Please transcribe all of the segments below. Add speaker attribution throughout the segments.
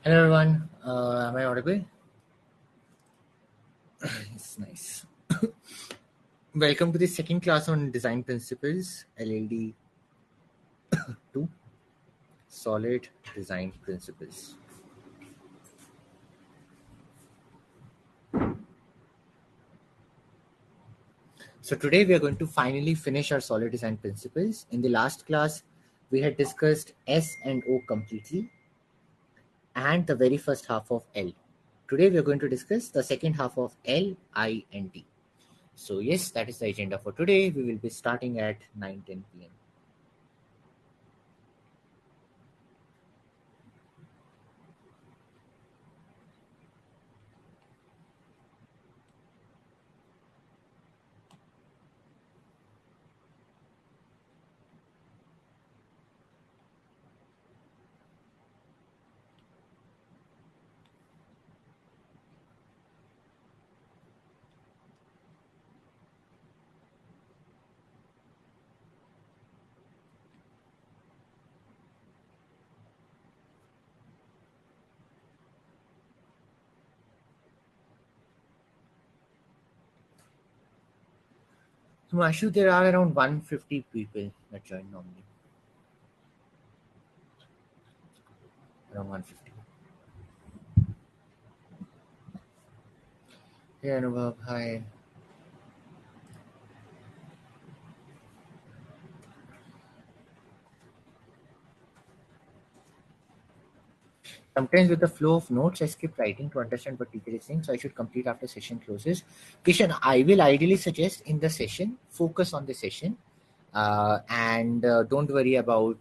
Speaker 1: Hello everyone, am I audible? It's nice. Welcome to the second class on design principles, LLD 2, solid design principles. So today we are going to finally finish our solid design principles. In the last class, we had discussed S and O completely and the very first half of L. Today we are going to discuss the second half of L, I and T. So yes, that is the agenda for today. We will be starting at 9:10 p.m. So Ashu, there are around 150 people that join normally. Around 150. Hey Anubhav, hi. Sometimes with the flow of notes, I skip writing to understand what teacher is saying, so I should complete after session closes. Kishan, I will ideally suggest in the session, focus on the session and don't worry about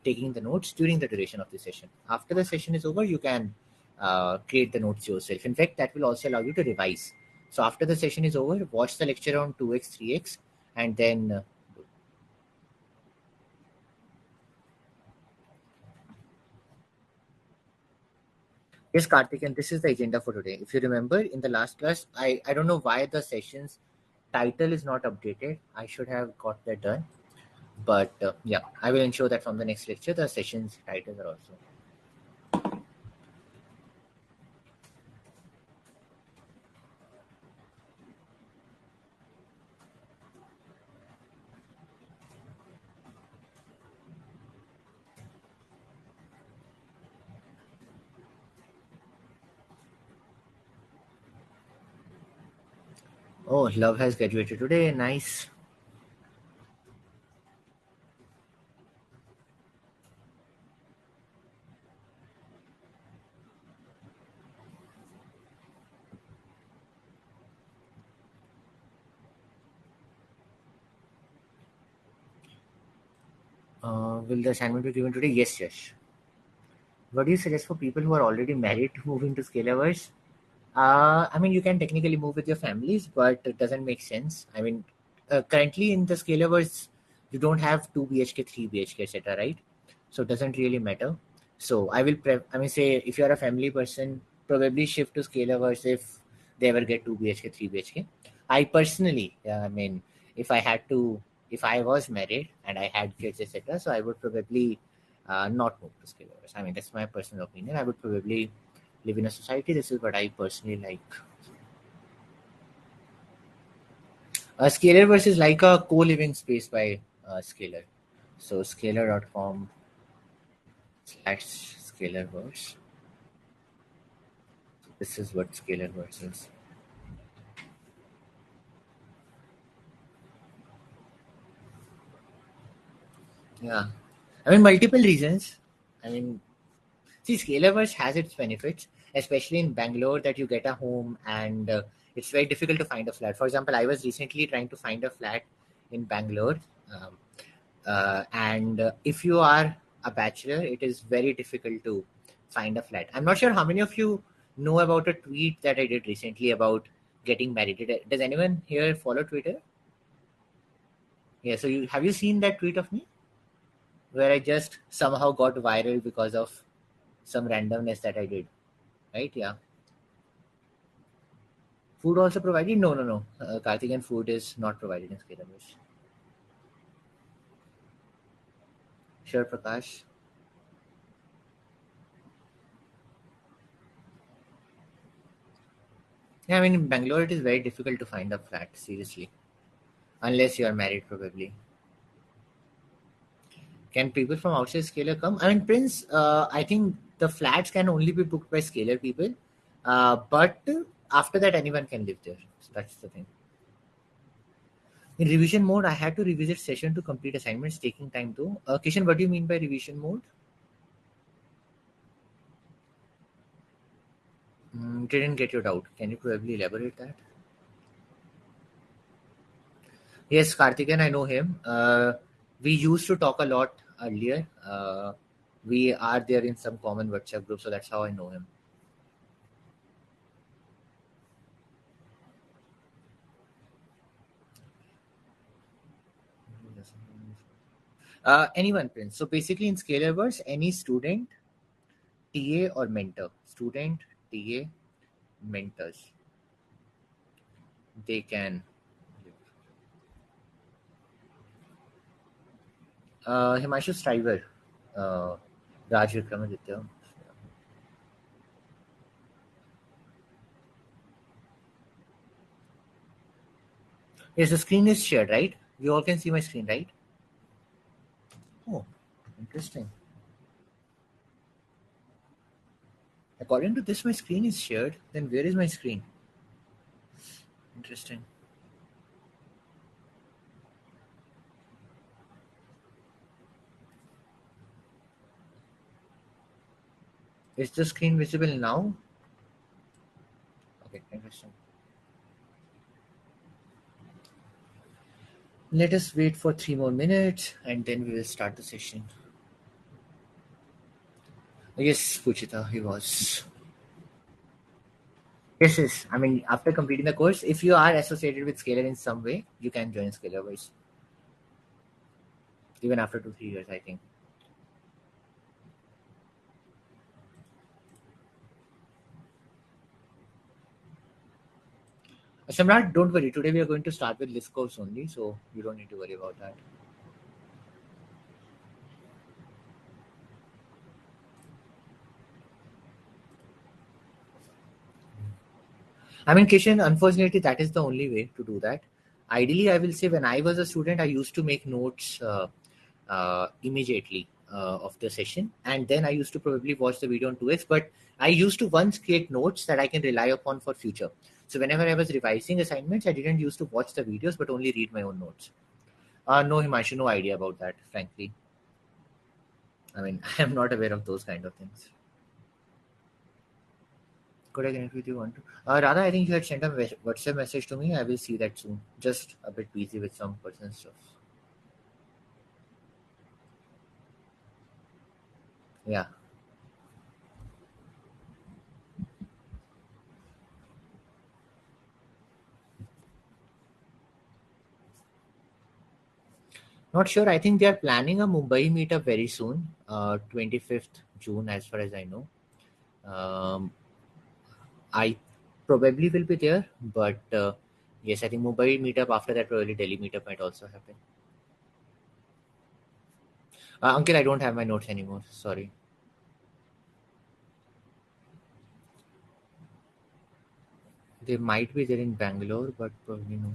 Speaker 1: taking the notes during the duration of the session. After the session is over, you can create the notes yourself. In fact, that will also allow you to revise. So after the session is over, watch the lecture on 2x, 3x, and then yes, Karthik, and this is the agenda for today. If you remember in the last class, I don't know why the session's title is not updated. I should have got that done. But yeah, I will ensure that from the next lecture, the session's titles are also. Oh, Love has graduated today. Nice. Will the assignment be given today? Yes, yes. What do you suggest for people who are already married to move into Scalaverse? I mean, you can technically move with your families, but it doesn't make sense. I mean, currently in the Scalaverse, you don't have 2 BHK, 3 BHK, etc., right? So it doesn't really matter. So I mean, say if you're a family person, probably shift to Scalaverse if they ever get 2 BHK, 3 BHK. I personally, I mean, if I had to, if I was married and I had kids, etc., so I would probably not move to Scalaverse. I mean, that's my personal opinion. I would probably live in a society. This is what I personally like. Scalar versus like a co-living space by Scalar. So scalar.com/scalarverse. This is what scalarverse is. Yeah, I mean multiple reasons. I mean, see, Scalaverse has its benefits, especially in Bangalore, that you get a home and it's very difficult to find a flat. For example, I was recently trying to find a flat in Bangalore. Um, and if you are a bachelor, it is very difficult to find a flat. I'm not sure how many of you know about a tweet that I did recently about getting married. Does anyone here follow Twitter? Yeah, so you have you seen that tweet of me where I just somehow got viral because of some randomness that I did, right? Yeah. Food also provided? No, no, no. Karthikeyan food is not provided in Skiramush. Sure, Prakash. Yeah, I mean, in Bangalore, it is very difficult to find a flat, seriously. Unless you are married, probably. Can people from outside Scalar come? I mean, Prince, I think the flats can only be booked by Scalar people. But after that, anyone can live there. So that's the thing. In revision mode, I had to revisit session to complete assignments, taking time though. Kishan, what do you mean by revision mode? Didn't get your doubt. Can you probably elaborate that? Yes, Karthikeyan, I know him. We used to talk a lot earlier. We are there in some common WhatsApp group, so that's how I know him. Anyone, Prince. So basically, in Scalaverse, any student, TA, or mentor, student, TA, mentors, they can. Himanshu Striver, uh, Raj Vikramaditya. Yes, the screen is shared, right? You all can see my screen, right? Oh, interesting. According to this, my screen is shared. Then where is my screen? Interesting. Is the screen visible now? Okay, interesting. Let us wait for 3 more minutes and then we will start the session. Yes, Puchita, he was. Yes, yes. I mean, after completing the course, if you are associated with Scalar in some way, you can join Scalarverse. Even after 2, 3 years, I think. Samrat, don't worry. Today we are going to start with list course only, so you don't need to worry about that. I mean, Kishan, unfortunately, that is the only way to do that. Ideally, I will say when I was a student, I used to make notes immediately of the session, and then I used to probably watch the video on 2x. But I used to once create notes that I can rely upon for future. So whenever I was revising assignments, I didn't used to watch the videos, but only read my own notes. No, Himanshu, no idea about that, frankly. I mean, I am not aware of those kind of things. Could I connect with you one to? Radha, I think you had sent a WhatsApp message to me. I will see that soon. Just a bit busy with some personal stuff. Yeah. Not sure. I think they are planning a Mumbai meetup very soon, 25th June, as far as I know. Um, I probably will be there, but yes, I think Mumbai meetup after that, probably Delhi meetup might also happen. Uncle, I don't have my notes anymore. Sorry. They might be there in Bangalore, but probably no.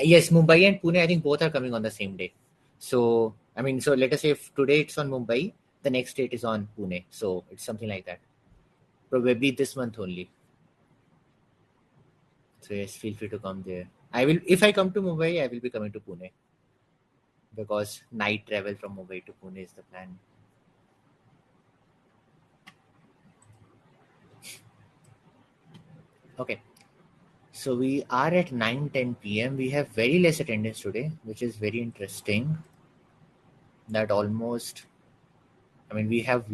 Speaker 1: Yes, Mumbai and Pune, I think both are coming on the same day. So, I mean, so let us say if today it's on Mumbai, the next date is on Pune. So it's something like that. Probably this month only. So yes, feel free to come there. I will, if I come to Mumbai, I will be coming to Pune because night travel from Mumbai to Pune is the plan. Okay. So we are at 9:10 p.m. We have very less attendance today, which is very interesting. That almost, I mean, we have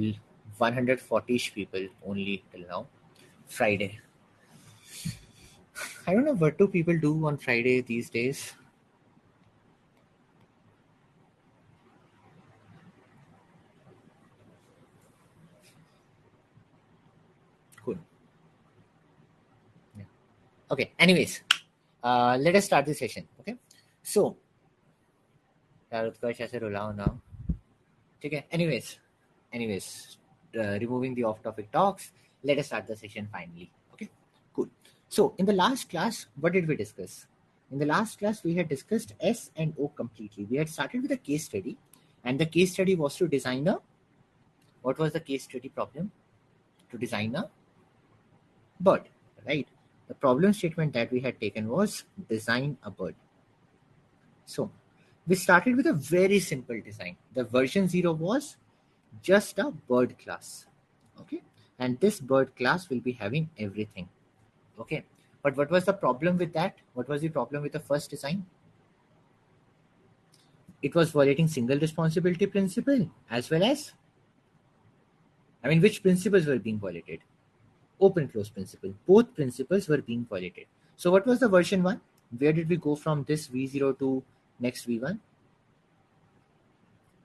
Speaker 1: 140-ish people only till now. Friday. I don't know what do people do on Friday these days. Cool. Yeah. Okay. Anyways, let us start the session. Okay. So, यार उत्कर्ष ऐसे रुलाओ ना. ठीक है. Anyways, removing the off-topic talks, let us start the session finally. Okay. Cool. So in the last class, what did we discuss? In the last class, we had discussed S and O completely. We had started with a case study, and the case study was to design a, what was the case study problem? To design a bird, right? The problem statement that we had taken was design a bird. So we started with a very simple design. The version 0 was just a bird class. Okay. And this bird class will be having everything. Okay. But what was the problem with that? What was the problem with the first design? It was violating single responsibility principle as well as, I mean, which principles were being violated? Open close principle. Both principles were being violated. So what was the version 1? Where did we go from this V0 to next V1?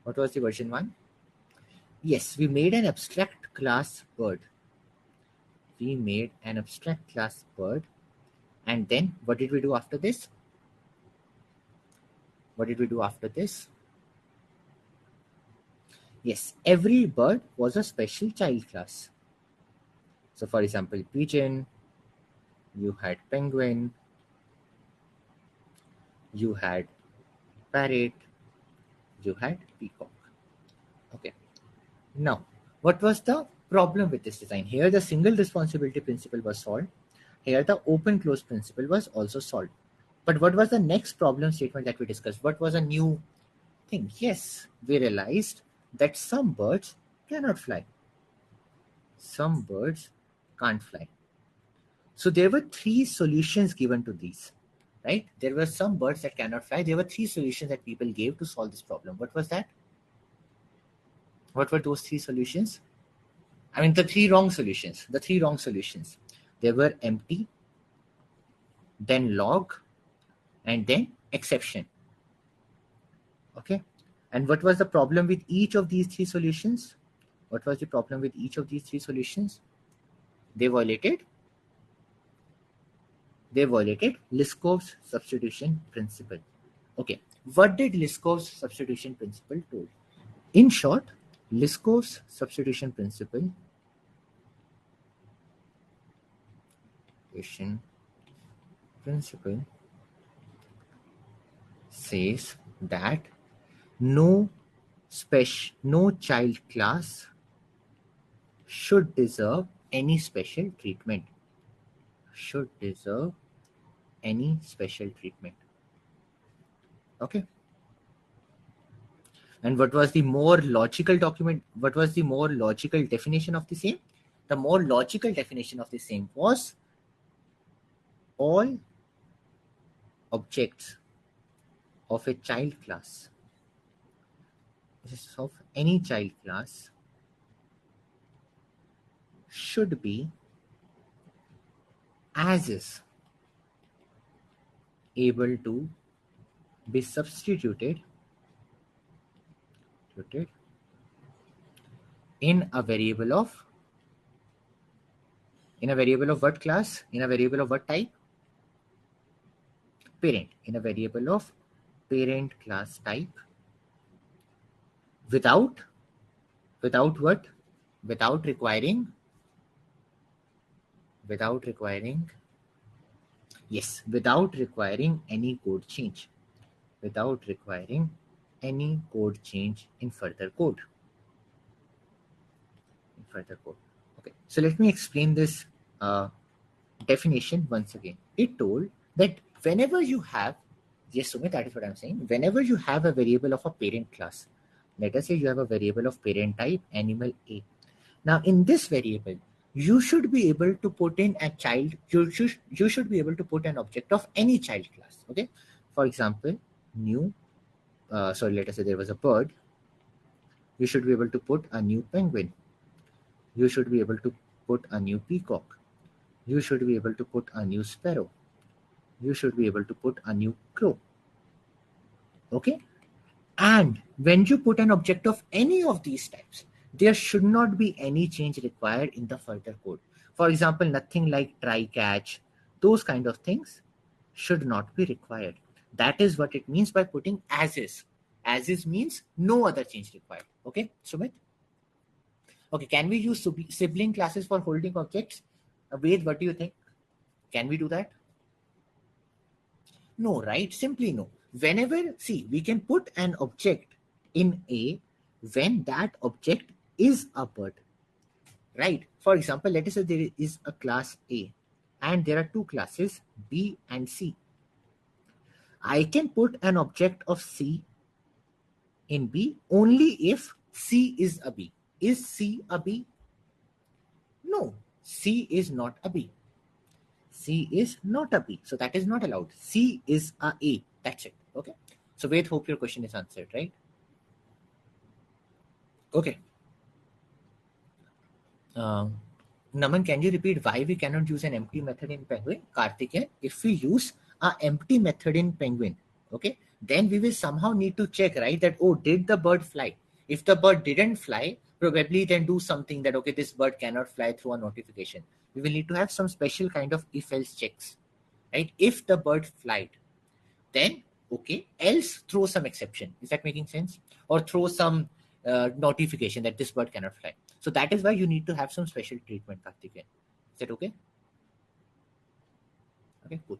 Speaker 1: What was the version 1? Yes, we made an abstract class bird. We made an abstract class bird. And then what did we do after this? What did we do after this? Yes, every bird was a special child class. So for example, pigeon, you had penguin, you had parrot, you had peacock. Okay. Now, what was the problem with this design? Here the single responsibility principle was solved. Here the open close principle was also solved. But what was the next problem statement that we discussed? What was a new thing? Yes, we realized that some birds cannot fly. Some birds can't fly. So there were three solutions given to these, right? There were some birds that cannot fly. There were three solutions that people gave to solve this problem. What was that? What were those three solutions? I mean, the three wrong solutions. The three wrong solutions. There were empty, then log, and then exception. Okay. And what was the problem with each of these three solutions? What was the problem with each of these three solutions? They violated Liskov's substitution principle. Okay. What did Liskov's substitution principle do? In short, Liskov's substitution principle says that no child class should deserve any special treatment. Okay. And what was the more logical definition of the same? The more logical definition of the same was all objects of a child class, of any child class, should be as is able to be substituted in a variable of what class? In a variable of what type? Parent. In a variable of parent class type, without what? Without requiring any code change. Without requiring any code change in further code. Okay, so let me explain this definition once again. It told that whenever you have, yes, Sumit, that is what I'm saying. Whenever you have a variable of a parent class, let us say you have a variable of parent type animal A. Now, in this variable, you should be able to put in a child. You should be able to put an object of any child class. Okay, for example, new. Let us say there was a bird. You should be able to put a new penguin. You should be able to put a new peacock. You should be able to put a new sparrow. You should be able to put a new crow. Okay? And when you put an object of any of these types, there should not be any change required in the further code. For example, nothing like try catch, those kind of things should not be required. That is what it means by putting as is. As is means no other change required. Okay, Sumit? Okay, can we use sibling classes for holding objects? Ved, what do you think? Can we do that? No, right? Simply no. Whenever, see, we can put an object in A when that object is a bird, right? For example, let us say there is a class A and there are two classes B and C. I can put an object of C in B only if C is a B. Is C a B? No, C is not a B. C is not a B. So that is not allowed. C is a A. That's it. Okay. So wait, hope your question is answered, right? Okay. Naman, can you repeat why we cannot use an empty method in Penguin? Karthikeyan, if we use an empty method in Penguin, okay, then we will somehow need to check, right, that, oh, did the bird fly? If the bird didn't fly, probably then do something that, okay, this bird cannot fly through a notification. We will need to have some special kind of if-else checks, right? If the bird flied, then okay, else throw some exception. Is that making sense? Or throw some notification that this bird cannot fly. So that is why you need to have some special treatment, Karthikeyan. Is that okay? Okay, cool.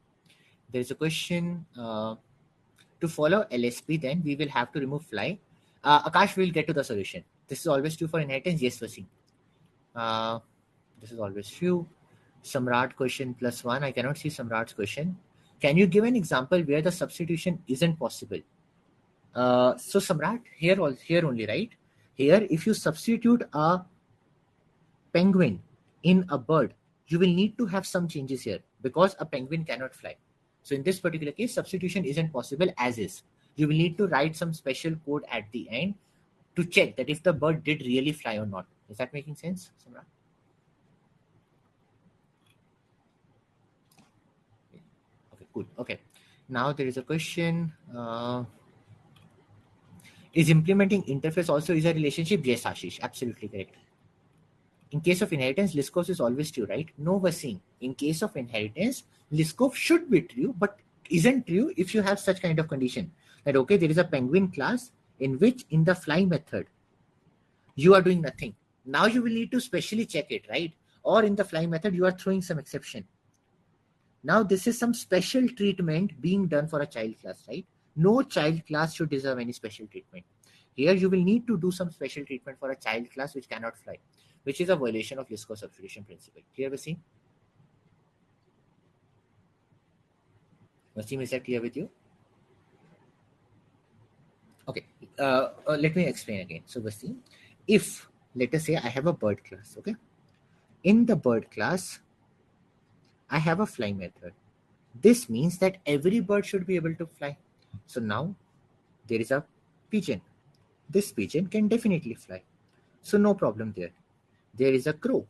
Speaker 1: There is a question. To follow LSP, then we will have to remove fly. Akash will get to the solution. This is always true for inheritance. Yes, Vasim. This is always true. Samrat question +1. I cannot see Samrat's question. Can you give an example where the substitution isn't possible? So Samrat, here only, right? Here, if you substitute a penguin in a bird, you will need to have some changes here because a penguin cannot fly. So in this particular case, substitution isn't possible as is. You will need to write some special code at the end to check that if the bird did really fly or not. Is that making sense, Samrat? Okay, cool. Okay. Now there is a question. Is implementing interface also is a relationship? Yes, Ashish. Absolutely correct. In case of inheritance, Liskov is always true, right? No, Vasim. In case of inheritance, Liskov should be true, but isn't true if you have such kind of condition. That, okay, there is a penguin class in which in the fly method, you are doing nothing. Now you will need to specially check it, right? Or in the fly method, you are throwing some exception. Now this is some special treatment being done for a child class, right? No child class should deserve any special treatment. Here you will need to do some special treatment for a child class which cannot fly, which is a violation of Liskov substitution principle. Clear, Vasim? Vasim, is that clear with you? Okay. Let me explain again. So Vasim, if let us say I have a bird class, okay? In the bird class, I have a fly method. This means that every bird should be able to fly. So now there is a pigeon. This pigeon can definitely fly. So no problem there. There is a crow.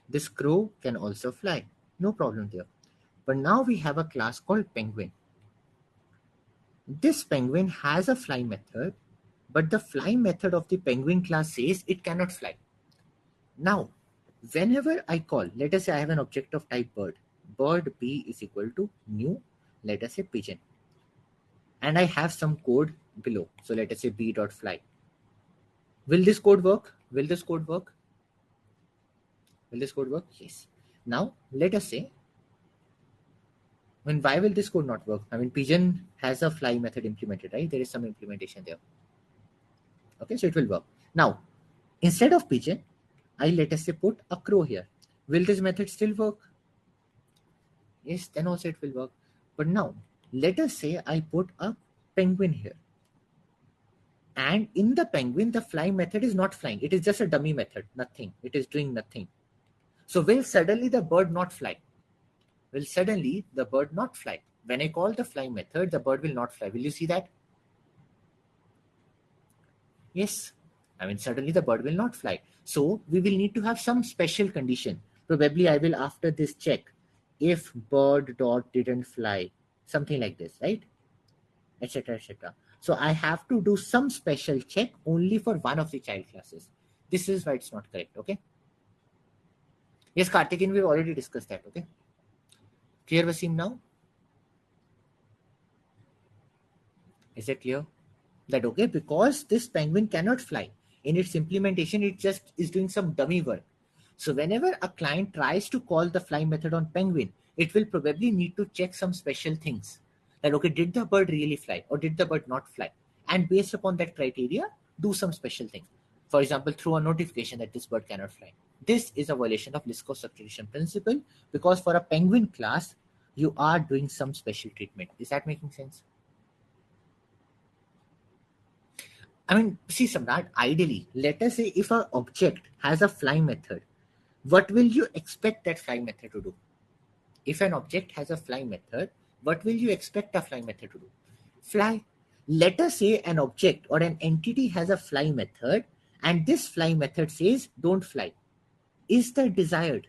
Speaker 1: This crow can also fly. No problem there. But now we have a class called penguin. This penguin has a fly method, but the fly method of the penguin class says it cannot fly. Now, whenever I call, let us say I have an object of type bird. Bird B is equal to new, let us say pigeon. And I have some code below. So let us say b.fly. Will this code work? Will this code work? Will this code work? Yes. Now, let us say, why will this code not work? I mean, pigeon has a fly method implemented, right? There is some implementation there. Okay, so it will work. Now, instead of pigeon, I let us say put a crow here. Will this method still work? Yes, then also it will work. But now, let us say I put a penguin here. And in the penguin, the fly method is not flying. It is just a dummy method. Nothing. It is doing nothing. So will suddenly the bird not fly? Will suddenly the bird not fly? When I call the fly method, the bird will not fly. Will you see that? Yes. I mean, suddenly the bird will not fly. So we will need to have some special condition. Probably I will after this check if bird dot didn't fly, something like this, right? Etc. etc. So I have to do some special check only for one of the child classes. This is why it's not correct. Okay. Yes, Karthikeyan, we've already discussed that. Okay. Clear, Vasim, now? Is it clear? That okay, because this penguin cannot fly. In its implementation, it just is doing some dummy work. So whenever a client tries to call the fly method on penguin, it will probably need to check some special things. That okay, did the bird really fly or did the bird not fly? And based upon that criteria, do some special thing. For example, throw a notification that this bird cannot fly. This is a violation of Liskov substitution principle because for a penguin class, you are doing some special treatment. Is that making sense? I mean, see, Samrat, ideally, let us say if an object has a fly method, what will you expect that fly method to do? If an object has a fly method, what will you expect a fly method to do? Fly. Let us say an object or an entity has a fly method, and this fly method says don't fly. Is that desired?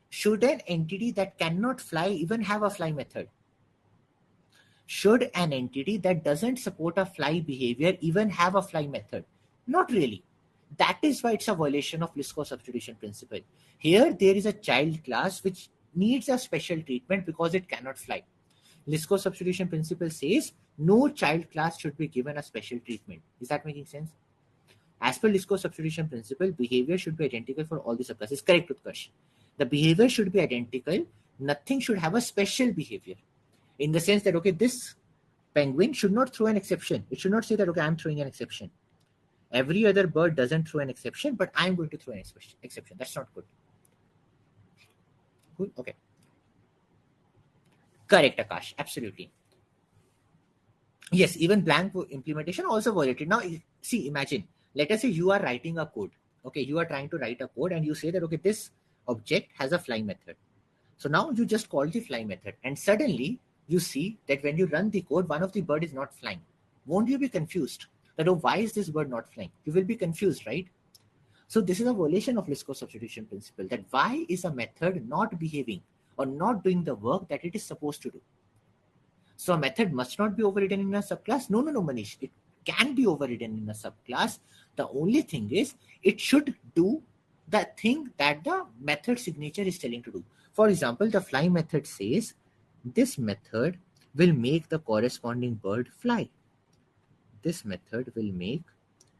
Speaker 1: Should an entity that cannot fly even have a fly method? Should an entity that doesn't support a fly behavior even have a fly method? Not really. That is why it's a violation of Liskov substitution principle. Here, there is a child class which needs a special treatment because it cannot fly. Liskov substitution principle says no child class should be given a special treatment. Is that making sense? As per Liskov substitution principle, behavior should be identical for all the subclasses. Correct, Utkarsh. The behavior should be identical. Nothing should have a special behavior. In the sense that, okay, this penguin should not throw an exception. It should not say that, okay, I'm throwing an exception. Every other bird doesn't throw an exception, but I'm going to throw an exception. That's not good. Good? Okay. Correct, Akash. Absolutely. Yes, even blank implementation also violated. Now, see, imagine, let us say you are writing a code. Okay, you are trying to write a code and you say that, okay, this object has a fly method. So now you just call the fly method and suddenly you see that when you run the code, one of the bird is not flying. Won't you be confused? That, oh, why is this bird not flying? You will be confused, right? So this is a violation of Liskov substitution principle, that why is a method not behaving or not doing the work that it is supposed to do? So a method must not be overridden in a subclass. No, Manish. It can be overridden in a subclass. The only thing is it should do the thing that the method signature is telling to do. For example, the fly method says this method will make the corresponding bird fly. This method will make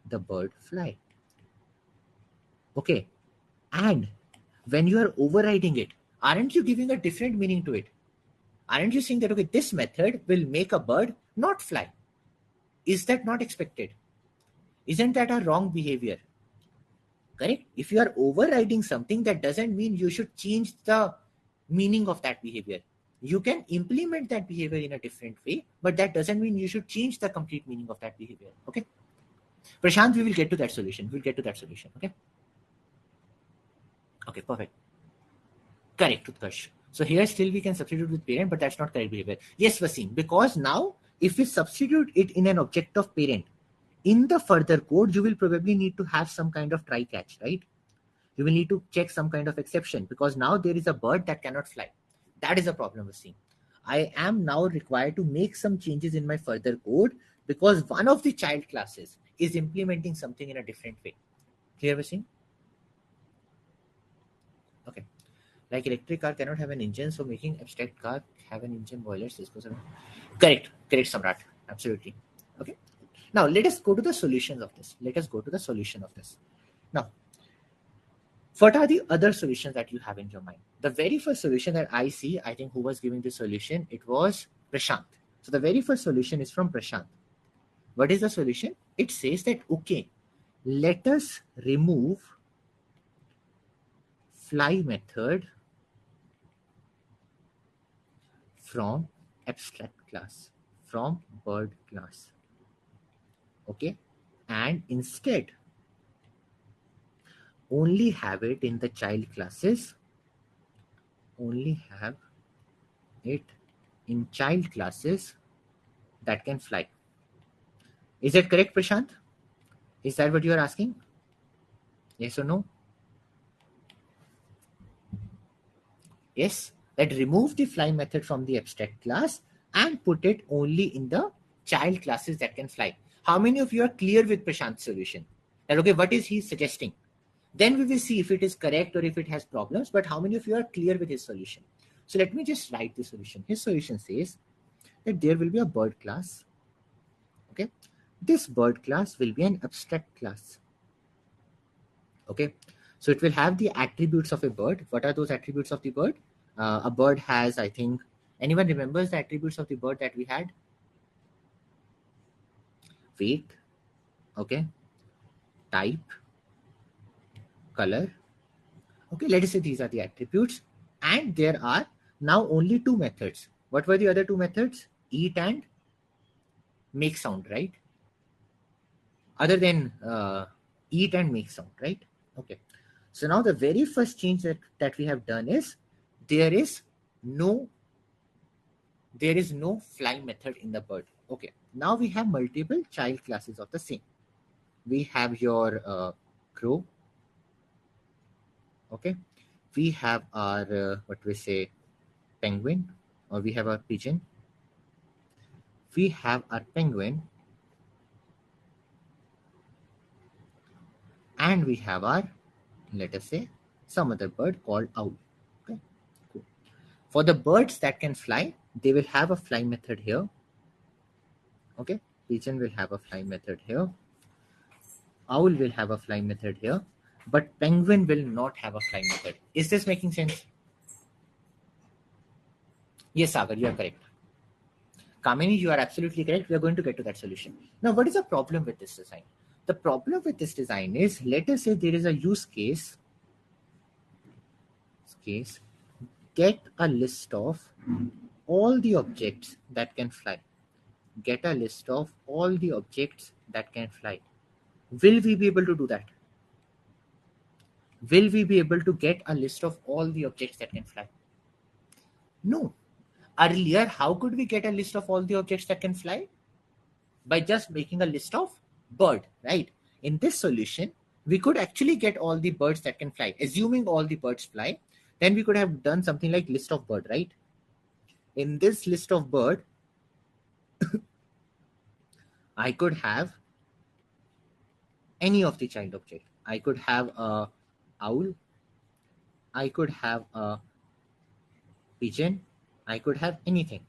Speaker 1: the bird fly. Okay. And when you are overriding it, aren't you giving a different meaning to it? Aren't you saying that, okay, this method will make a bird not fly? Is that not expected? Isn't that a wrong behavior? Correct? If you are overriding something, that doesn't mean you should change the meaning of that behavior. You can implement that behavior in a different way, but that doesn't mean you should change the complete meaning of that behavior. Okay? Prashant, we will get to that solution. We'll get to that solution. Okay? Okay, perfect. Correct, Utkarsh. So here still we can substitute with parent, but that's not correct behavior. Yes, Vasim, because now if we substitute it in an object of parent, in the further code, you will probably need to have some kind of try catch, right? You will need to check some kind of exception because now there is a bird that cannot fly. That is a problem, Vasim. I am now required to make some changes in my further code because one of the child classes is implementing something in a different way. Clear, Vasim? Okay. Like electric car cannot have an engine, so making abstract car have an engine boiler. Correct, Samrat. Absolutely. Okay. Now let us go to the solutions of this. Now, what are the other solutions that you have in your mind? The very first solution that I see, I think who was giving the solution, it was Prashant. So the very first solution is from Prashant. What is the solution? It says that, okay, let us remove fly method from abstract class, from bird class. Okay, and instead only have it in the child classes, only have it in child classes that can fly. Is that correct, Prashant? Is that what you are asking? Yes or no? Yes, that remove the fly method from the abstract class and put it only in the child classes that can fly. How many of you are clear with Prashant's solution? That, okay, what is he suggesting? Then we will see if it is correct or if it has problems, but how many of you are clear with his solution? So let me just write the solution. His solution says that there will be a bird class. Okay, this bird class will be an abstract class. Okay, So it will have the attributes of a bird. What are those attributes of the bird? A bird has, I think, anyone remembers the attributes of the bird that we had? Weight, okay, type, color. Okay, let us say these are the attributes. And there are now only two methods. What were the other two methods? Eat and make sound, right? Other than eat and make sound, right? Okay. So now the very first change that we have done is there is no fly method in the bird. Okay. Now we have multiple child classes of the same. We have your crow. Okay. We have our what we say penguin, or we have our pigeon. We have our penguin, and we have our, let us say, some other bird called owl. Okay. Cool. For the birds that can fly, they will have a fly method here. Okay. Pigeon will have a fly method here. Owl will have a fly method here. But penguin will not have a fly method. Is this making sense? Yes, Sagar, you are correct. Kamini, you are absolutely correct. We are going to get to that solution. Now, what is the problem with this design? The problem with this design is, let us say there is a use case, get a list of all the objects that can fly. Get a list of all the objects that can fly. Will we be able to do that? Will we be able to get a list of all the objects that can fly? No. Earlier, how could we get a list of all the objects that can fly? By just making a list of bird, right? In this solution, we could actually get all the birds that can fly. Assuming all the birds fly, then we could have done something like list of bird, right? In this list of bird, I could have any of the child object. I could have a owl. I could have a pigeon. I could have anything.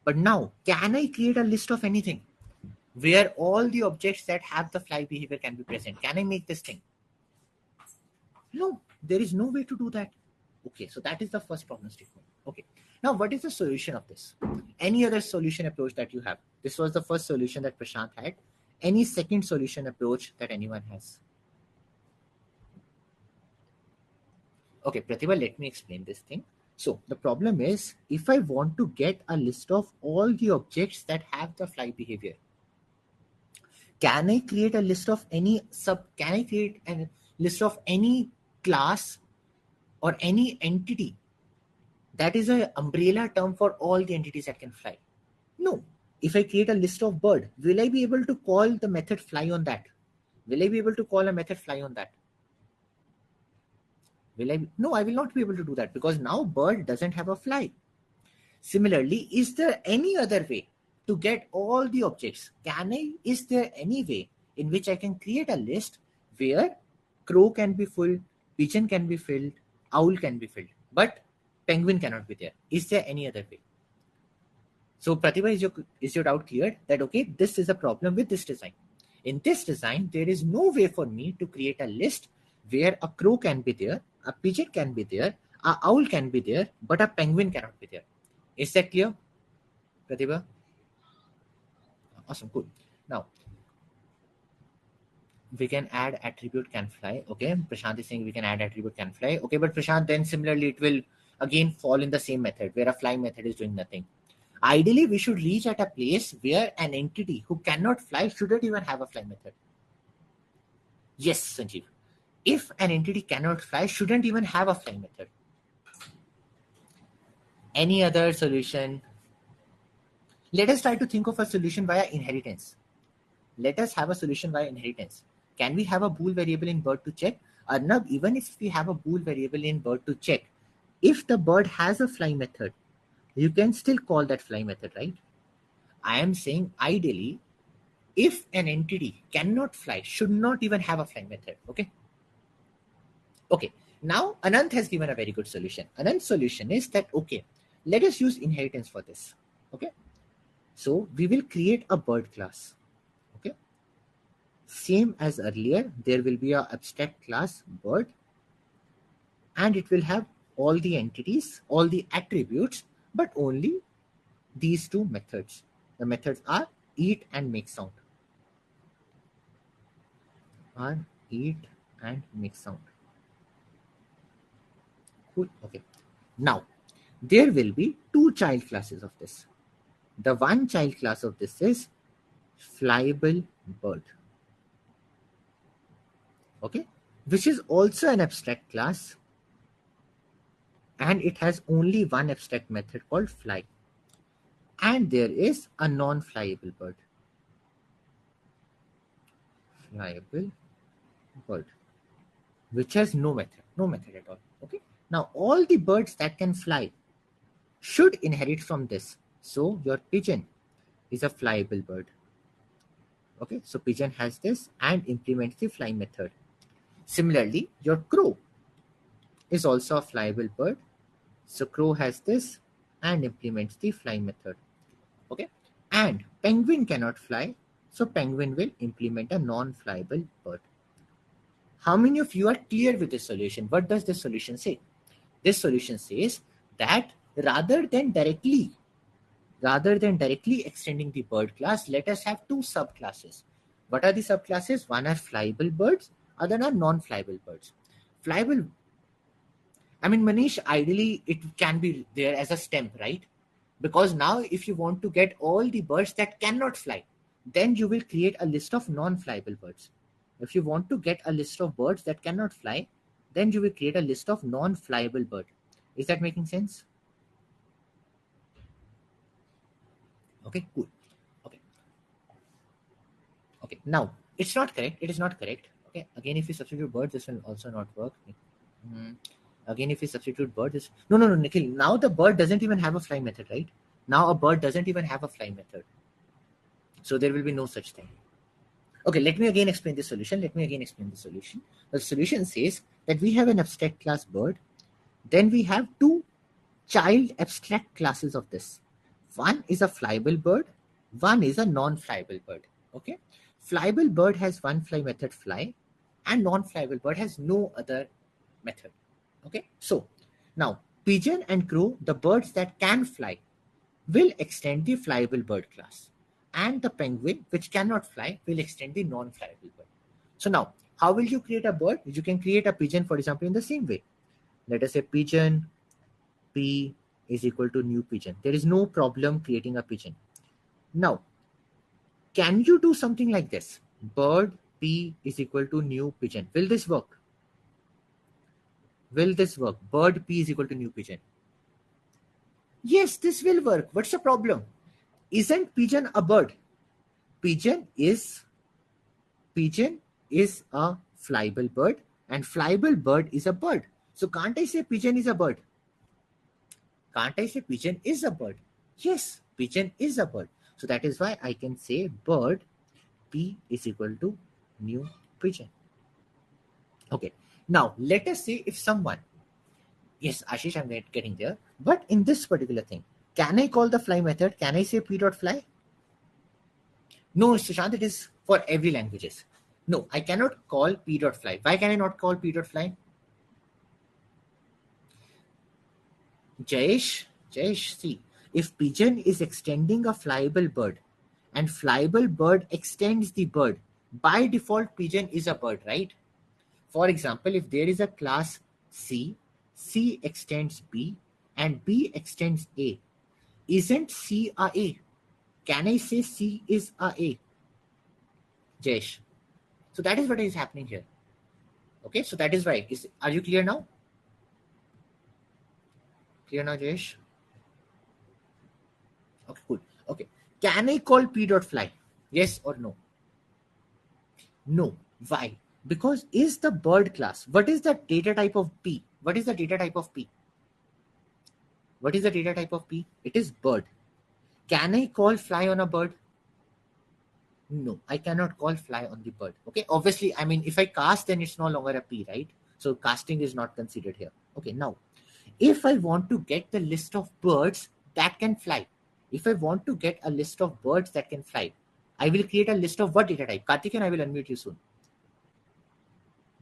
Speaker 1: But now, can I create a list of anything where all the objects that have the fly behavior can be present? Can I make this thing? No, there is no way to do that. Okay, so that is the first problem statement. Okay, now what is the solution of this? Any other solution approach that you have? This was the first solution that Prashant had. Any second solution approach that anyone has? Okay, Pratibha, let me explain this thing. So the problem is, if I want to get a list of all the objects that have the fly behavior, can I create a list of any can I create a list of any class or any entity that is an umbrella term for all the entities that can fly? No. If I create a list of bird, will I be able to call the method fly on that? Will I be able to call a method fly on that? No, I will not be able to do that, because now bird doesn't have a fly. Similarly, is there any other way to get all the objects? Is there any way in which I can create a list where crow can be full, pigeon can be filled, owl can be filled, but penguin cannot be there? Is there any other way? So Pratibha, is your doubt cleared that, okay, this is a problem with this design? In this design, there is no way for me to create a list where a crow can be there, a pigeon can be there, a owl can be there, but a penguin cannot be there. Is that clear, Pratibha? Awesome, cool. Now, we can add attribute can fly. Okay, Prashant is saying we can add attribute can fly. Okay, but Prashant, then similarly, it will again fall in the same method where a fly method is doing nothing. Ideally, we should reach at a place where an entity who cannot fly shouldn't even have a fly method. Yes, Sanjeev. If an entity cannot fly, shouldn't even have a fly method. Any other solution? Let us try to think of a solution via inheritance. Let us have a solution via inheritance. Can we have a bool variable in bird to check? Arnab, even if we have a bool variable in bird to check, if the bird has a fly method, you can still call that fly method, right? I am saying ideally, if an entity cannot fly, should not even have a fly method. Okay. Okay. Now Anant has given a very good solution. Anant's solution is that, okay, let us use inheritance for this. Okay. So we will create a bird class. Okay. Same as earlier, there will be a abstract class bird, and it will have all the entities, all the attributes, but only these two methods. The methods are eat and make sound. Are eat and make sound. Cool. Okay. Now, there will be two child classes of this. The one child class of this is flyable bird. Okay. Which is also an abstract class, and it has only one abstract method called fly. And there is a non-flyable bird. Flyable bird, which has no method at all. Okay. Now all the birds that can fly should inherit from this. So your pigeon is a flyable bird. Okay, so pigeon has this and implements the fly method. Similarly, your crow is also a flyable bird. So crow has this and implements the fly method. Okay, and penguin cannot fly, so penguin will implement a non-flyable bird. How many of you are clear with this solution? What does this solution say? This solution says that rather than directly extending the bird class, let us have two subclasses. What are the subclasses? One are flyable birds, other are non-flyable birds. Flyable, I mean, Manish, ideally it can be there as a stem, right? Because now if you want to get all the birds that cannot fly, then you will create a list of non-flyable birds. If you want to get a list of birds that cannot fly, then you will create a list of non-flyable birds. Is that making sense? Okay, cool. Okay. Okay, now it's not correct. It is not correct. Okay, again, if you substitute bird, this will also not work. Again, if you substitute bird, this no, Nikhil. Now the bird doesn't even have a fly method, right? Now a bird doesn't even have a fly method, so there will be no such thing. Okay, let me again explain the solution. The solution says that we have an abstract class bird, then we have two child abstract classes of this. One is a flyable bird, one is a non-flyable bird. Okay, flyable bird has one fly method fly, and non-flyable bird has no other method. Okay, so now pigeon and crow, the birds that can fly, will extend the flyable bird class, and the penguin, which cannot fly, will extend the non-flyable bird. So now, how will you create a bird? You can create a pigeon, for example, in the same way. Let us say pigeon p is equal to new pigeon. There is no problem creating a pigeon. Now, can you do something like this? Bird p is equal to new pigeon. Will this work? Bird p is equal to new pigeon. Yes, this will work. What's the problem? Isn't pigeon a bird? Pigeon is a flyable bird, and flyable bird is a bird. So can't I say pigeon is a bird? Can't I say pigeon is a bird? Yes, pigeon is a bird. So that is why I can say bird p is equal to new pigeon. Okay. Now let us say if someone, yes, Ashish, I'm getting there. But in this particular thing, can I call the fly method? Can I say p dot fly? No, Sushant, it is for every languages. No, I cannot call p dot fly. Why can I not call p dot fly? Jayesh, see, if pigeon is extending a flyable bird and flyable bird extends the bird, by default pigeon is a bird, right? For example, if there is a class C, C extends B and B extends A, isn't C a A? Can I say C is a A? Jayesh. So that is what is happening here. Okay, so that is why. Are you clear now? Clear now, Jayesh? Okay, cool. Okay. Can I call p dot fly? Yes or no? No. Why? Because is the bird class. What is the data type of p? What is the data type of p? What is the data type of p? It is bird. Can I call fly on a bird? No, I cannot call fly on the bird. Okay, obviously, I mean, if I cast, then it's no longer a p, right? So casting is not considered here. Okay, now, if I want to get the list of birds that can fly, I will create a list of what data type? Karthik, and I will unmute you soon.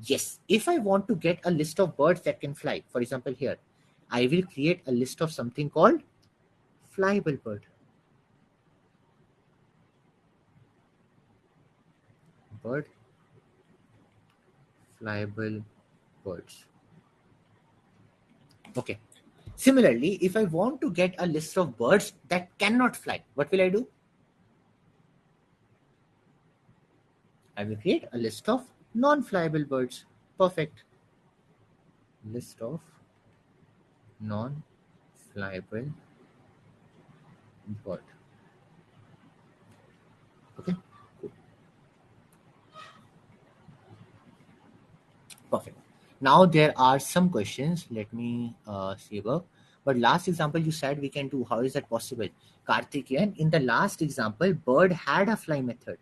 Speaker 1: Yes, if I want to get a list of birds that can fly, for example, here, I will create a list of something called flyable bird. Bird, flyable birds. Okay. Similarly, if I want to get a list of birds that cannot fly, what will I do? I will create a list of non-flyable birds. Perfect. List of non-flyable bird. Okay. Perfect. Now there are some questions. Let me see above. But last example you said we can do. How is that possible? Karthikeyan, in the last example, bird had a fly method.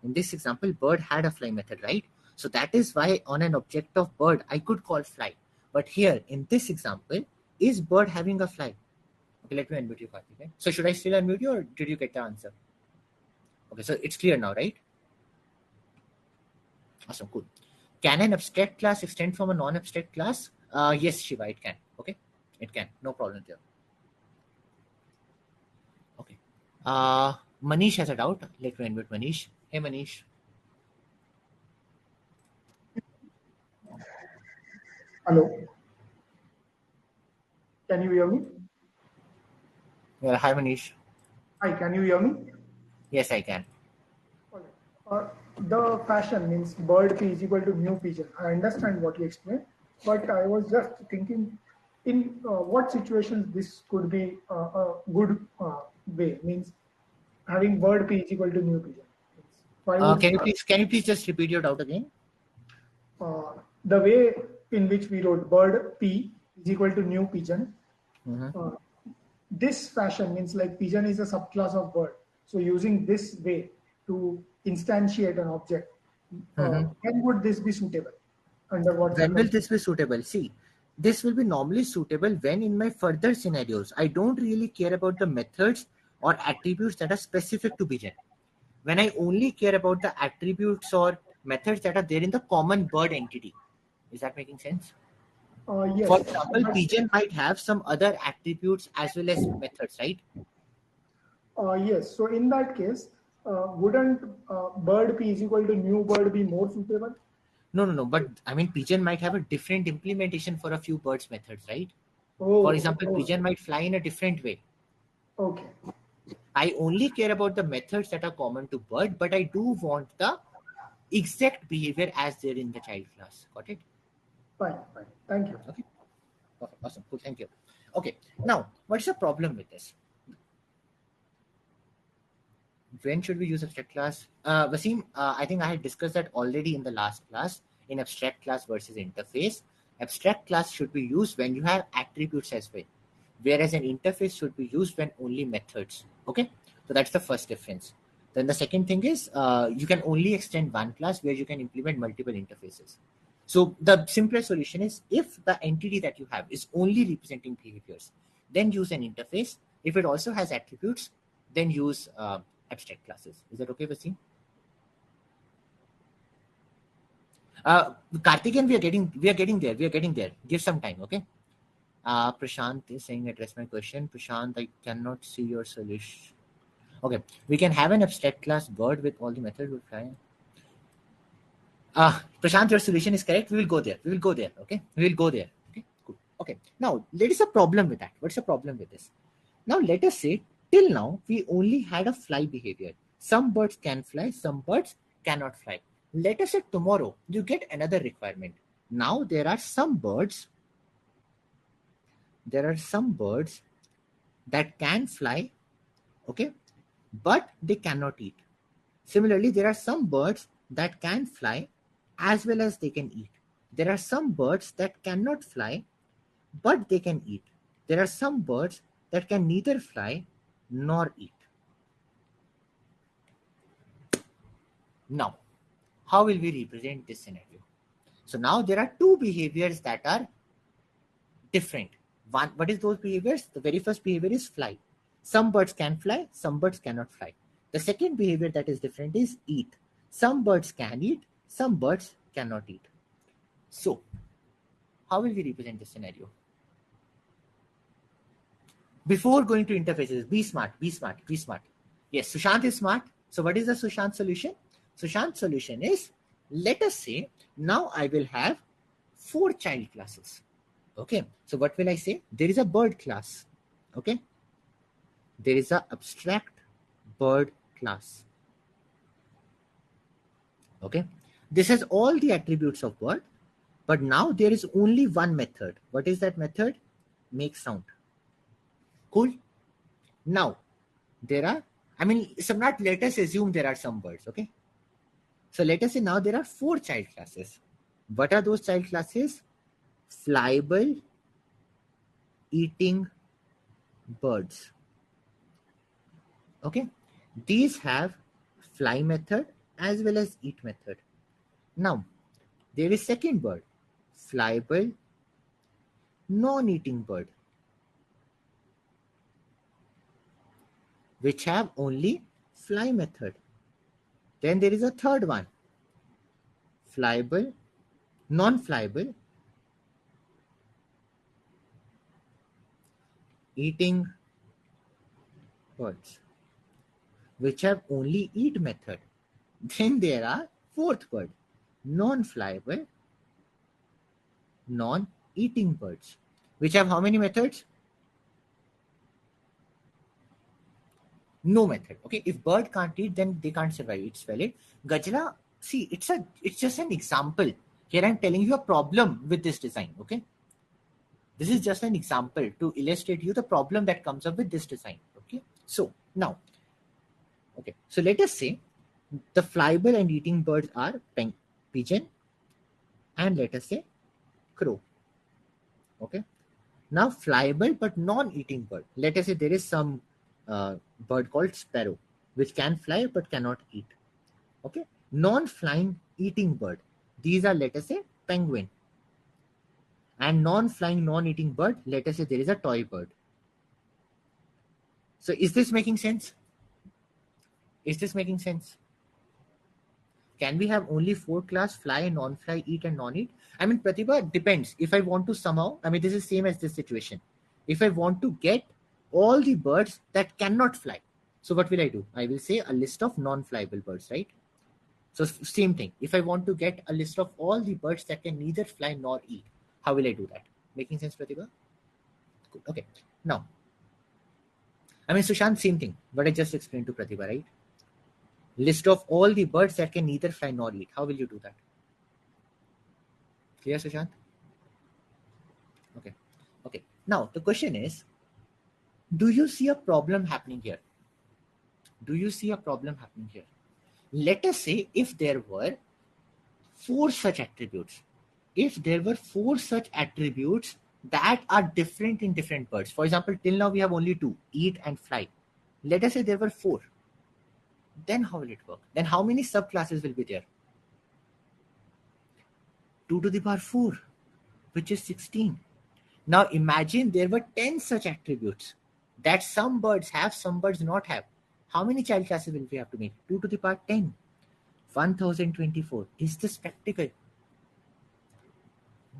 Speaker 1: In this example, bird had a fly method, right? So that is why on an object of bird, I could call fly. But here in this example, is bird having a fly? Okay, let me unmute you, Karthikeyan. So should I still unmute you or did you get the answer? Okay, so it's clear now, right? Awesome, cool. Can an abstract class extend from a non-abstract class? Yes, Shiva, it can. Okay, it can. No problem there. Okay. Manish has a doubt. Let me unmute Manish. Hey, Manish.
Speaker 2: Hello, can you hear me?
Speaker 1: Yeah, hi, Manish.
Speaker 2: Hi, can you hear me?
Speaker 1: Yes, I can.
Speaker 2: Alright. The fashion means bird P is equal to new pigeon. I understand what you explained, but I was just thinking in what situations this could be a good way. Means having bird P is equal to new pigeon. Means why would
Speaker 1: Can you please just repeat your doubt again?
Speaker 2: the way in which we wrote bird P is equal to new pigeon.
Speaker 1: Mm-hmm.
Speaker 2: Uh, this fashion means like pigeon is a subclass of bird. So using this way to instantiate an object,
Speaker 1: Mm-hmm.
Speaker 2: when would this be suitable? Under what
Speaker 1: When will
Speaker 2: circumstances?
Speaker 1: this be suitable? See, this will be normally suitable when in my further scenarios, I don't really care about the methods or attributes that are specific to pigeon. When I only care about the attributes or methods that are there in the common bird entity. Is that making sense? For
Speaker 2: Yes,
Speaker 1: example,
Speaker 2: but
Speaker 1: pigeon might have some other attributes as well as methods, right?
Speaker 2: yes. So in that case, wouldn't bird P is equal to new bird be more suitable?
Speaker 1: No, no, no. But I mean, pigeon might have a different implementation for a few birds methods, right? For
Speaker 2: Oh,
Speaker 1: example,
Speaker 2: oh,
Speaker 1: pigeon might fly in a different way.
Speaker 2: okay,
Speaker 1: I only care about the methods that are common to bird, but I do want the exact behavior as there in the child class. Got it?
Speaker 2: fine, fine. Thank you.
Speaker 1: Okay. Perfect. Awesome. Cool. Thank you. Okay. Now, what's the problem with this? When should we use abstract class? Wasim, I think I had discussed that already in the last class in abstract class versus interface. Abstract class should be used when you have attributes as well, whereas an interface should be used when only methods. Okay, so that's the first difference. Then the second thing is you can only extend one class where you can implement multiple interfaces. So the simplest solution is if the entity that you have is only representing behaviors, then use an interface. If it also has attributes, then use abstract classes. Is that okay, Vasim? Karthikeyan, we are getting there. We are getting there. Give some time, okay? Prashant is saying address my question. Prashant, I cannot see your solution. Okay, we can have an abstract class bird with all the methods will fly. Prashant, your solution is correct. We will go there. We will go there. Okay, we will go there. Okay, cool. Okay, now there is a problem with that. What's the problem with this? Now let us say till now we only had a fly behavior. Some birds can fly, some birds cannot fly. Let us say tomorrow you get another requirement. Now there are some birds that can fly, okay, but they cannot eat. Similarly, there are some birds that can fly as well as they can eat. There are some birds that cannot fly but they can eat. There are some birds that can neither fly nor eat. Now, how will we represent this scenario? So now there are two behaviors that are different. One, what is those behaviors? The very first behavior is fly. Some birds can fly, some birds cannot fly. The second behavior that is different is eat. Some birds can eat, some birds cannot eat. So how will we represent this scenario? Before going to interfaces, be smart, be smart, be smart. Yes, Sushant is smart. So what is the Sushant solution? Sushant solution is, let us say now I will have 4 child classes. Okay, so what will I say? There is a bird class. Okay, there is a abstract bird class. Okay, this has all the attributes of bird, but now there is only one method. What is that method? Make sound. Cool. Now there are, I mean, Samrat, let us assume there are some birds. Okay, so let us say now there are 4 child classes. What are those child classes? Flyable, eating birds. Okay, these have fly method as well as eat method. Now there is second bird, flyable, non-eating bird, which have only fly method. Then there is a third one, flyable, non-flyable, eating birds, which have only eat method. Then there are fourth bird, non-flyable, non-eating birds, which have how many methods? No method. Okay, if bird can't eat, then they can't survive. It's valid. Gajra, see, it's just an example. Here I'm telling you a problem with this design. Okay, this is just an example to illustrate you the problem that comes up with this design. Okay, so now, okay, so let us say the flyable and eating birds are pigeon, and let us say crow. Okay, now flyable but non-eating bird. Let us say there is some bird called sparrow, which can fly but cannot eat. Okay, non-flying eating bird. These are, let us say, penguin. And non-flying, non-eating bird, let us say there is a toy bird. So is this making sense? Is this making sense? Can we have only 4 class, fly, non-fly, eat, and non-eat? I mean, Pratibha, depends. If I want to somehow, I mean, this is same as this situation. If I want to get all the birds that cannot fly, so what will I do? I will say a list of non-flyable birds, right? So same thing. If I want to get a list of all the birds that can neither fly nor eat, how will I do that? Making sense, Pratibha? Good. Okay. Now, I mean, Sushant, same thing. What I just explained to Pratibha, right? List of all the birds that can neither fly nor eat. How will you do that? Clear, Sushant? Okay. Okay. Now, the question is, do you see a problem happening here? Do you see a problem happening here? Let us say if there were 4 such attributes. If there were 4 such attributes that are different in different birds. For example, till now we have only 2, eat and fly. Let us say there were 4. Then how will it work? Then how many subclasses will be there? 2 to the power 4, which is 16. Now imagine there were 10 such attributes that some birds have, some birds not have. How many child classes will we have to make? 2 to the power 10. 1024. Is this practical?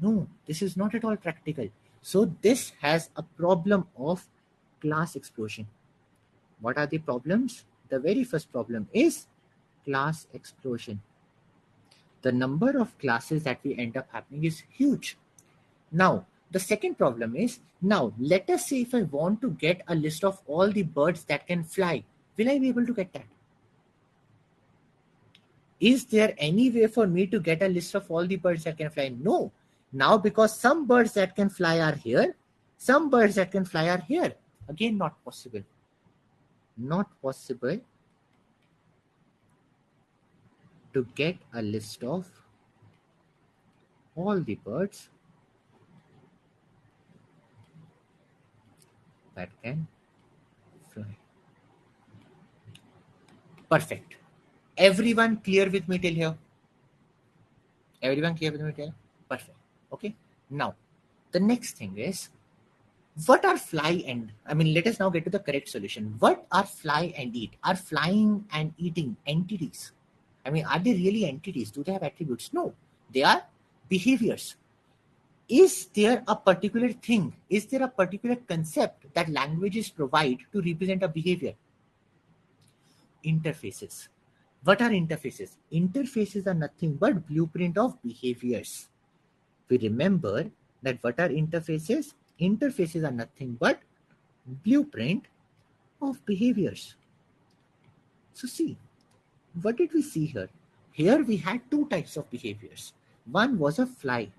Speaker 1: No, this is not at all practical. So this has a problem of class explosion. What are the problems? The very first problem is class explosion. The number of classes that we end up happening is huge. Now, the second problem is, now let us say if I want to get a list of all the birds that can fly, will I be able to get that? Is there any way for me to get a list of all the birds that can fly? No. Now, because some birds that can fly are here, some birds that can fly are here. Again, not possible. Not possible to get a list of all the birds that can fly. Perfect. Everyone clear with me till here? Everyone clear with me till here? Perfect. Okay. Now, the next thing is, what are fly and, I mean, let us now get to the correct solution. What are fly and eat? Are flying and eating entities? I mean, are they really entities? Do they have attributes? No. They are behaviors. Is there a particular thing? Is there a particular concept that languages provide to represent a behavior? Interfaces. What are interfaces? Interfaces are nothing but blueprint of behaviors. We remember that what are interfaces? Interfaces are nothing but blueprint of behaviors. So see, what did we see here? Here we had two types of behaviors. One was a fly,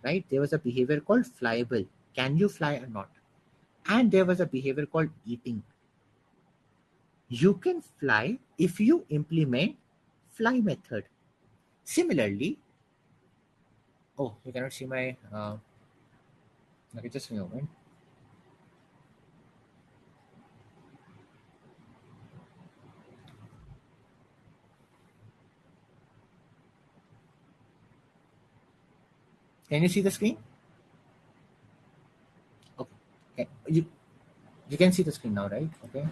Speaker 1: right? There was a behavior called flyable. Can you fly or not? And there was a behavior called eating. You can fly if you implement fly method. Similarly, oh, you cannot see my, okay, just a moment. Can you see the screen? Okay. Okay. You can see the screen now, right? Okay.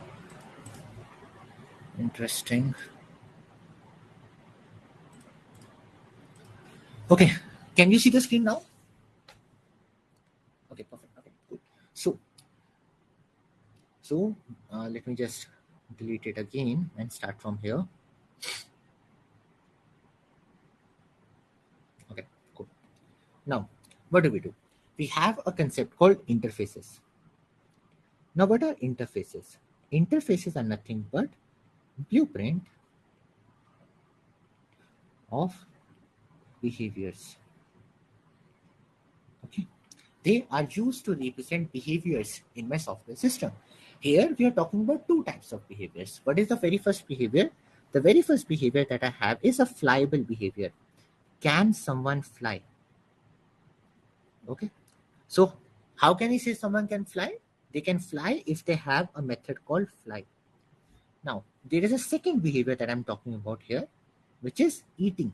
Speaker 1: Interesting. Okay. Can you see the screen now? Okay, perfect. Okay, good. So let me just delete it again and start from here. Okay, cool. Now, what do? We have a concept called interfaces. Now, what are interfaces? Interfaces are nothing but blueprint of behaviors. Okay, they are used to represent behaviors in my software system. Here we are talking about two types of behaviors. What is the very first behavior? The very first behavior that I have is a flyable behavior. Can someone fly? Okay, so how can you say someone can fly? They can fly if they have a method called fly. Now, there is a second behavior that I'm talking about here, which is eating.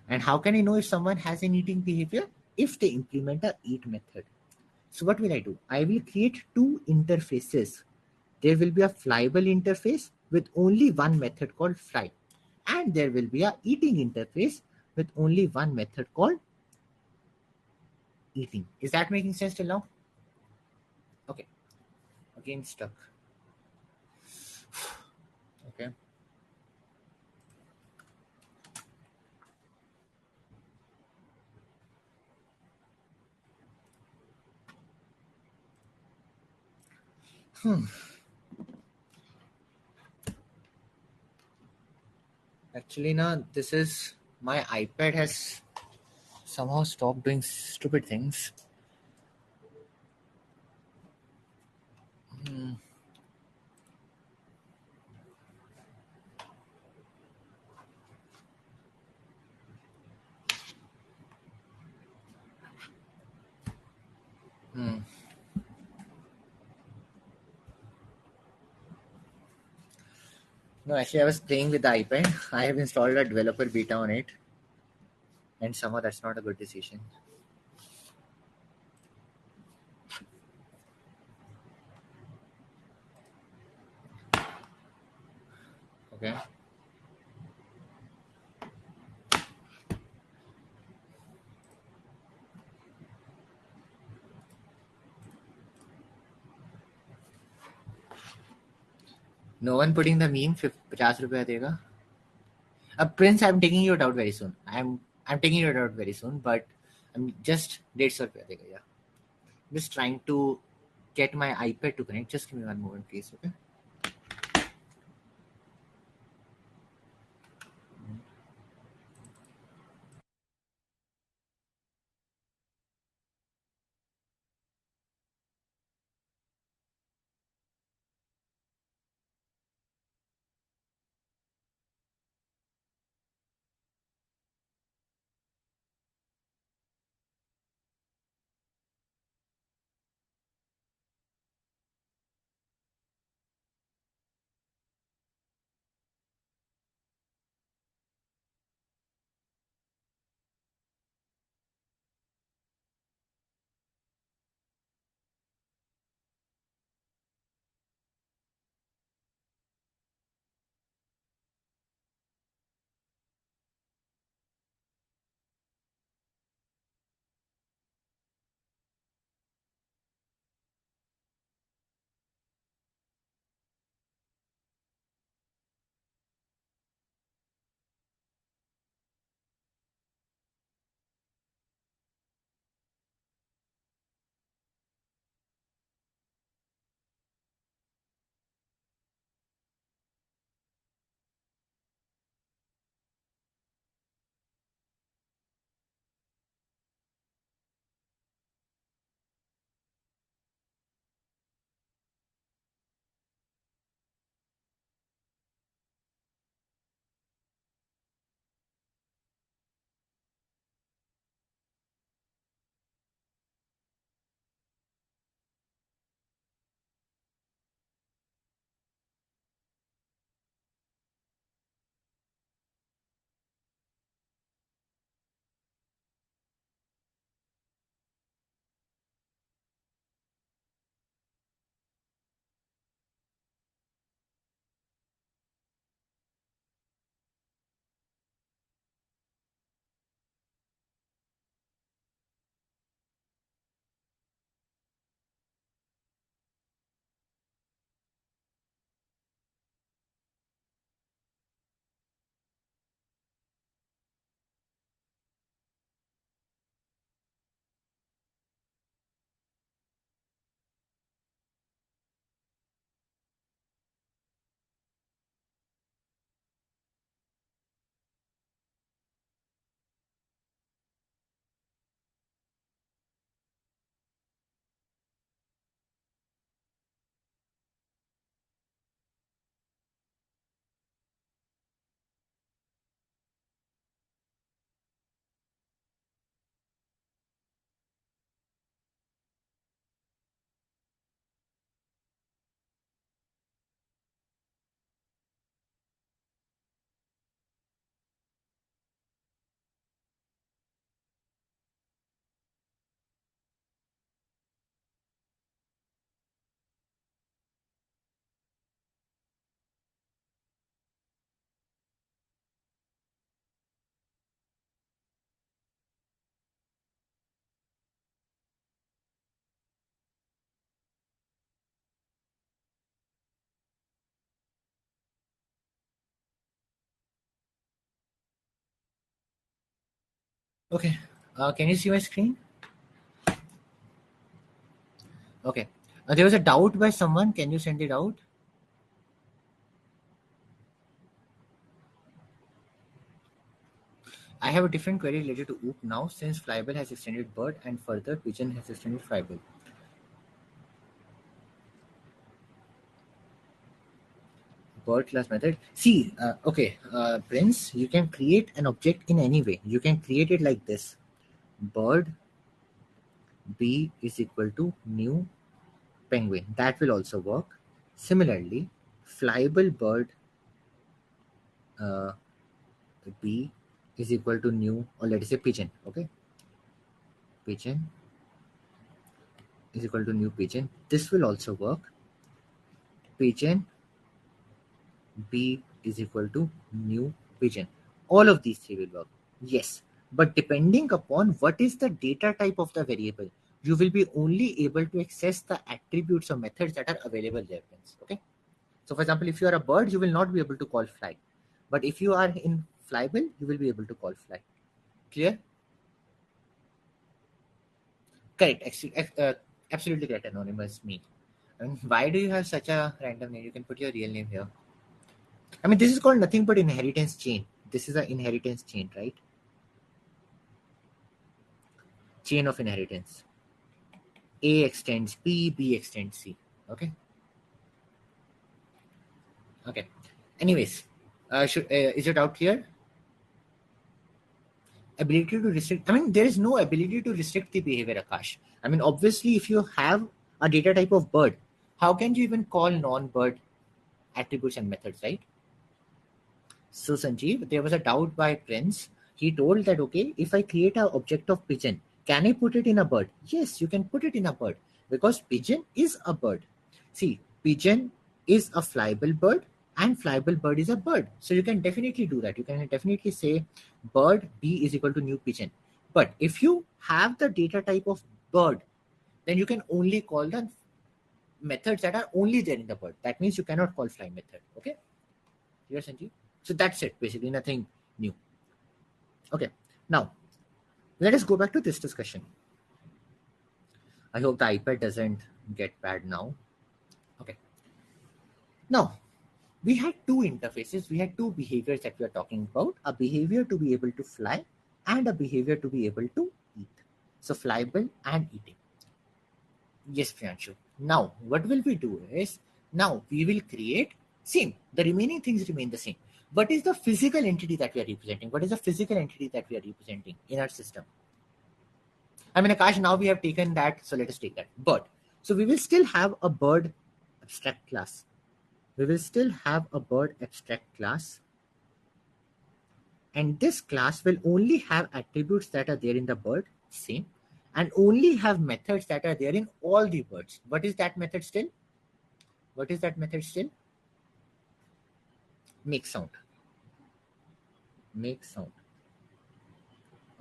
Speaker 1: And how can I know if someone has an eating behavior? If they implement a eat method. So what will I do? I will create two interfaces. There will be a flyable interface with only one method called fly. And there will be a eating interface with only one method called eating. Is that making sense till now? Okay. Again stuck. Okay. Actually, now this is my iPad has somehow stopped doing stupid things. Hmm. Hmm. No, actually, I was playing with the iPad. I have installed a developer beta on it, and somehow that's not a good decision. Okay. No one putting the meme 50 रुपया देगा. Prince, I'm taking it out very soon. I'm taking it out very soon, but I'm just 150 रुपया देगा. Yeah. I'm just trying to get my iPad to connect. Just give me one moment, please. Okay. Okay. Can you see my screen? Okay. There was a doubt by someone. Can you send it out? I have a different query related to OOP now, since Flybell has extended bird and further pigeon has extended Flybell. Bird class method. See, okay, Prince, you can create an object in any way. You can create it like this: bird b is equal to new penguin. That will also work. Similarly, flyable bird uh, b is equal to new, or let us say pigeon. Okay, pigeon is equal to new pigeon. This will also work. Pigeon b is equal to new pigeon. All of these three will work. Yes, but depending upon what is the data type of the variable, you will be only able to access the attributes or methods that are available there. Okay. So, for example, if you are a bird, you will not be able to call fly. But if you are in Flybell, you will be able to call fly. Clear? Correct. Absolutely correct. Anonymous me. And why do you have such a random name? You can put your real name here. I mean, this is called nothing but inheritance chain. This is an inheritance chain, right? Chain of inheritance. A extends B, B extends C. Okay. Okay. Anyways, is it out here? Ability to restrict. I mean, there is no ability to restrict the behavior, Akash. I mean, obviously, if you have a data type of bird, how can you even call non-bird attributes and methods, right? So, Sanjeev, there was a doubt by Prince. He told that, okay, if I create an object of pigeon, can I put it in a bird? Yes, you can put it in a bird because pigeon is a bird. See, pigeon is a flyable bird and flyable bird is a bird. So you can definitely do that. You can definitely say bird B is equal to new pigeon. But if you have the data type of bird, then you can only call the methods that are only there in the bird. That means you cannot call fly method. Okay? Yes, Sanjeev? So that's it, basically, nothing new. Okay, now let us go back to this discussion. I hope the iPad doesn't get bad now. Okay, now we had two interfaces, we had two behaviors that we are talking about, a behavior to be able to fly and a behavior to be able to eat. So, flyable and eating. Yes, Priyanshu. Now, what will we do is, now we will create same. The remaining things remain the same. What is the physical entity that we are representing? What is the physical entity that we are representing in our system? I mean, Akash, now we have taken that, so let us take that. Bird. So we will still have a bird abstract class. We will still have a bird abstract class. And this class will only have attributes that are there in the bird, same, and only have methods that are there in all the birds. What is that method still? What is that method still? Make sound. Make sound.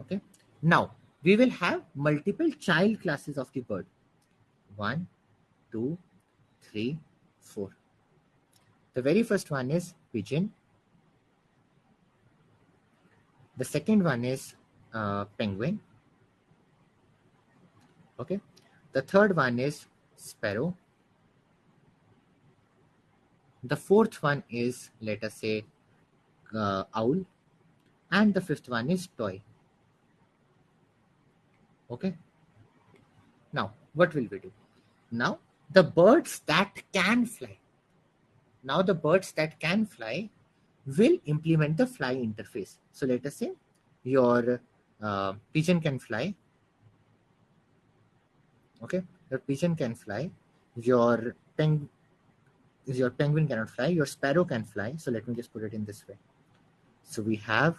Speaker 1: Okay. Now we will have multiple child classes of the bird. 1, 2, 3, 4. The very first one is pigeon. The second one is penguin. Okay. The third one is sparrow. The fourth one is, let us say, owl. And the fifth one is toy. Okay. Now, what will we do? Now, the birds that can fly. Now, the birds that can fly will implement the fly interface. So, let us say your pigeon can fly. Okay. Your pigeon can fly. Your your penguin cannot fly. Your sparrow can fly. So, let me just put it in this way. So, we have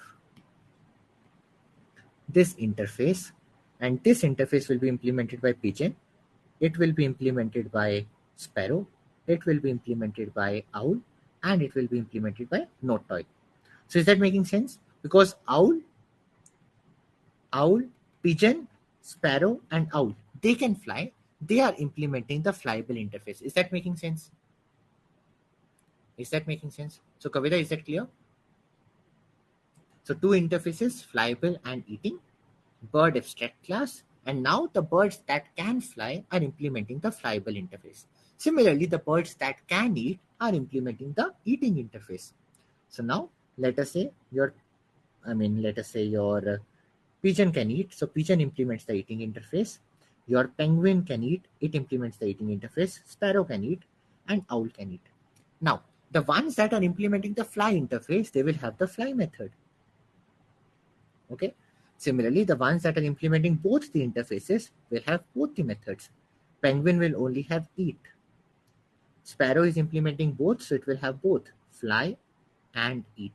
Speaker 1: this interface, and this interface will be implemented by pigeon, it will be implemented by sparrow, it will be implemented by owl, and it will be implemented by note toy. So is that making sense? Because owl, pigeon, sparrow, and owl, they can fly. They are implementing the flyable interface. Is that making sense? Is that making sense? So Kavita, is that clear? So two interfaces, flyable and eating. bird abstract class, and now the birds that can fly are implementing the flyable interface. Similarly, the birds that can eat are implementing the eating interface. So now let us say your pigeon can eat, so pigeon implements the eating interface. Your penguin can eat, it implements the eating interface. Sparrow can eat, and owl can eat. Now, the ones that are implementing the fly interface, they will have the fly method. Okay. Similarly, the ones that are implementing both the interfaces will have both the methods. Penguin will only have eat. Sparrow is implementing both, so it will have both fly and eat.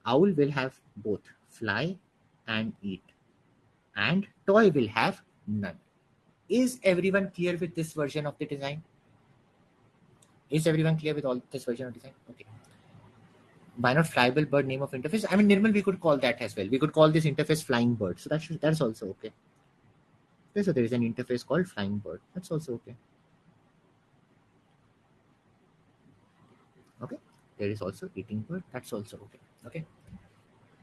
Speaker 1: Owl will have both fly and eat. And toy will have none. Is everyone clear with this version of the design? Is everyone clear with all this version of design? Okay. Why not flyable bird name of interface? I mean, Nirmal, we could call that as well. We could call this interface flying bird. So that's also okay. Okay, so there is an interface called flying bird. That's also okay. Okay. There is also eating bird. That's also okay. Okay.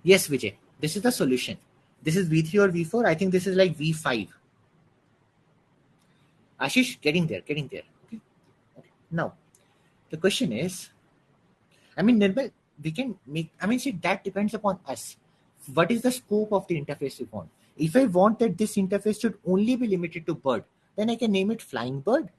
Speaker 1: Yes, Vijay. This is the solution. This is V3 or V4. I think this is like V5. Ashish, getting there, getting there. Okay. Okay. Now, the question is, I mean, Nirmal, we can make, I mean, see, that depends upon us. What is the scope of the interface we want? If I want that this interface should only be limited to bird, then I can name it flying bird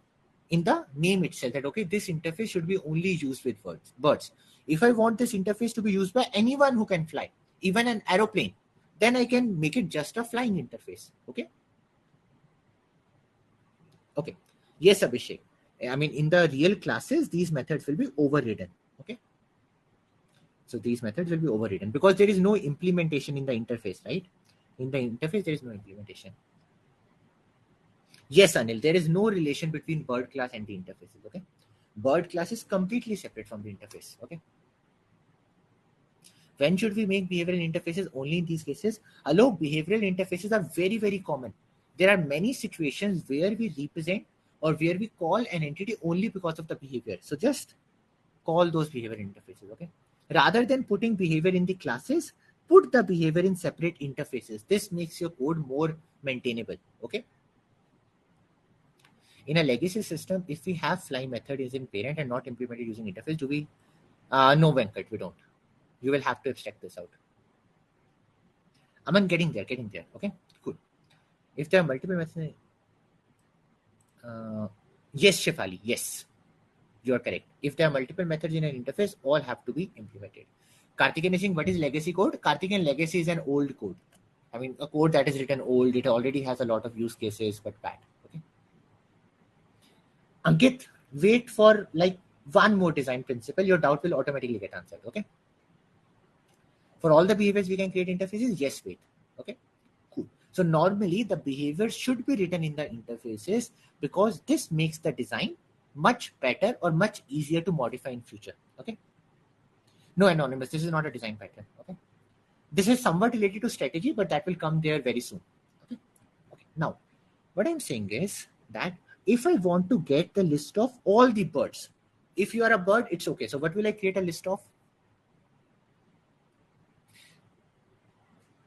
Speaker 1: in the name itself, that okay, this interface should be only used with birds. If I want this interface to be used by anyone who can fly, even an aeroplane, then I can make it just a flying interface. Okay. Okay. Yes, Abhishek. I mean, in the real classes, these methods will be overridden. Okay. So these methods will be overridden because there is no implementation in the interface, right? In the interface, there is no implementation. Yes, Anil, there is no relation between bird class and the interfaces. Okay. Bird class is completely separate from the interface. Okay. When should we make behavioral interfaces? Only in these cases. Although behavioral interfaces are very, very common. There are many situations where we represent or where we call an entity only because of the behavior. So just call those behavior interfaces. Okay. Rather than putting behavior in the classes, put the behavior in separate interfaces. This makes your code more maintainable. Okay. In a legacy system, if we have fly method is in parent and not implemented using interface, do we? No, Venkat, we don't. You will have to abstract this out. I'm getting there, getting there. Okay, cool. If there are multiple methods, uh, yes, Shefali, yes, you are correct. If there are multiple methods in an interface, all have to be implemented. Karthikeyan is saying, what is legacy code? Karthikeyan, legacy is an old code. I mean, a code that is written old, it already has a lot of use cases, but bad. Okay. Ankit, wait for like one more design principle. Your doubt will automatically get answered. Okay. For all the behaviors we can create interfaces, yes, wait. Okay. Cool. So normally the behavior should be written in the interfaces because this makes the design much better or much easier to modify in future. Okay. No, anonymous. This is not a design pattern. Okay. This is somewhat related to strategy, but that will come there very soon. Okay. Okay. Now, what I'm saying is that if I want to get the list of all the birds, if you are a bird, it's okay. So what will I create a list of?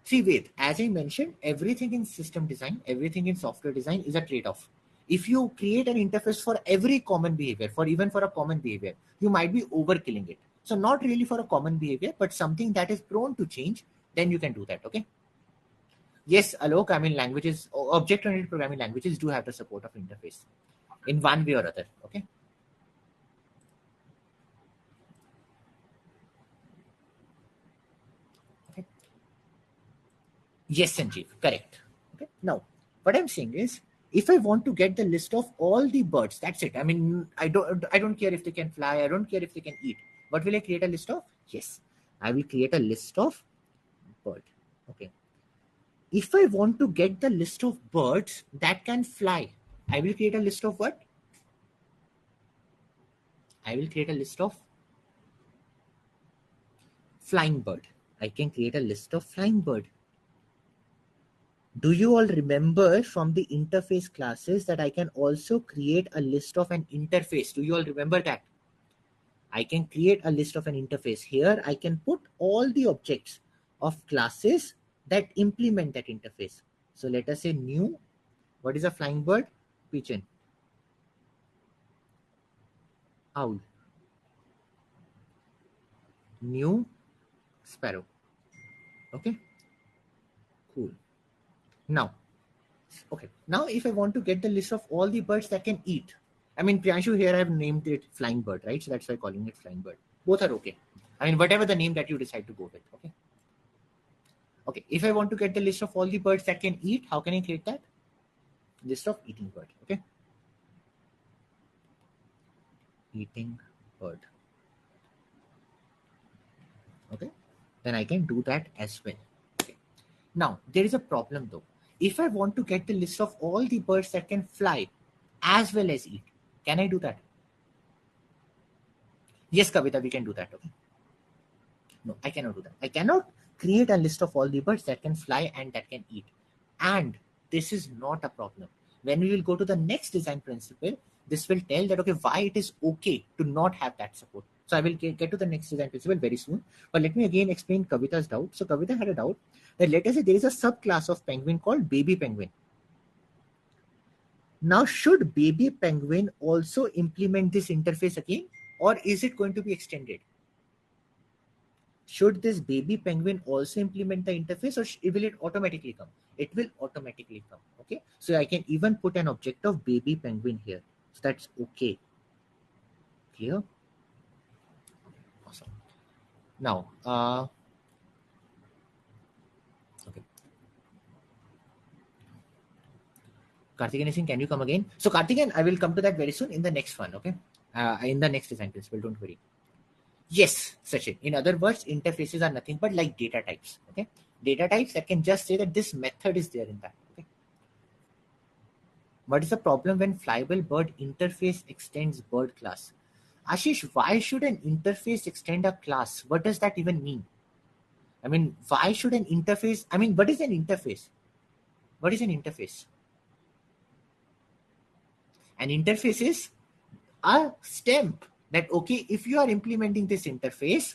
Speaker 1: See, wait, as I mentioned, everything in system design, everything in software design is a trade-off. If you create an interface for every common behavior, for even for a common behavior, you might be overkilling it. So not really for a common behavior, but something that is prone to change, then you can do that. Okay. Yes, Alok, I mean languages, object-oriented programming languages do have the support of interface in one way or other. Okay. Okay. Yes, Sanjeev, correct. Okay. Now, what I'm saying is, if I want to get the list of all the birds, that's it. I mean, I don't care if they can fly. I don't care if they can eat. What will I create a list of? Yes, I will create a list of bird. Okay. If I want to get the list of birds that can fly, I will create a list of what? I will create a list of flying bird. I can create a list of flying bird. Do you all remember from the interface classes that I can also create a list of an interface? Do you all remember that? I can create a list of an interface. Here I can put all the objects of classes that implement that interface. So let us say new, what is a flying bird? Pigeon. Owl. New sparrow. Okay, cool. Now, okay, now if I want to get the list of all the birds that can eat, I mean, Priyanshu, here I have named it flying bird, right? So that's why calling it flying bird. Both are okay. I mean, whatever the name that you decide to go with. Okay. Okay. If I want to get the list of all the birds that can eat, how can I create that? List of eating bird. Okay. Eating bird. Okay. Then I can do that as well. Okay. Now, there is a problem though. If I want to get the list of all the birds that can fly as well as eat, can I do that? Yes, Kavita, we can do that. Okay. No, I cannot do that. I cannot create a list of all the birds that can fly and that can eat. And this is not a problem. When we will go to the next design principle, this will tell that, okay, why it is okay to not have that support. So I will get to the next design principle very soon. But let me again explain Kavita's doubt. So Kavita had a doubt that, let us say there is a subclass of penguin called baby penguin. Now, should baby penguin also implement this interface again, or is it going to be extended? Should this baby penguin also implement the interface, or will it automatically come? It will automatically come. Okay, so I can even put an object of baby penguin here, so that's okay. Clear? Awesome. Now okay, Karthikeyan Singh, can you come again? So Karthikeyan, I will come to that very soon in the next one. Okay, in the next design principle, don't worry. Yes, Sachin. In other words, interfaces are nothing but like data types. Okay, data types that can just say that this method is there in that. Okay. What is the problem when flyable bird interface extends bird class? Ashish, why should an interface extend a class? What does that even mean? I mean, why should an interface? I mean, what is an interface? What is an interface? An interface is a stamp that, okay, if you are implementing this interface,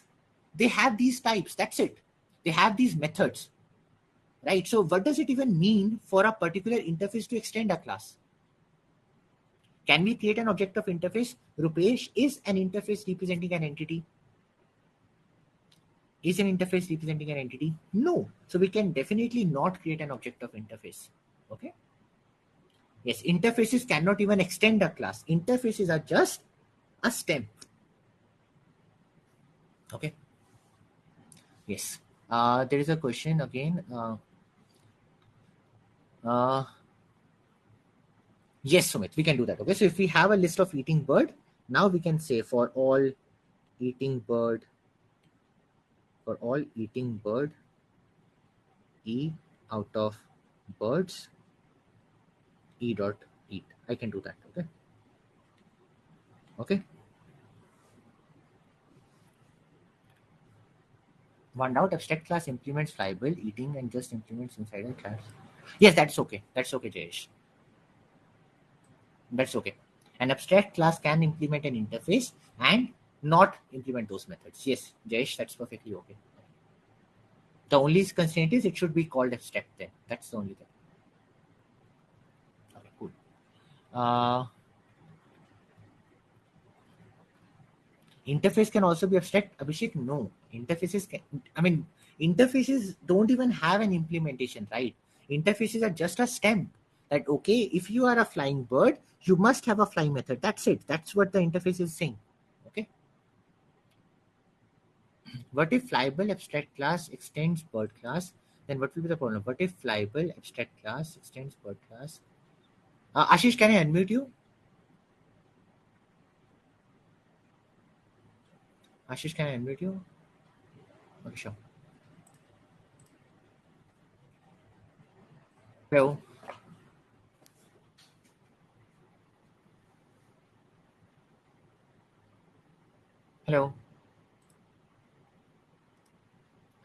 Speaker 1: they have these types. That's it. They have these methods, right? So, what does it even mean for a particular interface to extend a class? Can we create an object of interface? Rupesh, is an interface representing an entity? Is an interface representing an entity? No. So we can definitely not create an object of interface. Okay. Yes, interfaces cannot even extend a class. Interfaces are just a stem. Okay. Yes. There is a question again. Yes, Sumit, we can do that. Okay. So if we have a list of eating bird, now we can say for all eating bird, E out of birds, E dot eat. I can do that. Okay. Okay. One out abstract class implements flyable eating and just implements inside a class. Yes, that's okay. That's okay, Jayesh. That's okay. An abstract class can implement an interface and not implement those methods. Yes, Jayesh, that's perfectly okay. The only constraint is it should be called abstract then. That's the only thing. Okay, cool. Uh, Interface can also be abstract. Abhishek, no. Interfaces can, I mean, interfaces don't even have an implementation, right? Interfaces are just a stamp that, okay, if you are a flying bird, you must have a flying method. That's it. That's what the interface is saying. Okay. What if flyable abstract class extends bird class? Then what will be the problem? What if flyable abstract class extends bird class? Ashish, can I unmute you? Ashish, can I unmute you? Okay, sure. Hello. Hello.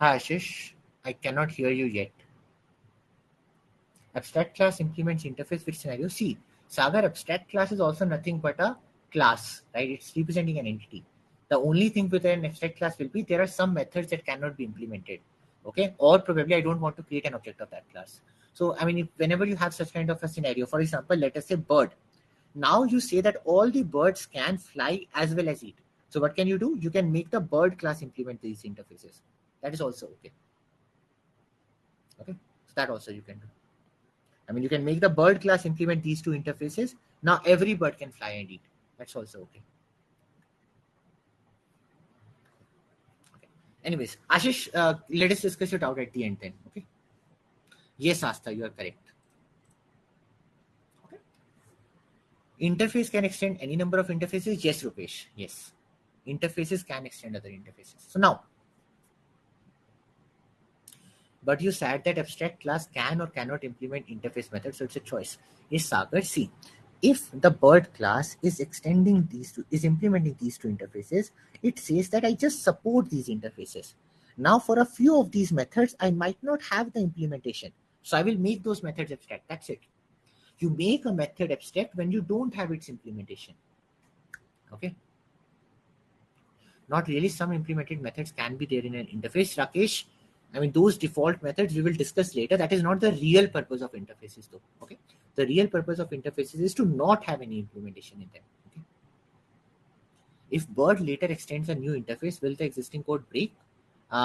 Speaker 1: Hi, Ashish. I cannot hear you yet. Abstract class implements interface with scenario. See, Sagar, abstract class is also nothing but a class, right? It's representing an entity. The only thing with an abstract class will be there are some methods that cannot be implemented. Okay, or probably I don't want to create an object of that class. So I mean, whenever you have such kind of a scenario, for example, let us say bird. Now you say that all the birds can fly as well as eat. So what can you do? You can make the bird class implement these interfaces. That is also okay. Okay, so that also you can do. I mean, you can make the bird class implement these two interfaces. Now every bird can fly and eat. That's also okay. Okay. Anyways, Ashish, let us discuss it out at the end then. Okay. Yes, Astha, you are correct. Okay. Interface can extend any number of interfaces. Yes, Rupesh. Yes. Interfaces can extend other interfaces. So now, but you said that abstract class can or cannot implement interface method, so it's a choice. Yes, Sagar, see, if the bird class is implementing these two interfaces, it says that I just support these interfaces. Now, for a few of these methods, I might not have the implementation. So I will make those methods abstract. That's it. You make a method abstract when you don't have its implementation. Okay. Not really. Some implemented methods can be there in an interface, Rakesh. I mean, those default methods we will discuss later. That is not the real purpose of interfaces, though. Okay, the real purpose of interfaces is to not have any implementation in them. Okay, if bird later extends a new interface, will the existing code break?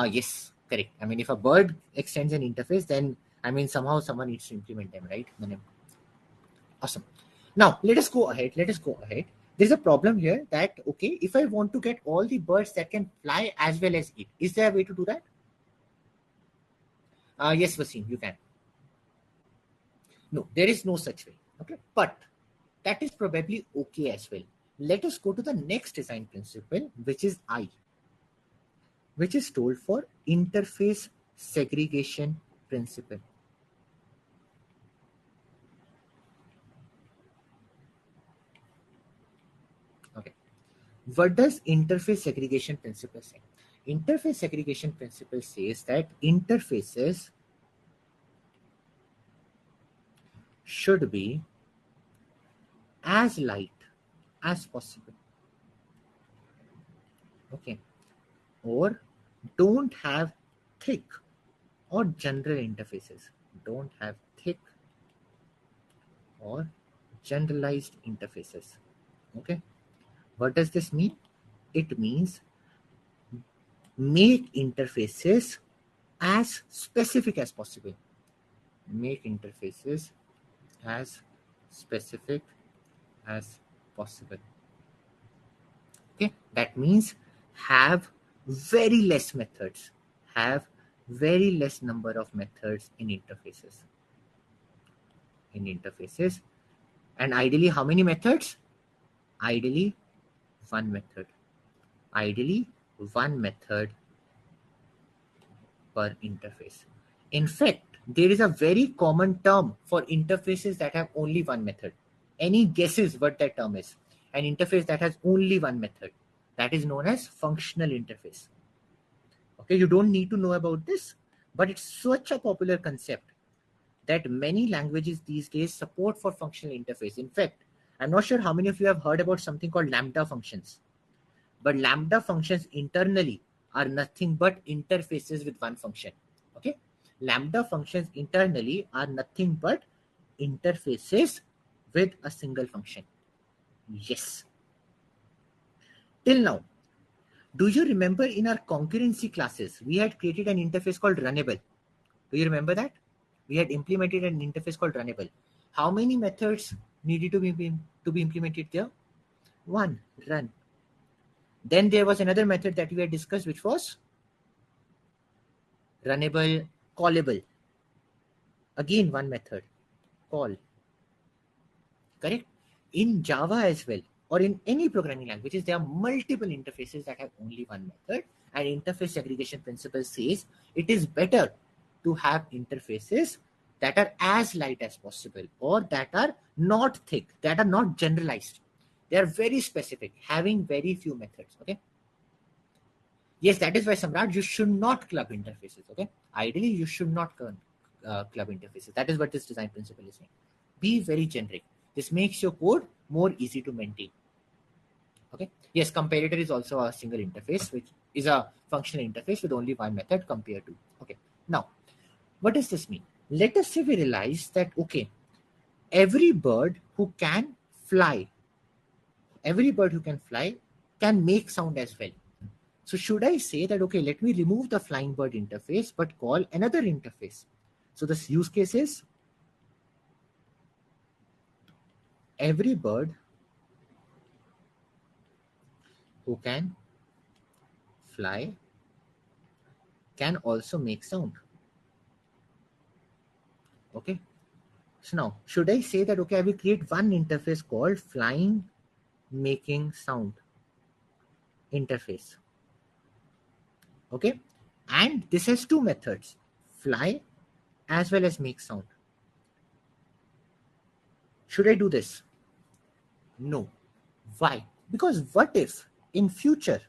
Speaker 1: Yes, correct. I mean, if a bird extends an interface, then I mean somehow someone needs to implement them, right? Awesome. Now let us go ahead. Let us go ahead. There's a problem here that okay, if I want to get all the birds that can fly as well as eat, is there a way to do that? Yes, Vasim, you can. No, there is no such way. Okay, but that is probably okay as well. Let us go to the next design principle, which is I, which is told for interface segregation principle. Okay, what does interface segregation principle say? Interface segregation principle says that interfaces should be as light as possible. Okay, or don't have thick or general interfaces. Don't have thick or generalized interfaces. Okay, what does this mean? It means make interfaces as specific as possible. Make interfaces as specific as possible. Okay, that means have very less methods, have very less number of methods in interfaces. And ideally how many methods? Ideally one method. Ideally one method per interface. In fact, there is a very common term for interfaces that have only one method. Any guesses what that term is? An interface that has only one method. That is known as functional interface. Okay, you don't need to know about this, but it's such a popular concept that many languages these days support for functional interface. In fact, I'm not sure how many of you have heard about something called lambda functions, but lambda functions internally are nothing but interfaces with one function. Okay, lambda functions internally are nothing but interfaces with a single function. Yes. Till now, do you remember in our concurrency classes we had created an interface called runnable? Do you remember that? We had implemented an interface called runnable. How many methods needed to be implemented there? One, run. Then there was another method that we had discussed, which was runnable callable. Again, one method, call. Correct? In Java as well, or in any programming languages, there are multiple interfaces that have only one method. And interface segregation principle says it is better to have interfaces that are as light as possible, or that are not thick, that are not generalized. They are very specific, having very few methods. Okay. Yes, that is why, Samrat, you should not club interfaces. Okay. Ideally, you should not club interfaces. That is what this design principle is saying. Be very generic. This makes your code more easy to maintain. Okay. Yes, comparator is also a single interface, which is a functional interface with only one method compared to. Okay. Now, what does this mean? Let us say we realize that, okay, every bird who can fly, every bird who can fly can make sound as well. So should I say that, okay, let me remove the flying bird interface, but call another interface? So this use case is every bird who can fly can also make sound. Okay. So now, should I say that, okay, I will create one interface called flying making sound interface. Okay. And this has two methods, fly as well as make sound. Should I do this? No. Why? Because what if in future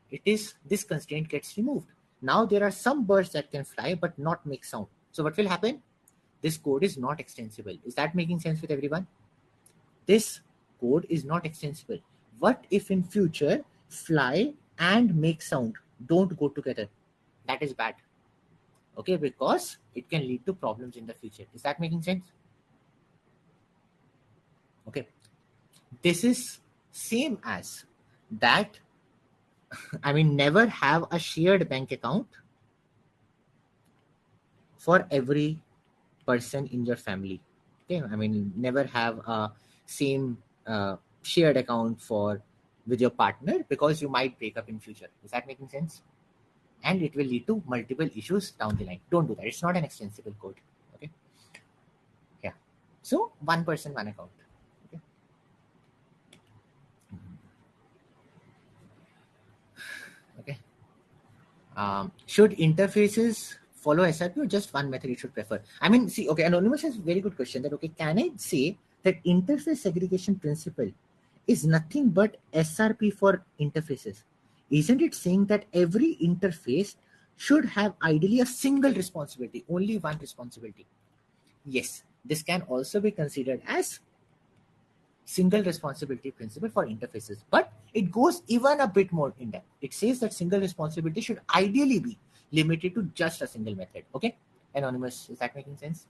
Speaker 1: it is this constraint gets removed? Now there are some birds that can fly but not make sound. So what will happen? This code is not extensible. Is that making sense with everyone? This code is not extensible. What if in future fly and make sound don't go together? That is bad. Okay, because it can lead to problems in the future. Is that making sense? Okay. This is same as that. I mean, never have a shared bank account for every person in your family. Okay, I mean, never have a same shared account for with your partner, because you might break up in future. Is that making sense? And it will lead to multiple issues down the line. Don't do that. It's not an extensible code. Okay. Yeah. So one person, one account. Okay. Okay. Should interfaces follow SRP, or just one method it should prefer? I mean, see, okay, Anonymous has a very good question that, okay, can I say that interface segregation principle is nothing but SRP for interfaces? Isn't it saying that every interface should have ideally a single responsibility, only one responsibility? Yes, this can also be considered as single responsibility principle for interfaces, but it goes even a bit more in depth. It says that single responsibility should ideally be limited to just a single method. Okay, Anonymous, is that making sense?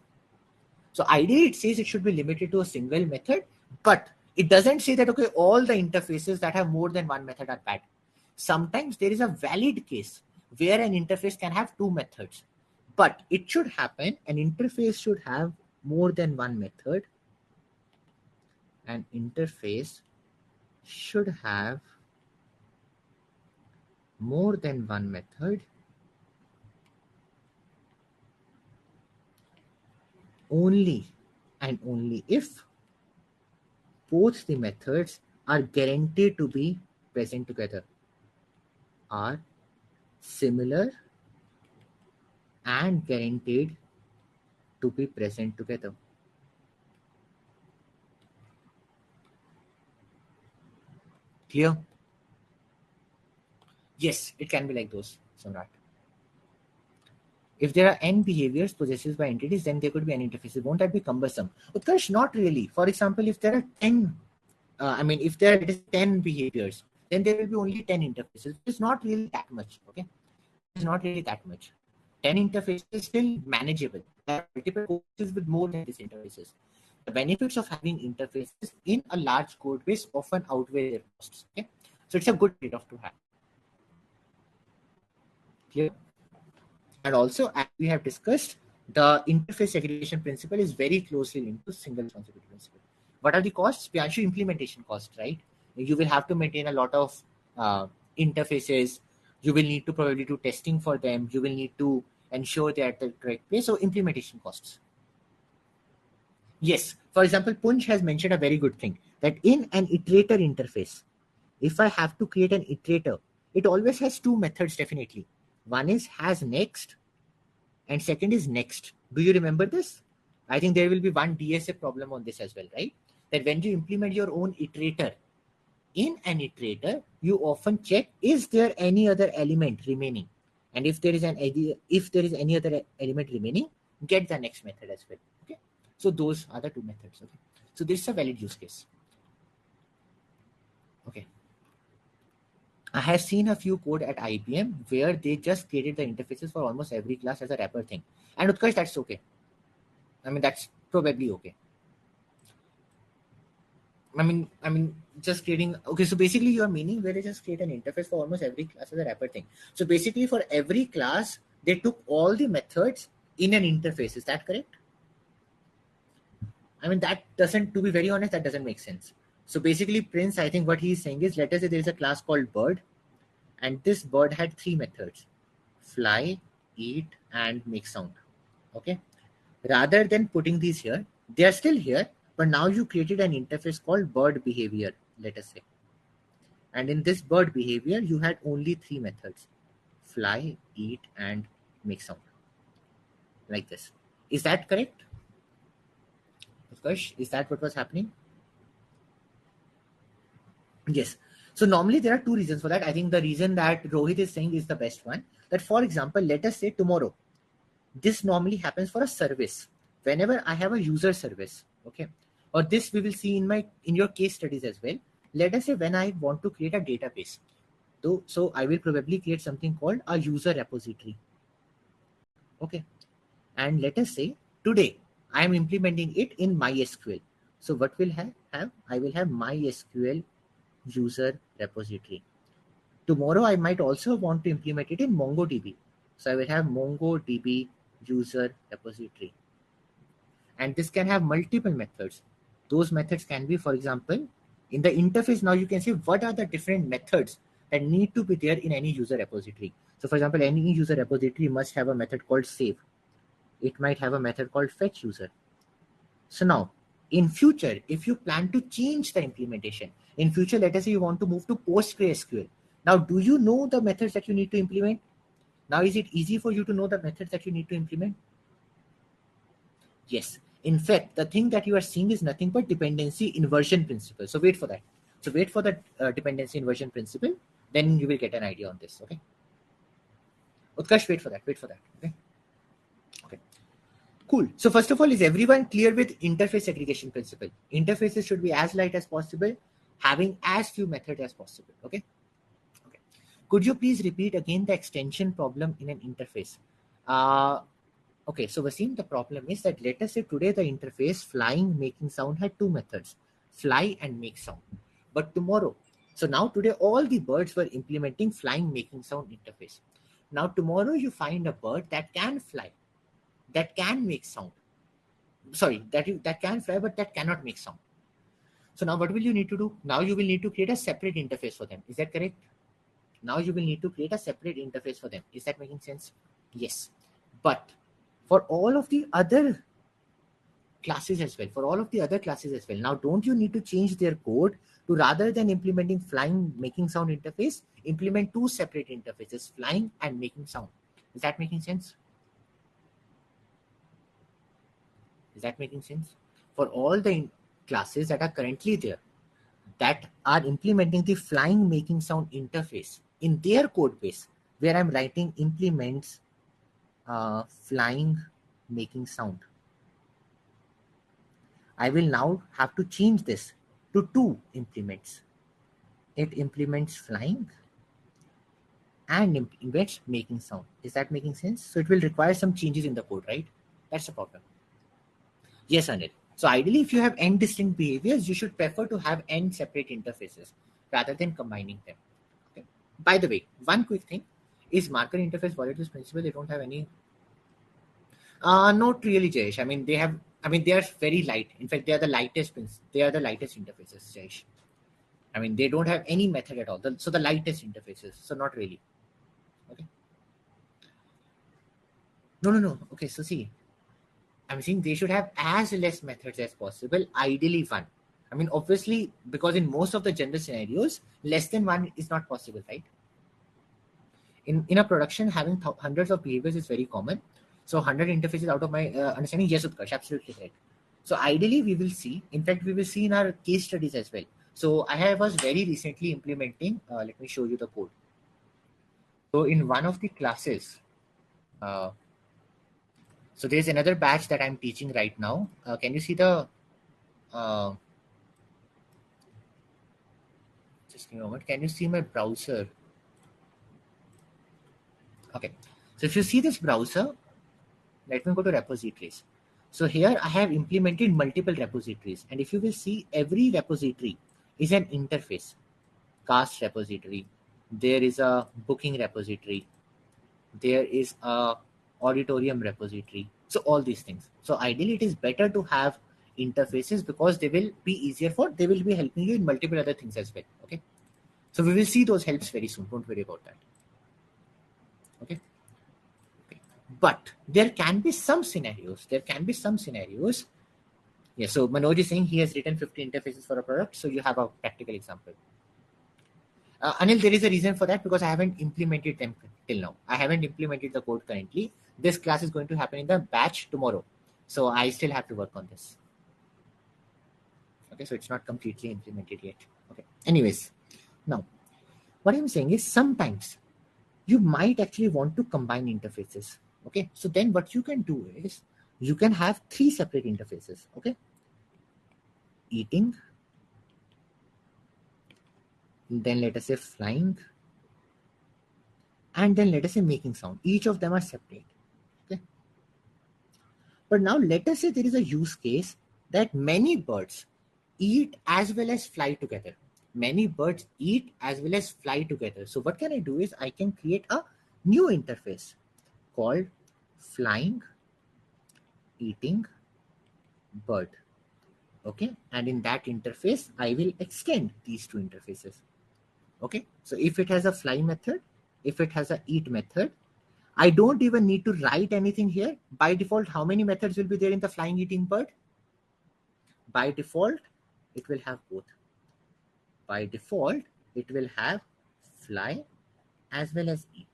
Speaker 1: So ideally it says it should be limited to a single method, but it doesn't say that, okay, all the interfaces that have more than one method are bad. Sometimes there is a valid case where an interface can have two methods, but it should happen, an interface should have more than one method. An interface should have more than one method only and only if both the methods are guaranteed to be present together, are similar and guaranteed to be present together. Clear? Yes, it can be like those, Samrat. If there are n behaviors possessed by entities, then there could be n interfaces. Won't that be cumbersome? Utkarsh, not really. For example, if there are 10, if there are 10 behaviors, then there will be only 10 interfaces. It's not really that much. Okay, it's not really that much. 10 interfaces is still manageable. There are multiple courses with more than these interfaces. The benefits of having interfaces in a large code base often outweigh their costs. Okay, so it's a good trade-off to have. Clear? And also, as we have discussed, the interface segregation principle is very closely linked to single responsibility principle. What are the costs? We actually implementation costs, right? You will have to maintain a lot of interfaces. You will need to probably do testing for them. You will need to ensure they're at the correct place. So implementation costs. Yes. For example, Punch has mentioned a very good thing, that in an iterator interface, if I have to create an iterator, it always has two methods definitely. One is has next, and second is next. Do you remember this? I think there will be one DSA problem on this as well, right? That when you implement your own iterator, in an iterator, you often check, is there any other element remaining? And if there is any other element remaining, get the next method as well. Okay. So those are the two methods. Okay. So this is a valid use case. Okay. I have seen a few code at IBM where they just created the interfaces for almost every class as a wrapper thing. And Utkarsh, that's okay. I mean, that's probably okay. Just creating. Okay, so basically, you are meaning where they just create an interface for almost every class as a wrapper thing. So basically, for every class, they took all the methods in an interface. Is that correct? I mean, that doesn't. To be very honest, that doesn't make sense. So basically, Prince, I think what he's saying is, let us say there is a class called bird, and this bird had three methods: fly, eat, and make sound. Okay. Rather than putting these here, they are still here, but now you created an interface called bird behavior. Let us say. And in this bird behavior, you had only three methods: fly, eat, and make sound. Like this. Is that correct? Utkarsh, is that what was happening? Yes. So normally there are two reasons for that. I think the reason that Rohit is saying is the best one. That for example, let us say tomorrow. This normally happens for a service. Whenever I have a user service, okay, or this we will see in your case studies as well. Let us say when I want to create a database, so I will probably create something called a user repository. Okay. And let us say today I am implementing it in MySQL. So what will have? I will have MySQL user repository. Tomorrow I might also want to implement it in MongoDB. So I will have MongoDB user repository. And this can have multiple methods. Those methods can be, for example, in the interface. Now you can see what are the different methods that need to be there in any user repository. So for example, any user repository must have a method called save. It might have a method called fetch user. So now, in future, if you plan to change the implementation, in future, let us say you want to move to PostgreSQL. Now, do you know the methods that you need to implement? Now, is it easy for you to know the methods that you need to implement? Yes. In fact, the thing that you are seeing is nothing but dependency inversion principle. So wait for that. So wait for the dependency inversion principle. Then you will get an idea on this. Okay. Utkarsh, wait for that. Wait for that. Okay. Okay. Cool. So first of all, is everyone clear with interface segregation principle? Interfaces should be as light as possible, having as few methods as possible. Okay. Okay. Could you please repeat again the extension problem in an interface? Uh, okay. So Wasim, the problem is that let us say today the interface flying, making sound had two methods: fly and make sound. But tomorrow, so now today all the birds were implementing flying, making sound interface. Now tomorrow you find a bird that can fly, that can make sound, sorry, that can fly but that cannot make sound. So now what will you need to do? Now you will need to create a separate interface for them. Is that correct? Now you will need to create a separate interface for them. Is that making sense? Yes. But for all of the other classes as well, for all of the other classes as well, now don't you need to change their code to, rather than implementing flying making sound interface, implement two separate interfaces, flying and making sound? Is that making sense? Is that making sense? For all the classes that are currently there, that are implementing the flying making sound interface in their code base, where I'm writing implements flying making sound, I will now have to change this to two implements. It implements flying and implements making sound. Is that making sense? So it will require some changes in the code, right? That's the problem. Yes, Anil. So ideally, if you have n distinct behaviors, you should prefer to have n separate interfaces rather than combining them. Okay. By the way, one quick thing is marker interface followed this principle. They don't have any. Not really, Jayesh. I mean, they have. I mean, they are very light. In fact, they are the lightest. They are the lightest interfaces, Jayesh. I mean, they don't have any method at all. So the lightest interfaces. So not really. Okay. No, no, no. Okay. So see, I'm saying they should have as less methods as possible, ideally one. I mean, obviously, because in most of the general scenarios, less than one is not possible, right? In a production, having hundreds of behaviors is very common. So 100 interfaces out of my understanding, yes, Utkarsh, absolutely correct. So ideally, we will see, in fact, we will see in our case studies as well. So was very recently implementing, let me show you the code. So in one of the classes, uh, so there's another batch that I'm teaching right now. Can you see the uh, just give me a moment. Can you see my browser? Okay, so if you see this browser, let me go to repositories. So here I have implemented multiple repositories, and if you will see, every repository is an interface. Cast repository, there is a booking repository, there is a auditorium repository, so all these things. So ideally it is better to have interfaces because they will be easier for, they will be helping you in multiple other things as well. Okay, so we will see those helps very soon, don't worry about that. Okay, okay. But there can be some scenarios, yeah. So Manoj is saying he has written 50 interfaces for a product, so you have a practical example. Anil, there is a reason for that because I haven't implemented them till now. I haven't implemented the code currently. This class is going to happen in the batch tomorrow. So I still have to work on this. Okay, so it's not completely implemented yet. Okay. Anyways, now what I'm saying is sometimes you might actually want to combine interfaces. Okay, so then what you can do is you can have 3 separate interfaces. Okay, eating, then let us say flying, and then let us say making sound. Each of them are separate. Okay, but now let us say there is a use case that many birds eat as well as fly together. Many birds eat as well as fly together. So what can I do is I can create a new interface called flying eating bird. Okay, and in that interface I will extend these two interfaces. Okay, so if it has a fly method, if it has a eat method, I don't even need to write anything here. By default, how many methods will be there in the flying eating bird? By default, it will have both. By default, it will have fly as well as eat.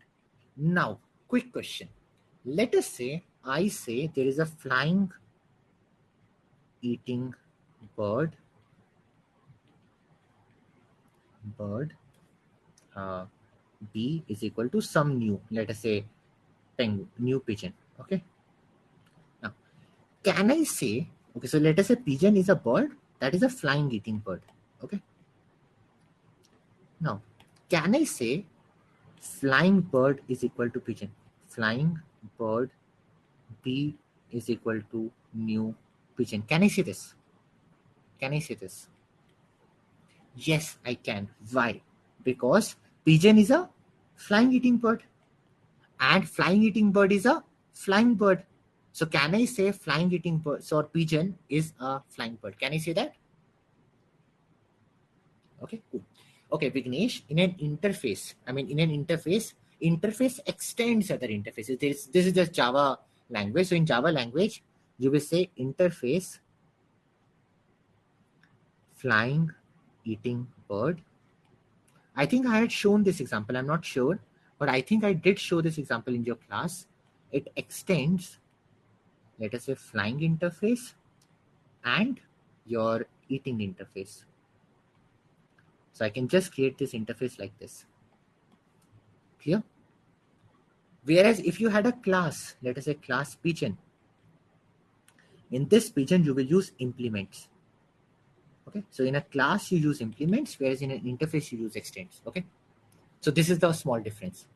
Speaker 1: Now, quick question. Let us say I say there is a flying eating bird, bird B is equal to some new, let us say new pigeon. Okay. Now, can I say, okay, so let us say pigeon is a bird that is a flying eating bird. Okay. Now, can I say flying bird is equal to pigeon? Flying bird B is equal to new pigeon. Can I say this? Can I say this? Yes, I can. Why? Because pigeon is a flying eating bird and flying eating bird is a flying bird. So can I say flying eating bird, so pigeon is a flying bird? Can I say that? Okay, cool. Okay, Vignesh, in an interface, interface extends other interfaces. This is just Java language. So in Java language, you will say interface flying eating bird. I think I had shown this example. I'm not sure, but I think I did show this example in your class. It extends, let us say, flying interface and your eating interface. So I can just create this interface like this. Clear? Whereas if you had a class, let us say class pigeon, in this pigeon you will use implements. Okay, so in a class you use implements, whereas in an interface you use extends. Okay, so this is the small difference.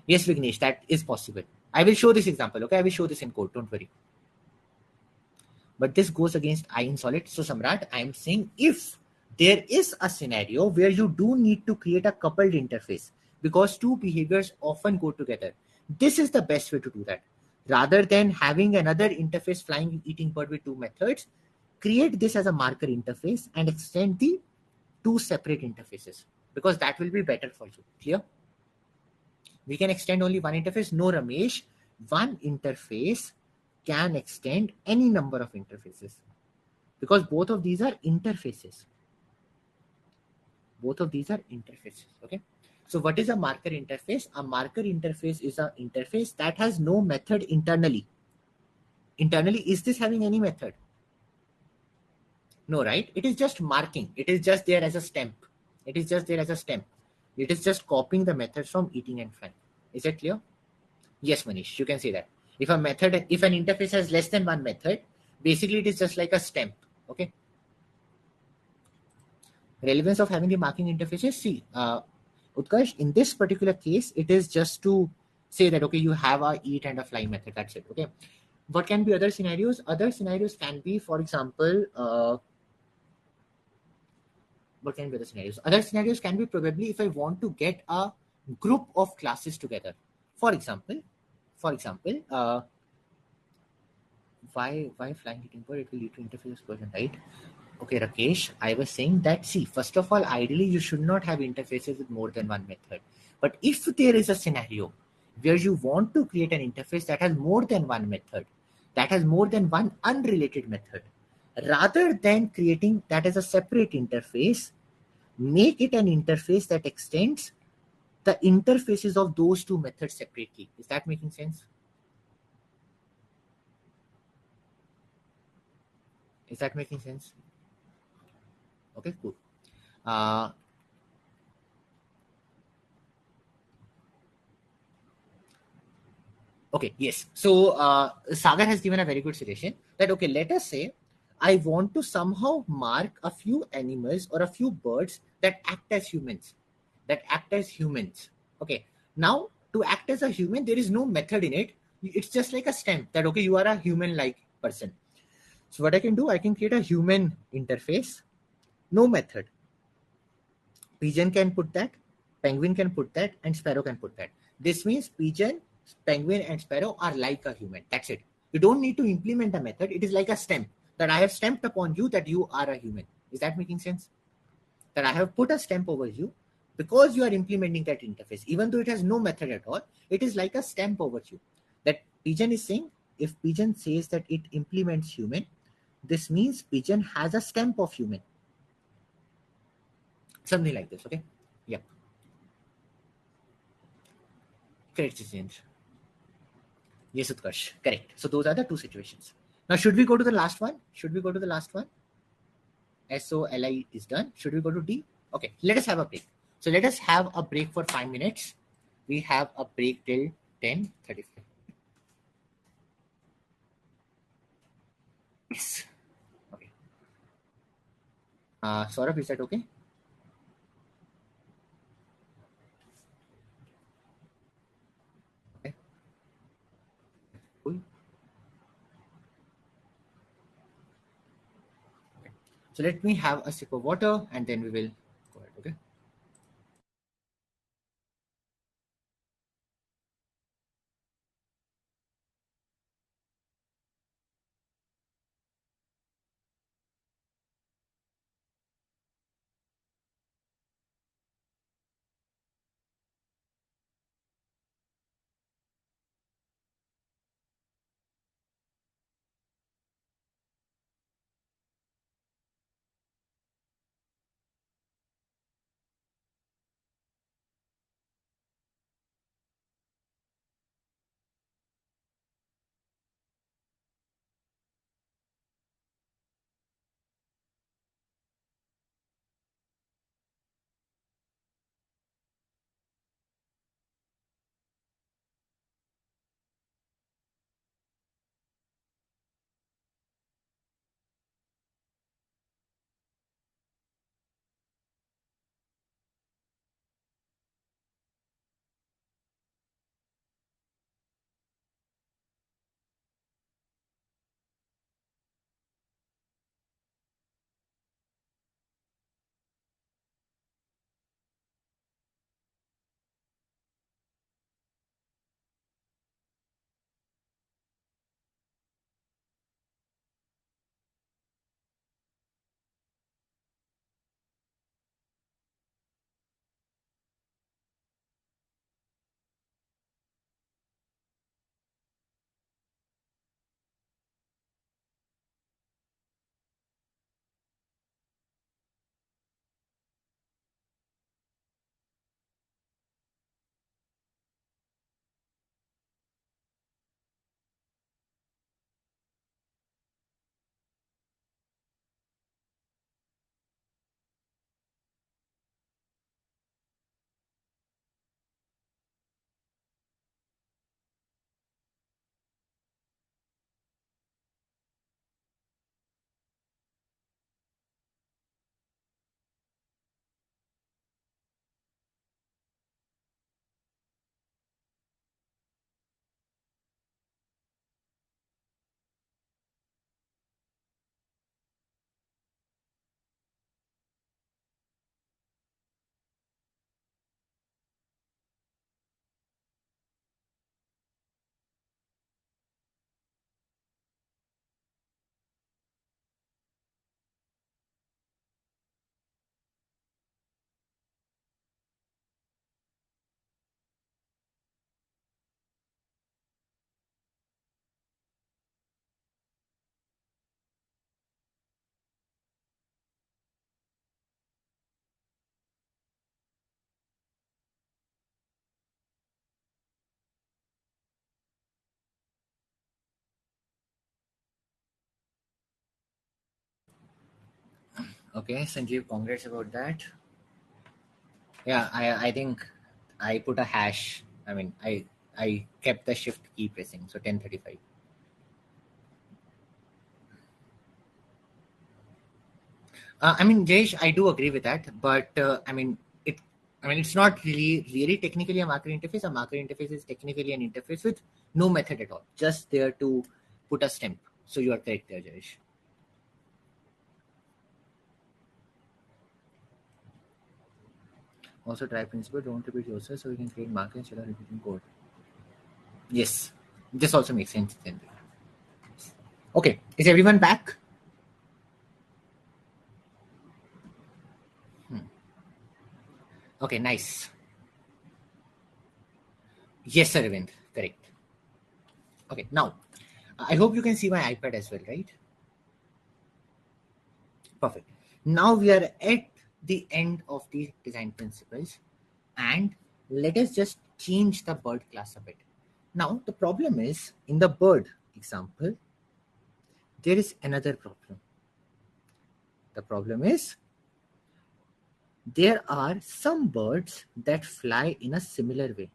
Speaker 1: Yes, Vignesh, that is possible. I will show this example. Okay, I will show this in code. Don't worry. But this goes against I in solid. So Samrat, I am saying if there is a scenario where you do need to create a coupled interface because two behaviors often go together, this is the best way to do that. Rather than having another interface flying eating bird with two methods, create this as a marker interface and extend the two separate interfaces because that will be better for you. Clear? We can extend only one interface. No, Ramesh, one interface can extend any number of interfaces because both of these are interfaces. Both of these are interfaces. Okay. So what is a marker interface? A marker interface is an interface that has no method internally. Internally, is this having any method? No, right? It is just marking. It is just there as a stamp. It is just there as a stamp. It is just copying the methods from eating and flying. Is it clear? Yes, Manish, you can say that. If an interface has less than one method, basically it is just like a stamp. Okay. Relevance of having the marking interfaces. See, Utkarsh, in this particular case, it is just to say that okay, you have a eat and a fly method, that's it. Okay, what can be other scenarios? Other scenarios can be, for example, what can be other scenarios? Other scenarios can be probably if I want to get a group of classes together. For example, for example, why flying hitting bird? It will lead to interface explosion, right? Okay, Rakesh, I was saying that, see, first of all, ideally you should not have interfaces with more than one method. But if there is a scenario where you want to create an interface that has more than one method, that has more than one unrelated method, rather than creating that as a separate interface, make it an interface that extends the interfaces of those two methods separately. Is that making sense? Is that making sense? Okay, cool. Uh, Okay, yes. So Sagar has given a very good suggestion that okay, let us say I want to somehow mark a few animals or a few birds that act as humans, that act as humans. Okay, now to act as a human, there is no method in it. It's just like a stamp that okay, you are a human-like person. So what I can do, I can create a human interface, no method. Pigeon can put that, penguin can put that, and sparrow can put that. This means pigeon, penguin, and sparrow are like a human. That's it. You don't need to implement a method. It is like a stamp that I have stamped upon you that you are a human. Is that making sense? That I have put a stamp over you because you are implementing that interface. Even though it has no method at all, it is like a stamp over you. That pigeon is saying, if pigeon says that it implements human, this means pigeon has a stamp of human. Something like this, okay? Yep. Correct, Jitendra. Yes, Utkarsh. Correct. So those are the two situations. Now, should we go to the last one? Should we go to the last one? SOLI is done. Should we go to D? Okay, let us have a break. So let us have a break for 5 minutes. We have a break till 10:35. Yes. Okay. Saurabh, is that okay? Okay. Cool. So let me have a sip of water and then we will go ahead. Okay. Okay, Sanjeev, congrats about that. Yeah, I think I put a hash. I mean, I kept the shift key pressing, so 10:35. I mean, Jayesh, I do agree with that, but I mean, it. I mean, it's not really technically a marker interface. A marker interface is technically an interface with no method at all, just there to put a stamp. So you are correct there, Jayesh. Also, try principle. Don't repeat yourself, so you can create marker instead of repeating code. Yes, this also makes sense. Then. Okay, is everyone back? Hmm. Okay, nice. Yes, sir, Arvind. Correct. Okay, now I hope you can see my iPad as well, right? Perfect. Now we are at the end of the design principles, and let us just change the bird class a bit. Now, the problem is in the bird example, there is another problem. The problem is there are some birds that fly in a similar way.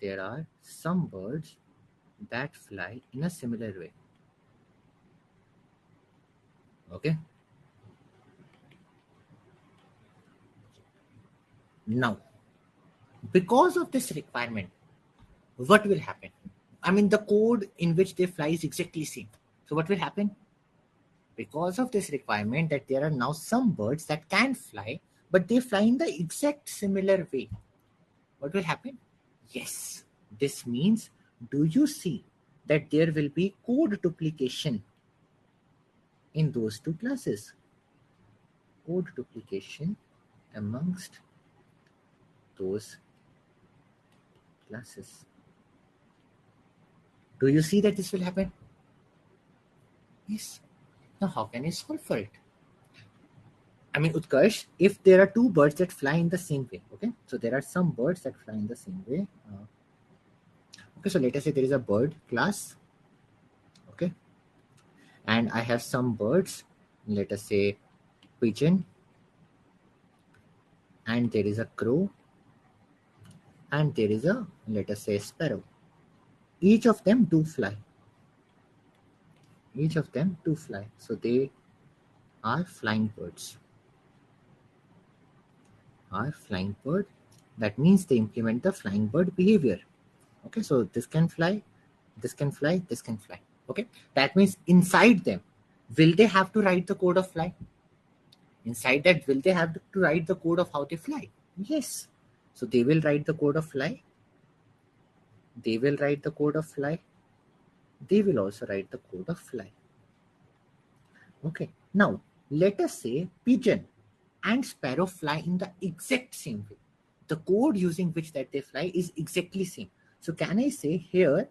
Speaker 1: There are some birds that fly in a similar way. Okay. Now, because of this requirement, what will happen? I mean, the code in which they fly is exactly same. So what will happen? Because of this requirement that there are now some birds that can fly, but they fly in the exact similar way. What will happen? Yes, this means, do you see that there will be code duplication in those two classes? Code duplication amongst those classes. Do you see that this will happen? Yes. Now, how can I solve for it? I mean, Utkarsh, if there are two birds that fly in the same way, okay? So there are some birds that fly in the same way. Okay, so let us say there is a bird class, okay? And I have some birds, let us say pigeon, and there is a crow, and there is a, let us say, sparrow. Each of them do fly. Each of them do fly. So they are flying birds. Are flying bird. That means they implement the flying bird behavior. Okay, so this can fly, this can fly, this can fly. Okay, that means inside them, will they have to write the code of fly? Inside that, will they have to write the code of how they fly? Yes. So they will write the code of fly. They will write the code of fly. They will also write the code of fly. Okay. Now, let us say pigeon and sparrow fly in the exact same way. The code using which that they fly is exactly same. So can I say here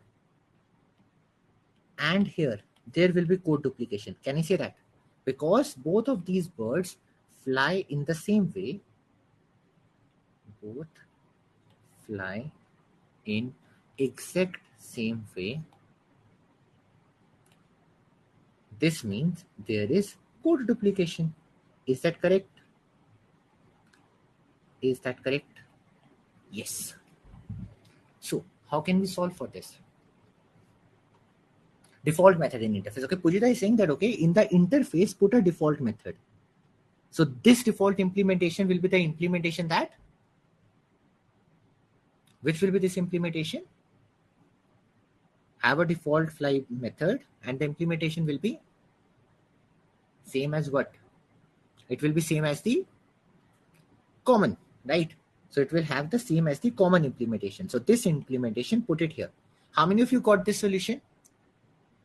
Speaker 1: and here there will be code duplication? Can I say that? Because both of these birds fly in the same way. Both fly in exact same way. This means there is code duplication. Is that correct? Is that correct? Yes. So how can we solve for this? Default method in interface. Okay, Pujita is saying that okay, in the interface, put a default method. So this default implementation will be the implementation that, which will be this implementation? Have a default fly method, and the implementation will be same as what? It will be same as the common, right? So it will have the same as the common implementation. So this implementation, put it here. How many of you got this solution?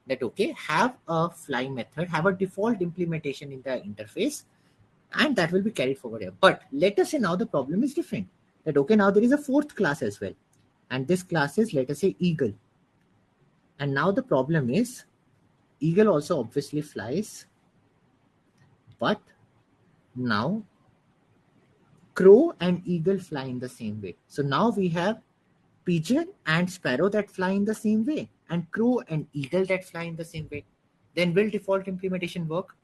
Speaker 1: That okay, have a fly method, have a default implementation in the interface, and that will be carried forward here. But let us say now the problem is different. That okay, now there is a fourth class as well, and this class is, let us say, eagle. And now the problem is eagle also obviously flies, but now crow and eagle fly in the same way. So now we have pigeon and sparrow that fly in the same way, and crow and eagle that fly in the same way. Then will default implementation work?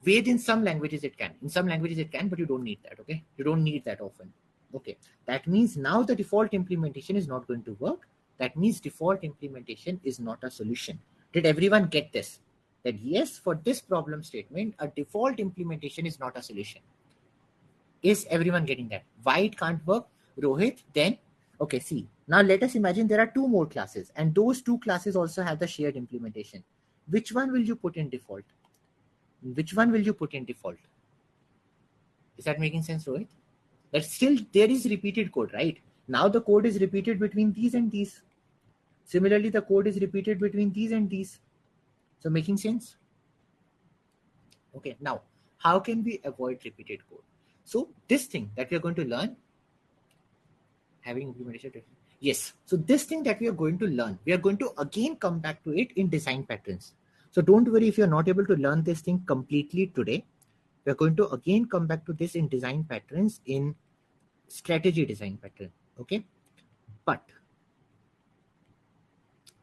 Speaker 1: With in some languages it can. In some languages it can, but you don't need that, okay? You don't need that often. Okay. That means now the default implementation is not going to work. That means default implementation is not a solution. Did everyone get this? That yes, for this problem statement, a default implementation is not a solution. Is everyone getting that? Why it can't work? Rohit, then, okay, see. Now let us imagine there are two more classes, and those two classes also have the shared implementation. Which one will you put in default? Which one will you put in default? Is that making sense, Rohit? That still there is repeated code, right? Now the code is repeated between these and these. Similarly, the code is repeated between these and these. So making sense? Okay, now how can we avoid repeated code? So this thing that we are going to learn, having implementation. Yes, so this thing that we are going to learn, we are going to again come back to it in design patterns. So don't worry if you're not able to learn this thing completely today. We're going to again come back to this in design patterns in strategy design pattern. Okay, but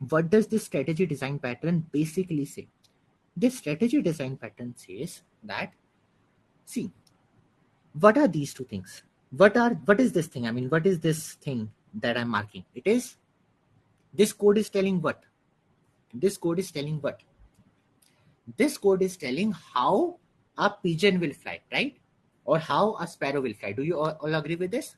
Speaker 1: what does this strategy design pattern basically say? This strategy design pattern says that, see, what are these two things? What is this thing? I mean, what is this thing that I'm marking? It is, this code is telling what? This code is telling what? This code is telling how a pigeon will fly, right? Or how a sparrow will fly. Do you all agree with this?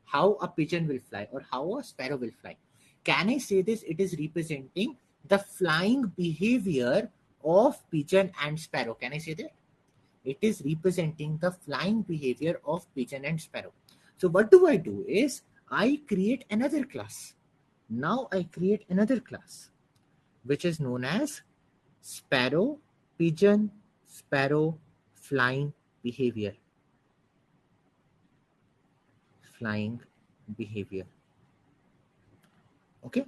Speaker 1: How a pigeon will fly or how a sparrow will fly. Can I say this? It is representing the flying behavior of pigeon and sparrow. Can I say that? It is representing the flying behavior of pigeon and sparrow. So what do I do is I create another class. Now I create another class which is known as sparrow, pigeon, sparrow, flying behavior. Flying behavior. Okay.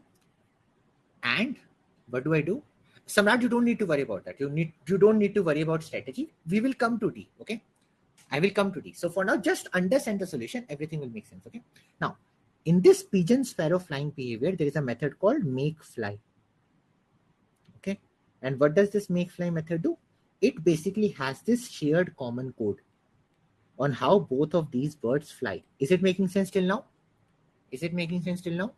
Speaker 1: And what do I do? Samrat, you don't need to worry about that. You don't need to worry about strategy. We will come to D. Okay. I will come to D. So for now, just understand the solution. Everything will make sense. Okay. Now, in this pigeon sparrow flying behavior, there is a method called make fly. Okay. And what does this make fly method do? It basically has this shared common code on how both of these birds fly. Is it making sense till now? Is it making sense till now?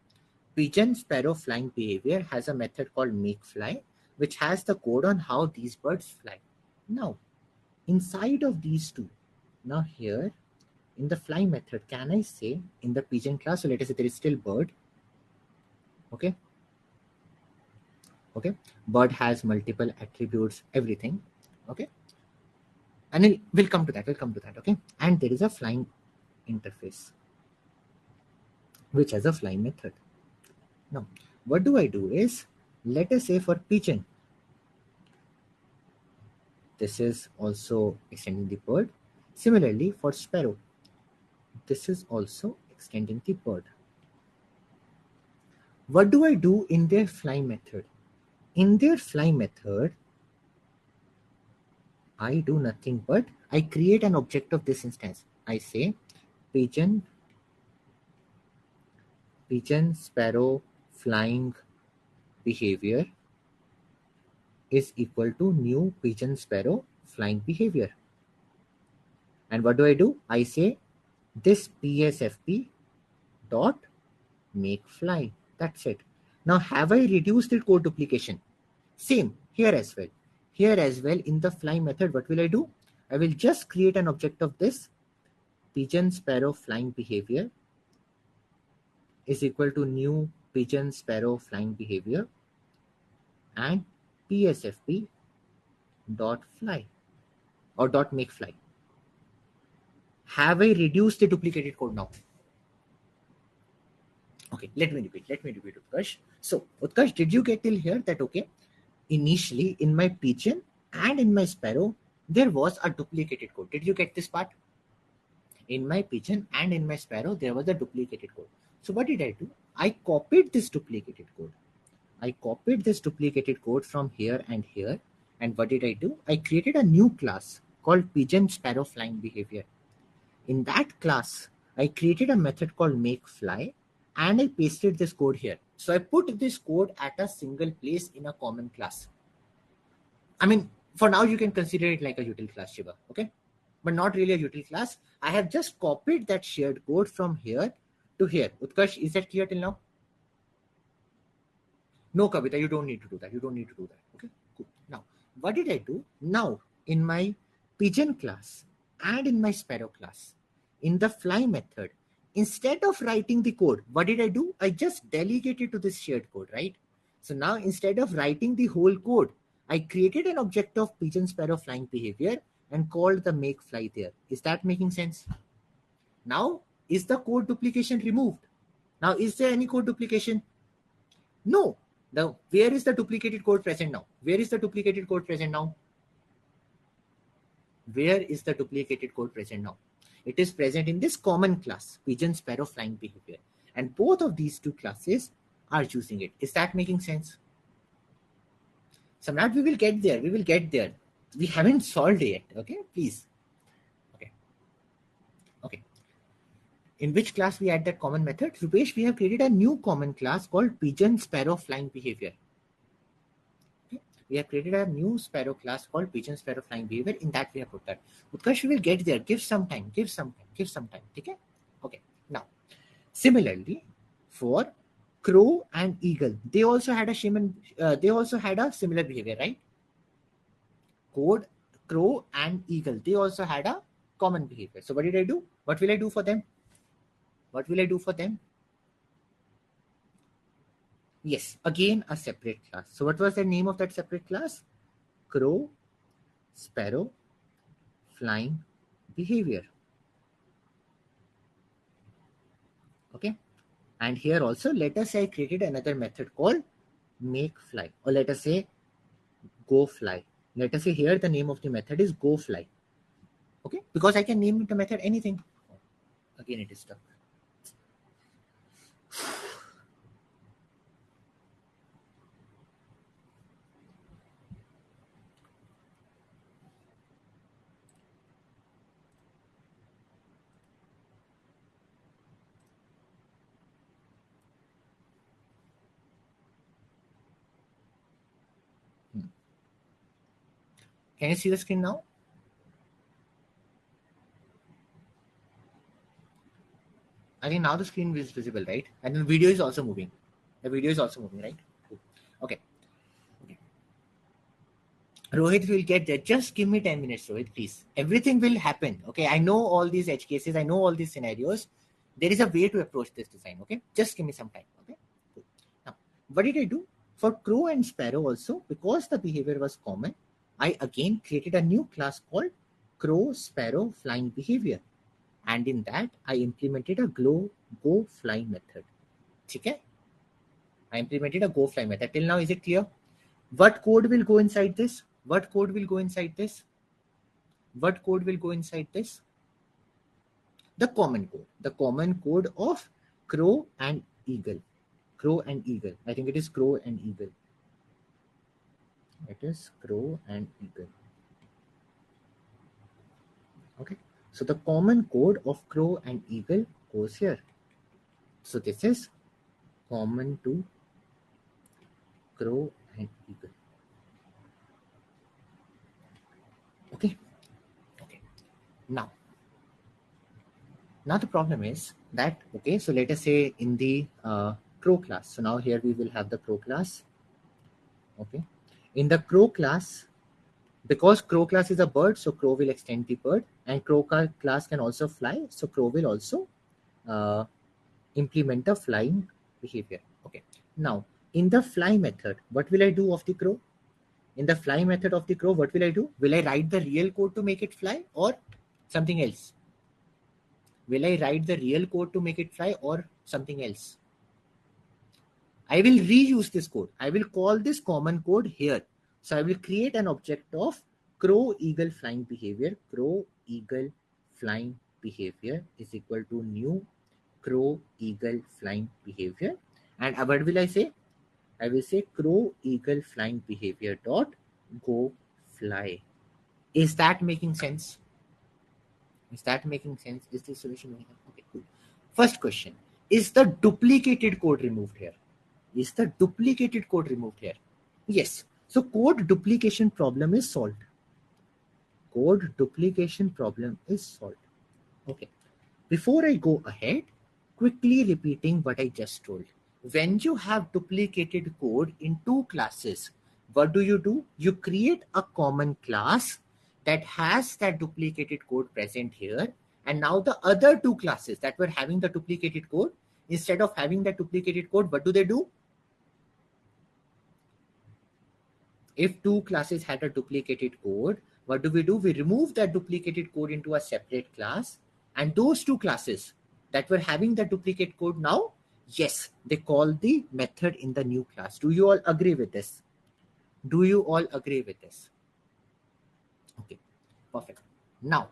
Speaker 1: Pigeon sparrow flying behavior has a method called makefly, which has the code on how these birds fly. Now, inside of these two, now here in the fly method, can I say in the pigeon class, so let us say there is still bird. Okay. Okay. Bird has multiple attributes, everything. Okay. And then we'll come to that. We'll come to that. Okay. And there is a flying interface, which has a fly method. Now, what do I do is, let us say for pigeon, this is also extending the bird. Similarly, for sparrow, this is also extending the bird. What do I do in their fly method? In their fly method, I do nothing but I create an object of this instance. I say pigeon, sparrow, flying behavior is equal to new pigeon, sparrow, flying behavior. And what do? I say this PSFP dot make fly. That's it. Now, have I reduced the code duplication? Same here as well. Here as well in the fly method, what will I do? I will just create an object of this pigeon sparrow flying behavior is equal to new pigeon sparrow flying behavior and PSFP dot fly or dot make fly. Have I reduced the duplicated code now? Okay, let me repeat, Utkarsh. So, Utkarsh, did you get till here that, okay, initially in my pigeon and in my sparrow, there was a duplicated code. Did you get this part? In my pigeon and in my sparrow, there was a duplicated code. So what did I do? I copied this duplicated code. I copied this duplicated code from here and here. And what did I do? I created a new class called pigeon sparrow flying behavior. In that class, I created a method called make fly and I pasted this code here. So I put this code at a single place in a common class. I mean, For now, you can consider it like a util class, Shiva, okay? But not really a util class. I have just copied that shared code from here to here. Utkarsh, is that clear till now? No, Kavita, you don't need to do that. You don't need to do that. Okay, cool. Now, what did I do? Now, in my pigeon class and in my sparrow class, in the fly method, instead of writing the code, what did I do? I just delegated to this shared code, right? So now, instead of writing the whole code, I created an object of pigeon, sparrow, flying behavior and called the make fly there. Is that making sense? Now, is the code duplication removed? Now, is there any code duplication? No. Now, where is the duplicated code present now? Where is the duplicated code present now? Where is the duplicated code present now? It is present in this common class, pigeon, sparrow, flying behavior. And both of these two classes are using it. Is that making sense? Samrat, we will get there. We will get there. We haven't solved it yet. Okay, please. Okay. Okay. In which class we add that common method? Rupesh, we have created a new common class called pigeon, sparrow, flying behavior. Okay. We have created a new sparrow class called pigeon, sparrow, flying behavior. In that we have put that. Utkarsh, we will get there. Give some time. Give some time. Give some time. Okay. Okay. Now, similarly, for crow and eagle, they also had a similar behavior, right? Code, crow and eagle, they also had a common behavior. So what did I do? What will I do for them? What will I do for them? Yes, again a separate class. So what was the name of that separate class? Crow, sparrow, flying behavior. Okay. And here also, let us say I created another method called make fly, or let us say go fly. Let us say here the name of the method is go fly. Okay, because I can name the method anything. Again, it is stuck. Can you see the screen now? I think now the screen is visible, right? And the video is also moving. The video is also moving, right? Okay. Okay. Rohit will get there. Just give me 10 minutes, Rohit, please. Everything will happen. Okay. I know all these edge cases. I know all these scenarios. There is a way to approach this design. Okay. Just give me some time. Okay. Now, what did I do? For crow and sparrow also, because the behavior was common, I again created a new class called crow, sparrow, flying behavior. And in that, I implemented a go fly method. Okay? I implemented a go fly method. Till now, is it clear? What code will go inside this? What code will go inside this? What code will go inside this? The common code. The common code of crow and eagle. Crow and eagle. I think it is crow and eagle. It is crow and eagle. Okay. So the common code of crow and eagle goes here. So this is common to crow and eagle. Okay. Okay. Now the problem is that, okay, so let us say in the crow class. So now here we will have the crow class. Okay. In the crow class, because crow class is a bird, so crow will extend the bird, and crow class can also fly, so crow will also implement the flying behavior. Okay. Now, in the fly method, what will I do of the crow? In the fly method of the crow, what will I do? Will I write the real code to make it fly or something else? Will I write the real code to make it fly or something else? I will reuse this code. I will call this common code here. So I will create an object of crow, eagle, flying behavior. Crow, eagle, flying behavior is equal to new crow, eagle, flying behavior. And what will I say? I will say crow, eagle, flying behavior dot go fly. Is that making sense? Is that making sense? Is the solution making sense? Okay, cool. First question. Is the duplicated code removed here? Is the duplicated code removed here? Yes. So code duplication problem is solved. code duplication problem is solved. Okay. Before I go ahead, quickly repeating what I just told. When you have duplicated code in two classes, what do? You create a common class that has that duplicated code present here. And now the other two classes that were having the duplicated code, instead of having that duplicated code, what do? If two classes had a duplicated code, what do? We remove that duplicated code into a separate class, and those two classes that were having the duplicate code now, yes, they call the method in the new class. Do you all agree with this? Do you all agree with this? Okay, perfect. Now,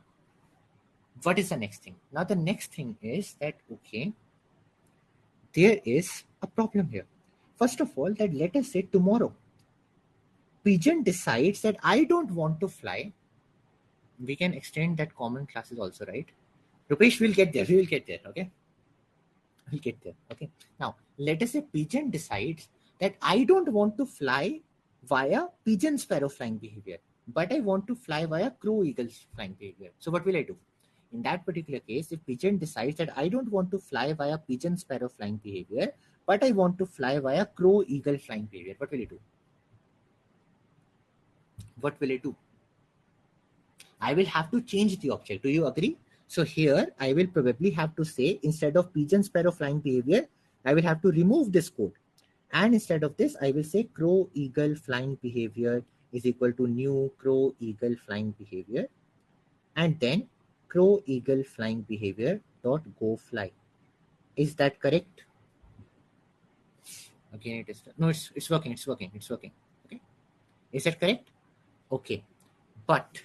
Speaker 1: what is the next thing? Now, the next thing is that, okay, there is a problem here. First of all, that let us say tomorrow, Pigeon decides that I don't want to fly. We can extend that common classes also, right? Rupesh, will get there. We will get there. Okay, we'll get there. Okay. Now, let us say Pigeon decides that I don't want to fly via pigeon sparrow flying behavior, but I want to fly via crow eagle flying behavior. So, what will I do? In that particular case, if Pigeon decides that I don't want to fly via pigeon sparrow flying behavior, but I want to fly via crow eagle flying behavior, what will it do? What will it do? I will have to change the object. Do you agree? So here I will probably have to say, instead of pigeon sparrow flying behavior, I will have to remove this code. And instead of this, I will say crow eagle flying behavior is equal to new crow eagle flying behavior. And then crow eagle flying behavior dot go fly. Is that correct? Again, it is no. It's working. It's working. It's working. Okay. Is that correct? Okay. But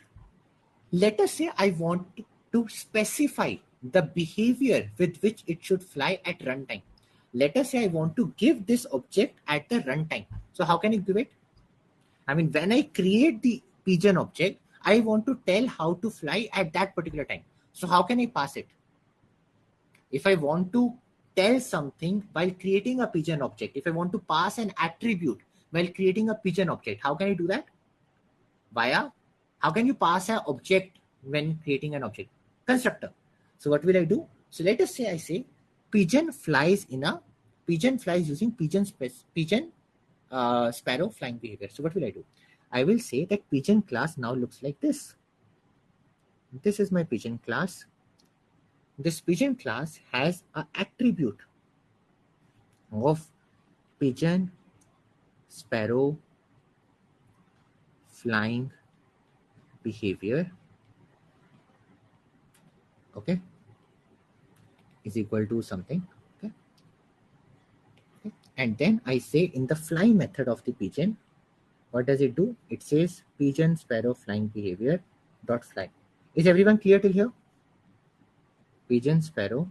Speaker 1: let us say I want to specify the behavior with which it should fly at runtime. Let us say I want to give this object at the runtime. So how can I give it? I mean, when I create the pigeon object, I want to tell how to fly at that particular time. So how can I pass it? If I want to tell something while creating a pigeon object, if I want to pass an attribute while creating a pigeon object, how can I do that? Via, how can you pass an object when creating an object? Constructor. So what will I do? So let us say I say pigeon flies using pigeon sparrow flying behavior. So what will I do? I will say that pigeon class now looks like this. This is my pigeon class. This pigeon class has an attribute of pigeon sparrow flying behavior, okay, is equal to something, okay. And then I say in the fly method of the pigeon, what does it do? It says pigeon sparrow flying behavior dot fly. Is everyone clear till here? Pigeon sparrow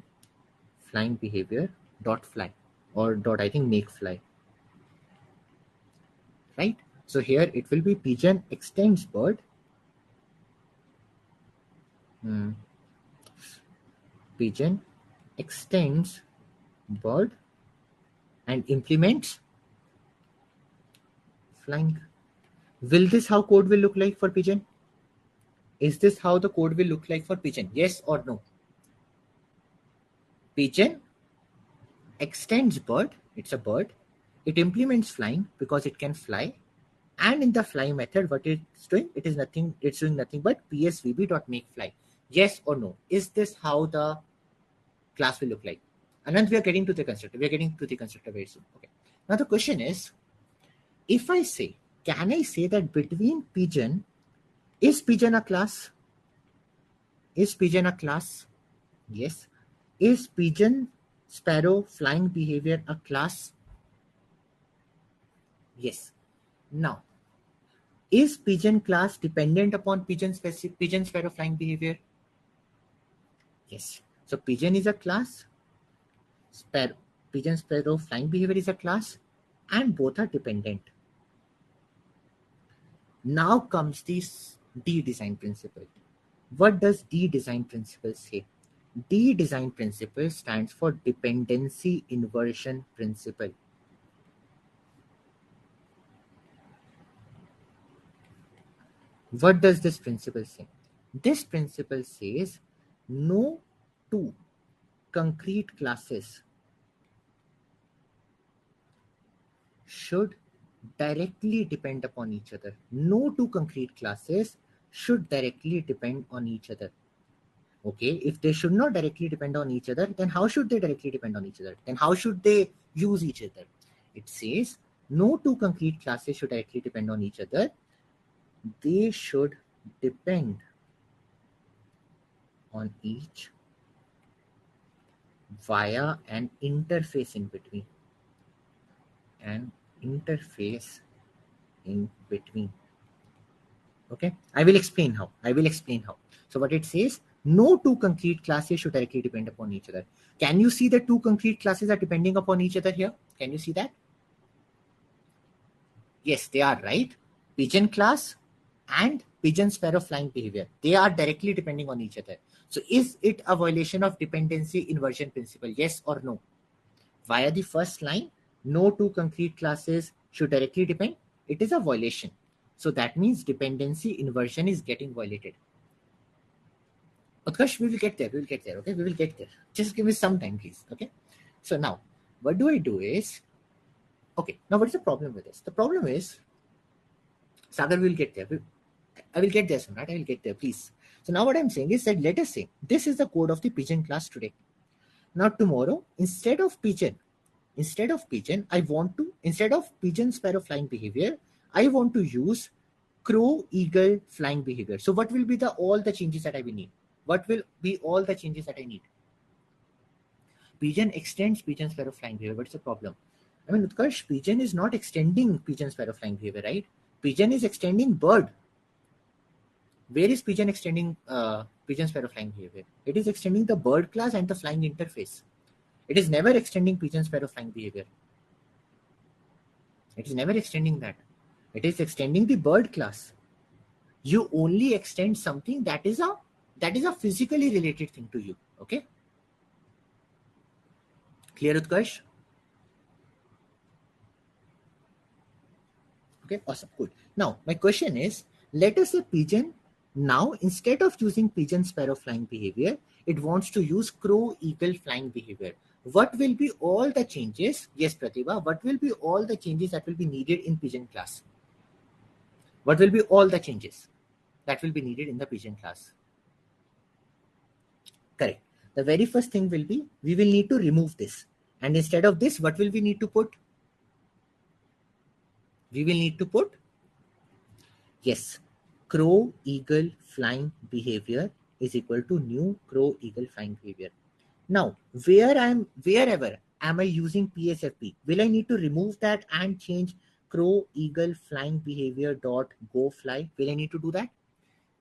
Speaker 1: flying behavior dot fly, or dot, I think, make fly, right? So here it will be pigeon extends bird, pigeon extends bird and implements flying. Will this how code will look like for pigeon? Is this how the code will look like for pigeon? Yes or no? Pigeon extends bird, it's a bird. It implements flying because it can fly. And in the fly method, what it's doing? It's doing nothing but psvb.makefly. Yes or no? Is this how the class will look like? Anand, we are getting to the constructor. We are getting to the constructor very soon. Okay. Now the question is, if I say, can I say that between pigeon, is pigeon a class? Is pigeon a class? Yes. Is pigeon sparrow flying behavior a class? Yes. Now, is pigeon class dependent upon pigeon sparrow flying behavior? Yes. So pigeon is a class, sparrow, pigeon sparrow flying behavior is a class, and both are dependent. Now comes this D design principle. What does D design principle say? D design principle stands for dependency inversion principle. What does this principle say? This principle says no two concrete classes should directly depend upon each other. No two concrete classes should directly depend on each other. Okay, if they should not directly depend on each other, then how should they directly depend on each other? Then how should they use each other? It says no two concrete classes should directly depend on each other. They should depend on each via an interface in between. An interface in between. Okay, I will explain how. So what it says, no two concrete classes should directly depend upon each other. Can you see the two concrete classes are depending upon each other here? Can you see that? Yes, they are, right? Pigeon class and pigeon sparrow flying behavior, they are directly depending on each other. So is it a violation of dependency inversion principle? Yes or no? Via the first line, no two concrete classes should directly depend. It is a violation. So that means dependency inversion is getting violated. Utkarsh, we will get there. Okay, we will get there. Just give me some time, please. Okay. So now, what do I do is, okay, now what is the problem with this? The problem is, Sagar will get there. I will get there, Samrat. I will get there, please. So now what I'm saying is that let us say this is the code of the pigeon class today. Now tomorrow, instead of pigeon, instead of pigeon sparrow flying behavior, I want to use crow eagle flying behavior. So what will be all the changes that I will need? What will be all the changes that I need? Pigeon extends pigeon sparrow flying behavior. What's the problem? I mean, Utkarsh, pigeon is not extending pigeon sparrow flying behavior, right? Pigeon is extending bird. Where is pigeon extending pigeon sparrow flying behavior? It is extending the bird class and the flying interface. It is never extending pigeon sparrow flying behavior. It is never extending that. It is extending the bird class. You only extend something that is a physically related thing to you. Okay? Clear, Utkarsh? Okay, awesome, good. Now, my question is, let us say pigeon, now instead of using pigeon sparrow flying behavior, it wants to use crow eagle flying behavior. What will be all the changes? Yes, Pratibha, what will be all the changes that will be needed in pigeon class? What will be all the changes that will be needed in the pigeon class? Correct. The very first thing will be, we will need to remove this. And instead of this, what will we need to put? We will need to put, yes, crow eagle flying behavior is equal to new crow eagle flying behavior. Now, wherever am I using PSFP, will I need to remove that and change crow eagle flying behavior dot go fly? Will I need to do that?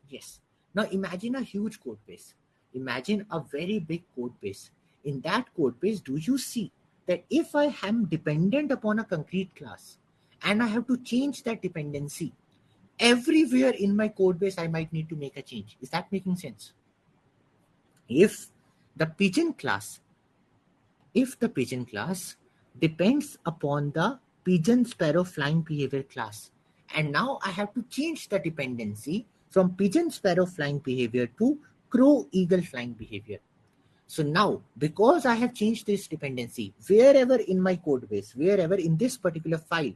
Speaker 1: Yes. Now imagine a huge code base. Imagine a very big code base. In that code base, do you see that if I am dependent upon a concrete class and I have to change that dependency, everywhere in my code base, I might need to make a change. Is that making sense? If the pigeon class, if the pigeon class depends upon the pigeon sparrow flying behavior class, and now I have to change the dependency from pigeon sparrow flying behavior to crow eagle flying behavior. So now, because I have changed this dependency, wherever in my code base, wherever in this particular file,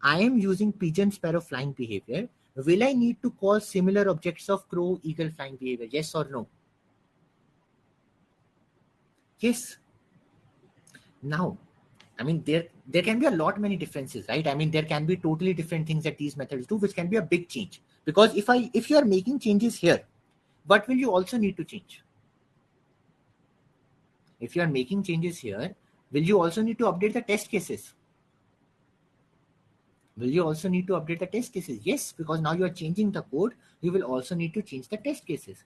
Speaker 1: I am using pigeon sparrow flying behavior, will I need to call similar objects of crow eagle flying behavior? Yes or no? Yes. Now, I mean, there can be a lot many differences, right? I mean, there can be totally different things that these methods do, which can be a big change. Because if you are making changes here, what will you also need to change? If you are making changes here, will you also need to update the test cases? Will you also need to update the test cases? Yes, because now you are changing the code, you will also need to change the test cases.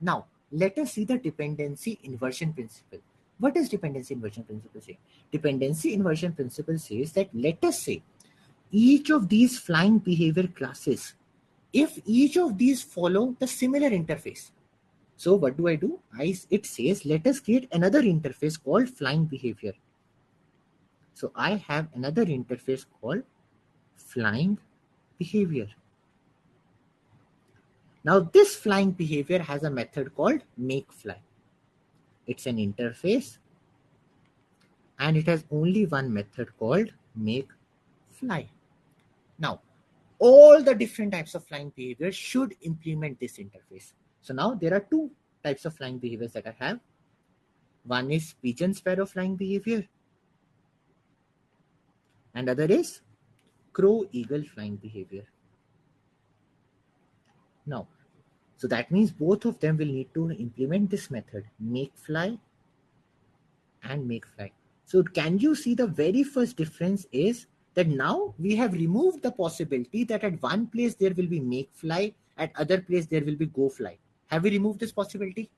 Speaker 1: Now, let us see the dependency inversion principle. What does dependency inversion principle say? Dependency inversion principle says that, let us say, each of these flying behavior classes, if each of these follow the similar interface. So what do? It says, let us create another interface called flying behavior. So I have another interface called flying behavior. Now this flying behavior has a method called makeFly. It's an interface and it has only one method called makeFly. Now all the different types of flying behaviors should implement this interface. So now there are two types of flying behaviors that I have. One is pigeon sparrow flying behavior and other is crow eagle flying behavior. Now, so that means both of them will need to implement this method, makeFly and makeFly. So can you see the very first difference is that now we have removed the possibility that at one place there will be makeFly, at other place there will be goFly. Have we removed this possibility?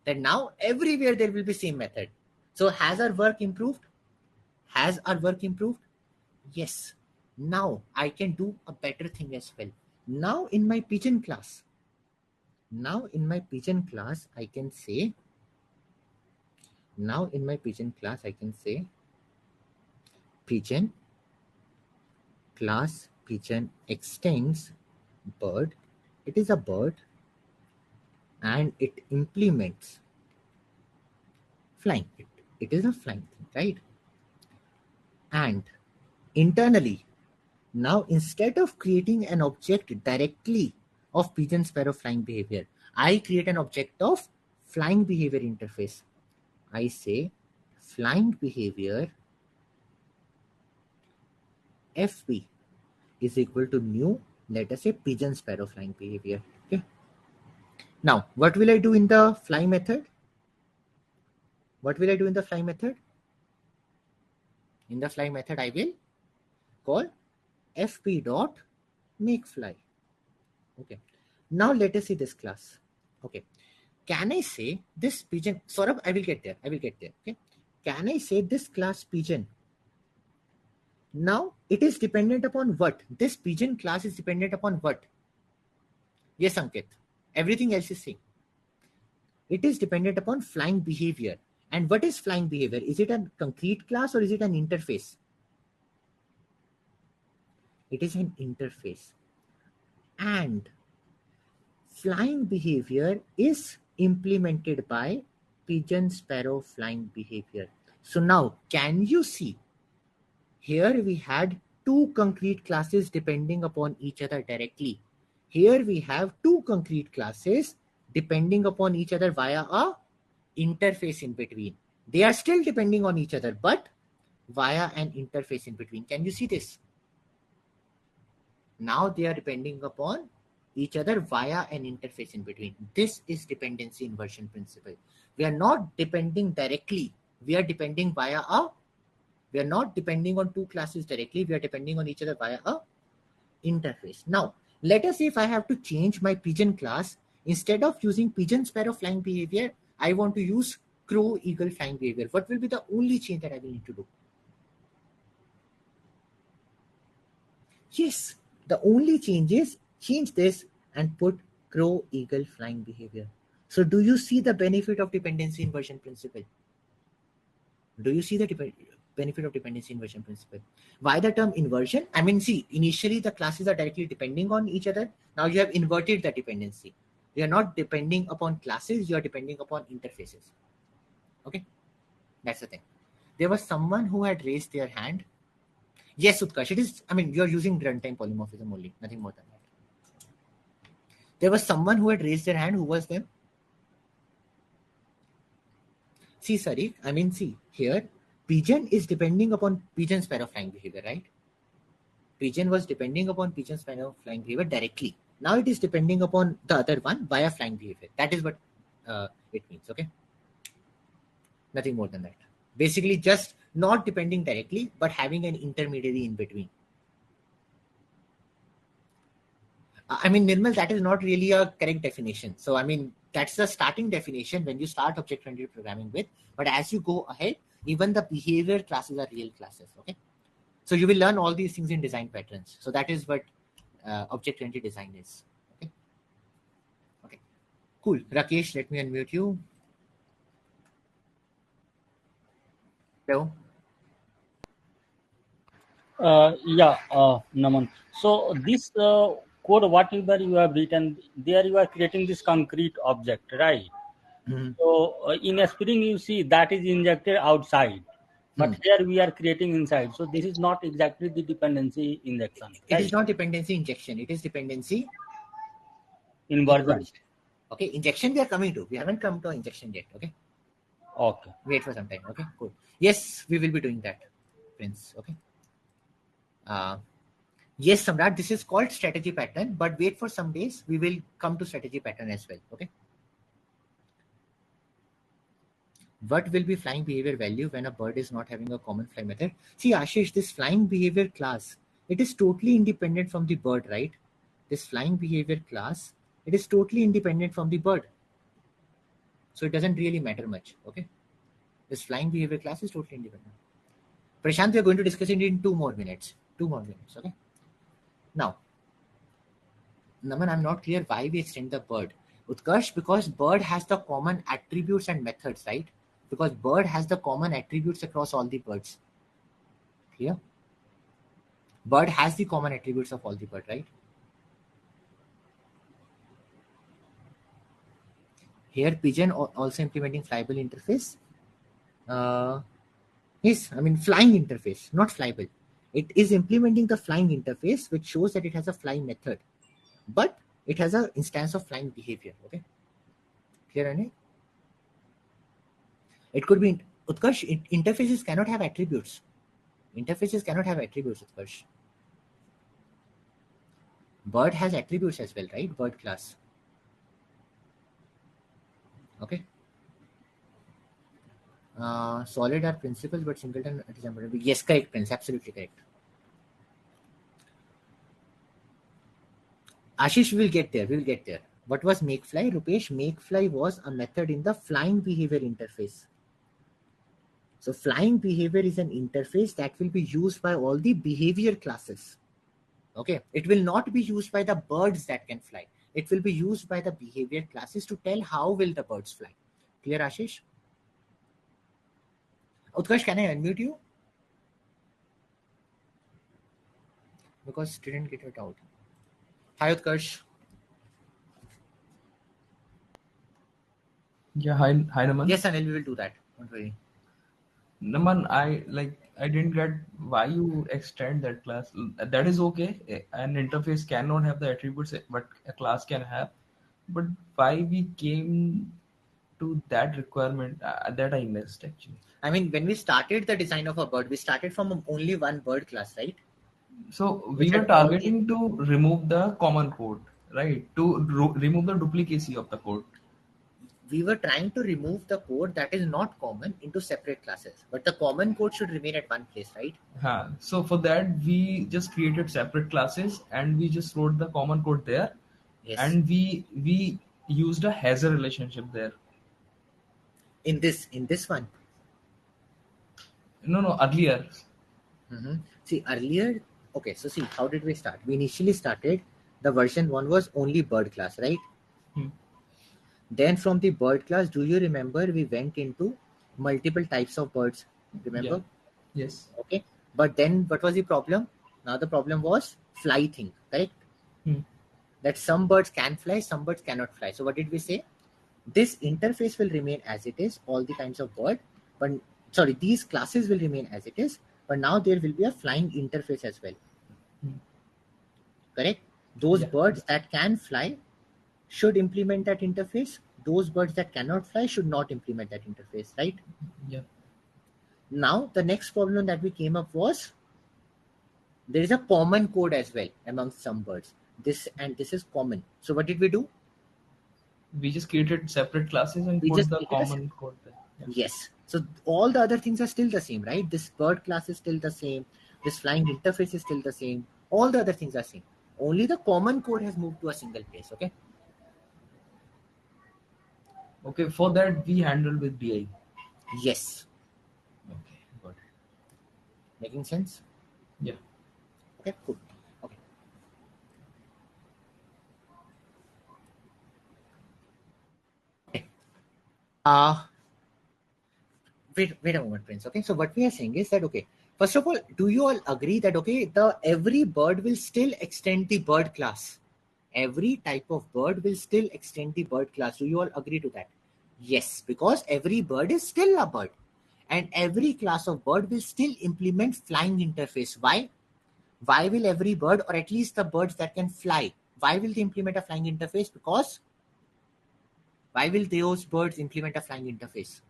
Speaker 1: That now everywhere there will be same method. So has our work improved? Has our work improved? Yes. Now I can do a better thing as well. Now in my pigeon class, I can say, pigeon class pigeon extends bird. It is a bird and it implements flying. It is a flying thing, right? And internally, now instead of creating an object directly of pigeon sparrow flying behavior, I create an object of flying behavior interface. I say flying behavior FB is equal to new, let us say pigeon sparrow flying behavior. Okay. Now, what will I do in the fly method? In the fly method, I will call FP dot make fly. Okay. Now let us see this class. Okay. Can I say this pigeon? Saurabh, I will get there. Okay. Can I say this class pigeon? Now it is dependent upon what? This pigeon class is dependent upon what? Yes, Ankit. Everything else is same. It is dependent upon flying behavior. And what is flying behavior? Is it a concrete class or is it an interface? It is an interface. And flying behavior is implemented by pigeon sparrow flying behavior. So now, can you see? Here we had two concrete classes depending upon each other directly. Here we have two concrete classes depending upon each other via a interface in between. They are still depending on each other, but via an interface in between. Can you see this? Now they are depending upon each other via an interface in between. This is dependency inversion principle. We are not depending directly. We are depending via a, we are not depending on two classes directly. We are depending on each other via a interface. Now, let us say if I have to change my pigeon class, instead of using pigeon sparrow flying behavior, I want to use crow eagle flying behavior. What will be the only change that I will need to do? Yes, the only change is change this and put crow eagle flying behavior. So do you see the benefit of dependency inversion principle? Do you see the benefit of dependency inversion principle? Why the term inversion? I mean, see, initially the classes are directly depending on each other. Now you have inverted the dependency. You are not depending upon classes, you are depending upon interfaces. Okay, that's the thing. There was someone who had raised their hand. Yes, Utkarsh, it is, I mean, you're using runtime polymorphism only, nothing more than that. There was someone who had raised their hand. Who was them? See, sorry, I mean, see, here, pigeon is depending upon pigeon sparrow flying behavior, right? Pigeon was depending upon pigeon sparrow flying behavior directly. Now it is depending upon the other one via flying behavior. That is what it means, okay? Nothing more than that. Basically, just not depending directly, but having an intermediary in between. I mean, Nirmal, that is not really a correct definition. So, I mean, that's the starting definition when you start object-oriented programming with. But as you go ahead, even the behavior classes are real classes, okay? So you will learn all these things in design patterns. So that is what object-oriented design is. Okay. Okay. Cool. Rakesh, let me unmute you. Hello.
Speaker 3: Yeah, Naman. So this code, whatever you have written, there you are creating this concrete object, right?
Speaker 1: Hmm.
Speaker 3: So in a spring, you see that is injected outside,
Speaker 1: Hmm.
Speaker 3: but here we are creating inside. So this is not exactly the dependency injection,
Speaker 1: It is
Speaker 3: right?
Speaker 1: not dependency injection. It is dependency
Speaker 3: Inversion.
Speaker 1: inversion. Okay, injection we are coming to. We haven't come to injection yet. Okay,
Speaker 3: Okay.
Speaker 1: wait for some time. Okay, cool. Yes, we will be doing that, Prince. Okay. Uh, yes, Samrat, this is called strategy pattern, but wait for some days. We will come to strategy pattern as well. Okay. What will be flying behavior value when a bird is not having a common fly method? See, Ashish, this flying behavior class, it is totally independent from the bird, right? This flying behavior class, it is totally independent from the bird. So it doesn't really matter much. Okay. This flying behavior class is totally independent. Prashant, we are going to discuss it in 2 more minutes. 2 more minutes. Okay. Now, Naman, I'm not clear why we extend the bird. Utkarsh, because bird has the common attributes and methods, right? Because bird has the common attributes across all the birds. Clear? Bird has the common attributes of all the bird, right? Here, pigeon also implementing flyable interface. Uh, yes, I mean flying interface, not flyable. It is implementing the flying interface, which shows that it has a flying method, but it has an instance of flying behavior. Okay, clear, Anil? It could be Utkarsh. Interfaces cannot have attributes. Interfaces cannot have attributes, Utkarsh. Bird has attributes as well, right? Bird class. Okay. Solid are principles, but singleton is example. Yes, correct, Prince. Absolutely correct. Ashish, we will get there. We will get there. What was makefly? Rupesh, makefly was a method in the flying behavior interface. So flying behavior is an interface that will be used by all the behavior classes. Okay. It will not be used by the birds that can fly. It will be used by the behavior classes to tell how will the birds fly. Clear, Ashish? Utkarsh, can I unmute you? Because didn't get it out. Hi, Utkarsh.
Speaker 4: Yeah, hi, Naman.
Speaker 1: Yes, Anil, we will do that. Don't worry.
Speaker 4: Naman, I didn't get why you extend that class. That is okay. An interface cannot have the attributes but a class can have. But why we came to that requirement that I missed actually.
Speaker 1: I mean, when we started the design of a bird, we started from only one bird class, right?
Speaker 4: So we
Speaker 1: Which
Speaker 4: were
Speaker 1: had all the
Speaker 4: targeting to remove the common code, right? To remove the duplicacy of the code.
Speaker 1: we were trying to remove the code that is not common into separate classes, but the common code should remain at one place, right?
Speaker 4: So for that we just created separate classes and we just wrote the common code there,
Speaker 1: Yes.
Speaker 4: and we used a hazard relationship there.
Speaker 1: In this one.
Speaker 4: No, earlier.
Speaker 1: See, earlier, okay, so see, how did we start? We initially started, the version 1 was only bird class, right?
Speaker 4: Hmm.
Speaker 1: Then from the bird class, do you remember we went into multiple types of birds?
Speaker 4: Yeah.
Speaker 1: Remember?
Speaker 4: Yes.
Speaker 1: Okay. But then what was the problem? Now the problem was fly thing, correct?
Speaker 4: Hmm.
Speaker 1: That some birds can fly, some birds cannot fly. So what did we say? This interface will remain as it is, all the kinds of bird, but sorry, these classes will remain as it is, but now there will be a flying interface as well. Correct? Those
Speaker 4: Yeah.
Speaker 1: birds that can fly should implement that interface. Those birds that cannot fly should not implement that interface, right?
Speaker 4: Yeah.
Speaker 1: Now the next problem that we came up was there is a common code as well amongst some birds. This is common. So what did we do?
Speaker 4: We just created separate classes and
Speaker 1: We
Speaker 4: put
Speaker 1: just
Speaker 4: the
Speaker 1: created a
Speaker 4: common code there. Yeah.
Speaker 1: yes. So all the other things are still the same, right? This bird class is still the same. This flying interface is still the same. All the other things are same. Only the common code has moved to a single place. Okay.
Speaker 4: Okay, for that we handle with DI.
Speaker 1: Yes.
Speaker 4: Okay, got it.
Speaker 1: Making sense?
Speaker 4: Yeah.
Speaker 1: Okay. Cool. Okay. Uh wait a moment, Prince. Okay. So what we are saying is that okay. First of all, do you all agree that okay, the every bird will still extend the bird class? Every type of bird will still extend the bird class. Do you all agree to that? Yes, because every bird is still a bird. And every class of bird will still implement flying interface. Why? Why will every bird, or at least the birds that can fly, why will they implement a flying interface? Because why will those birds implement a flying interface?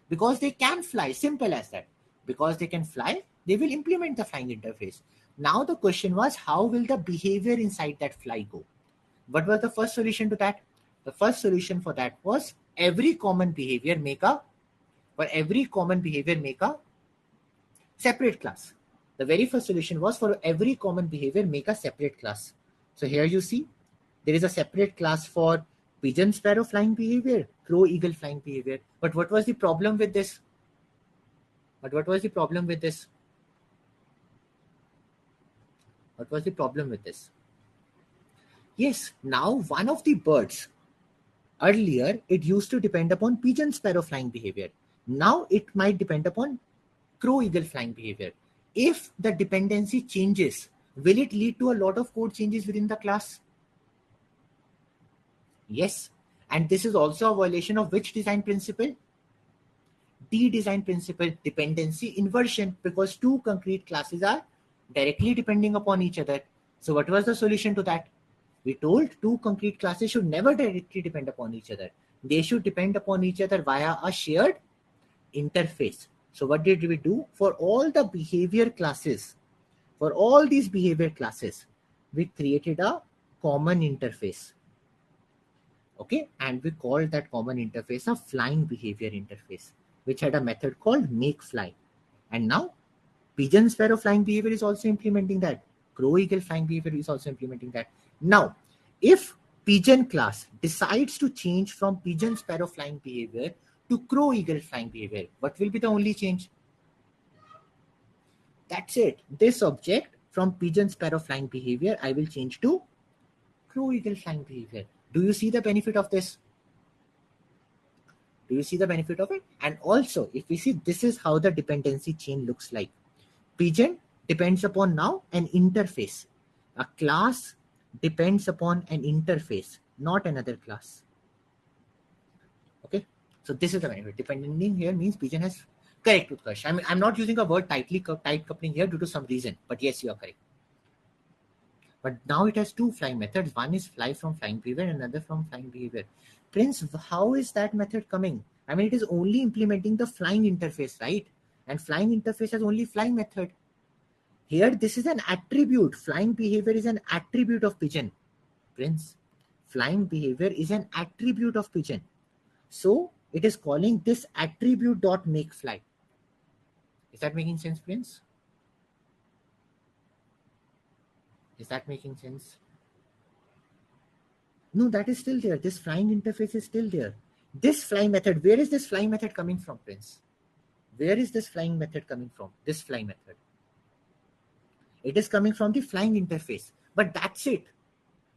Speaker 1: Because they can fly, simple as that. Because they can fly, they will implement the flying interface. Now the question was, how will the behavior inside that fly go? What was the first solution to that? The first solution for that was every common behavior make a separate class. The very first solution was for every common behavior make a separate class. So here you see there is a separate class for pigeon sparrow flying behavior, crow eagle flying behavior. But what was the problem with this? But what was the problem with this? What was the problem with this? Yes, now one of the birds, earlier it used to depend upon pigeon sparrow flying behavior. Now it might depend upon crow eagle flying behavior. If the dependency changes, will it lead to a lot of code changes within the class? Yes. And this is also a violation of which design principle? D design principle, dependency inversion, because two concrete classes are directly depending upon each other. So what was the solution to that? We told two concrete classes should never directly depend upon each other. They should depend upon each other via a shared interface. So what did we do? For all the behavior classes, for all these behavior classes, we created a common interface. Okay, and we called that common interface a flying behavior interface, which had a method called makeFly. And now pigeon sparrow flying behavior is also implementing that. Crow eagle flying behavior is also implementing that. Now, if pigeon class decides to change from pigeon sparrow flying behavior to crow eagle flying behavior, what will be the only change? That's it. This object from pigeon sparrow flying behavior, I will change to crow eagle flying behavior. Do you see the benefit of this? Do you see the benefit of it? And also, if we see, this is how the dependency chain looks like. Pigeon depends upon now an interface. A class depends upon an interface, not another class. Okay, so this is the benefit. Depending here means pigeon has correct, Utkarsh. I'm not using a word tight coupling here due to some reason, but yes, you are correct. But now it has two flying methods. One is fly from flying behavior, and another from flying behavior. Prince, how is that method coming? I mean, it is only implementing the flying interface, right? And flying interface has only flying method. Here, this is an attribute. Flying behavior is an attribute of pigeon. Prince, flying behavior is an attribute of pigeon. So it is calling this attribute dot make fly. Is that making sense, Prince? Is that making sense? No, that is still there. This flying interface is still there. This flying method, where is this flying method coming from, Prince? Where is this flying method coming from? This flying method. It is coming from the flying interface. But that's it.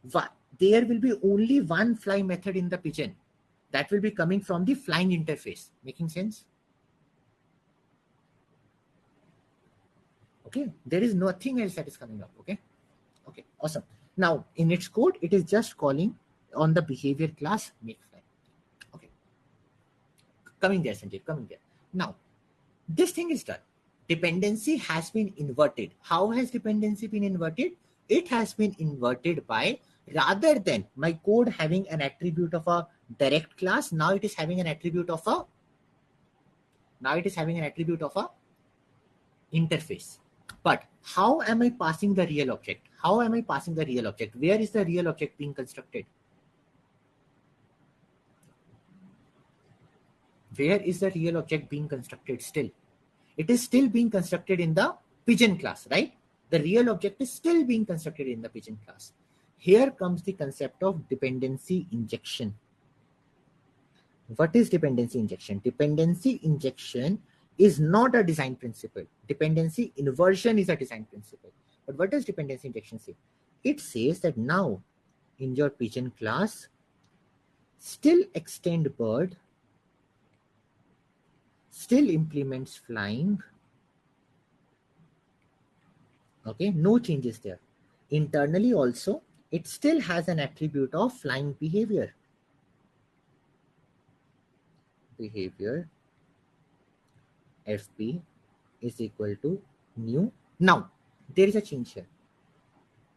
Speaker 1: There will be only one fly method in the pigeon. That will be coming from the flying interface. Making sense? Okay. There is nothing else that is coming up. Okay. Okay. Awesome. Now, in its code, it is just calling on the behavior class makeFly. Okay. Coming there, Sanjay. Coming there. Now, this thing is done. Dependency has been inverted. How has dependency been inverted? It has been inverted by, rather than my code having an attribute of a direct class, now it is having an attribute of a interface. But how am I passing the real object? How am I passing the real object? Where is the real object being constructed? Where is the real object being constructed still? It is still being constructed in the pigeon class, right? The real object is still being constructed in the pigeon class. Here comes the concept of dependency injection. What is dependency injection? Dependency injection is not a design principle. Dependency inversion is a design principle. But what does dependency injection say? It says that now in your pigeon class, still extend bird, still implements flying. Okay, no changes there. Internally also, it still has an attribute of flying behavior. Behavior FP is equal to new. Now, there is a change here.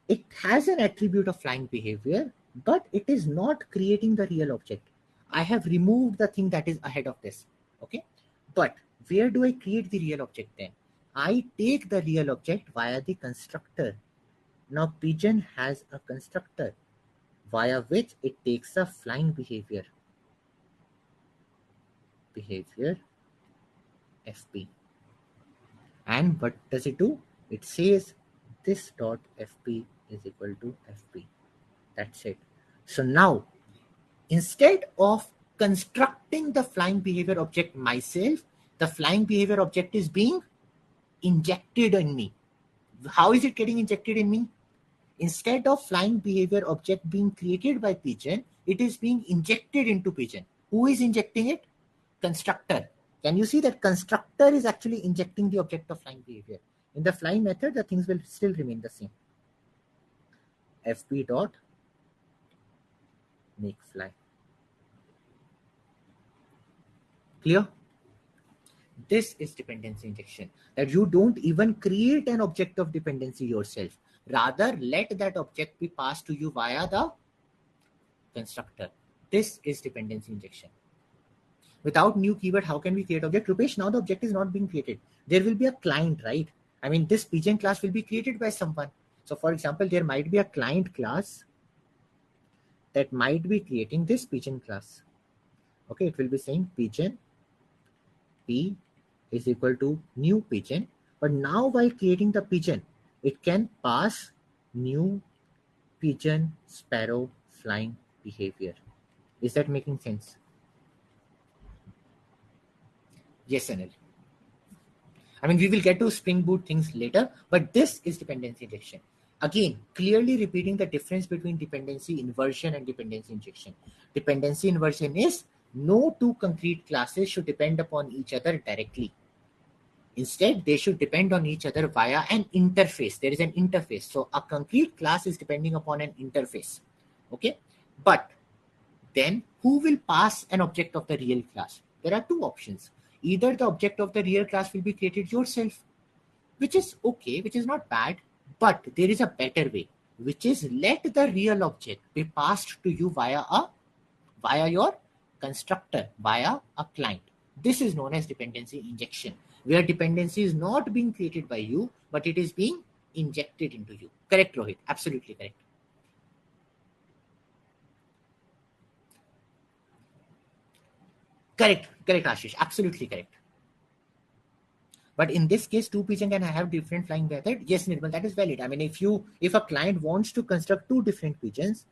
Speaker 1: It has an attribute of flying behavior, but it is not creating the real object. I have removed the thing that is ahead of this. Okay. But where do I create the real object then? I take the real object via the constructor. Now, pigeon has a constructor via which it takes a flying behavior. Behavior FP. And what does it do? It says this dot FP is equal to FP. That's it. So now, instead of constructing the flying behavior object myself, the flying behavior object is being injected in me. How is it getting injected in me? Instead of flying behavior object being created by pigeon, it is being injected into pigeon. Who is injecting it? Constructor. Can you see that constructor is actually injecting the object of flying behavior? In the flying method, the things will still remain the same. FP dot make fly. Clear? This is dependency injection, that you don't even create an object of dependency yourself. Rather, let that object be passed to you via the constructor. This is dependency injection. Without new keyword, how can we create object? Rupesh, now the object is not being created. There will be a client, right? I mean, this pigeon class will be created by someone. So for example, there might be a client class that might be creating this pigeon class. Okay, it will be saying pigeon P is equal to new pigeon. But now while creating the pigeon, it can pass new pigeon sparrow flying behavior. Is that making sense? Yes, Anil. I mean, we will get to Spring Boot things later, but this is dependency injection. Again, clearly repeating the difference between dependency inversion and dependency injection. Dependency inversion is no two concrete classes should depend upon each other directly. Instead, they should depend on each other via an interface. There is an interface. So a concrete class is depending upon an interface. Okay. But then who will pass an object of the real class? There are two options. Either the object of the real class will be created yourself, which is okay, which is not bad, but there is a better way, which is let the real object be passed to you via your constructor, via a client. This is known as dependency injection, where dependency is not being created by you, but it is being injected into you. Correct, Rohit? Absolutely correct. Correct, Ashish. Absolutely correct. But in this case, two pigeon can have different flying method. Yes, Nirmal, that is valid. I mean, if a client wants to construct two different pigeons,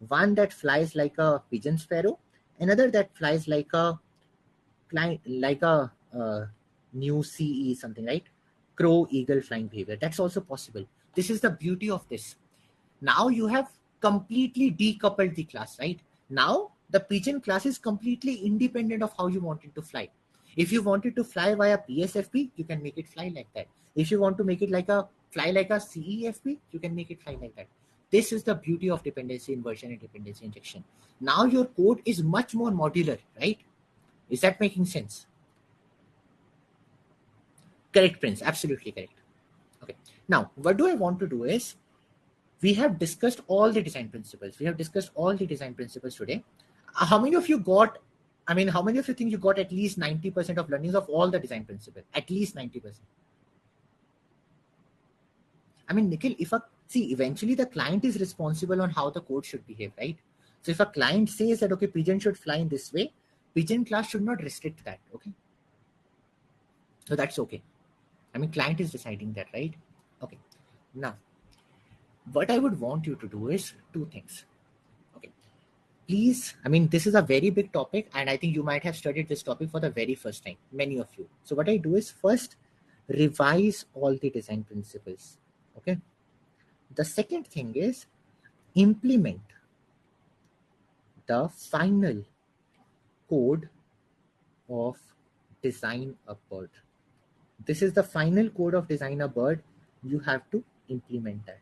Speaker 1: one that flies like a pigeon sparrow, another that flies like a client, like a new CE something, right? Crow eagle flying behavior. That's also possible. This is the beauty of this. Now you have completely decoupled the class, right? Now the pigeon class is completely independent of how you want it to fly. If you want it to fly via PSFP, you can make it fly like that. If you want to make it like a fly like a CEFP, you can make it fly like that. This is the beauty of dependency inversion and dependency injection. Now your code is much more modular, right? Is that making sense? Correct, Prince. Absolutely correct. Okay. Now, what do I want to do is, we have discussed all the design principles. We have discussed all the design principles today. How many of you got, I mean, how many of you think you got at least 90% of learnings of all the design principles? At least 90%. I mean, Nikhil, eventually the client is responsible on how the code should behave, right? So if a client says that, okay, pigeon should fly in this way, pigeon class should not restrict that, okay? So that's okay. I mean, client is deciding that, right? Okay. Now, what I would want you to do is two things. Okay. Please, I mean, this is a very big topic, and I think you might have studied this topic for the very first time, many of you. So what I do is first revise all the design principles. Okay. The second thing is implement the final code of design a bird. This is the final code of design a bird. You have to implement that.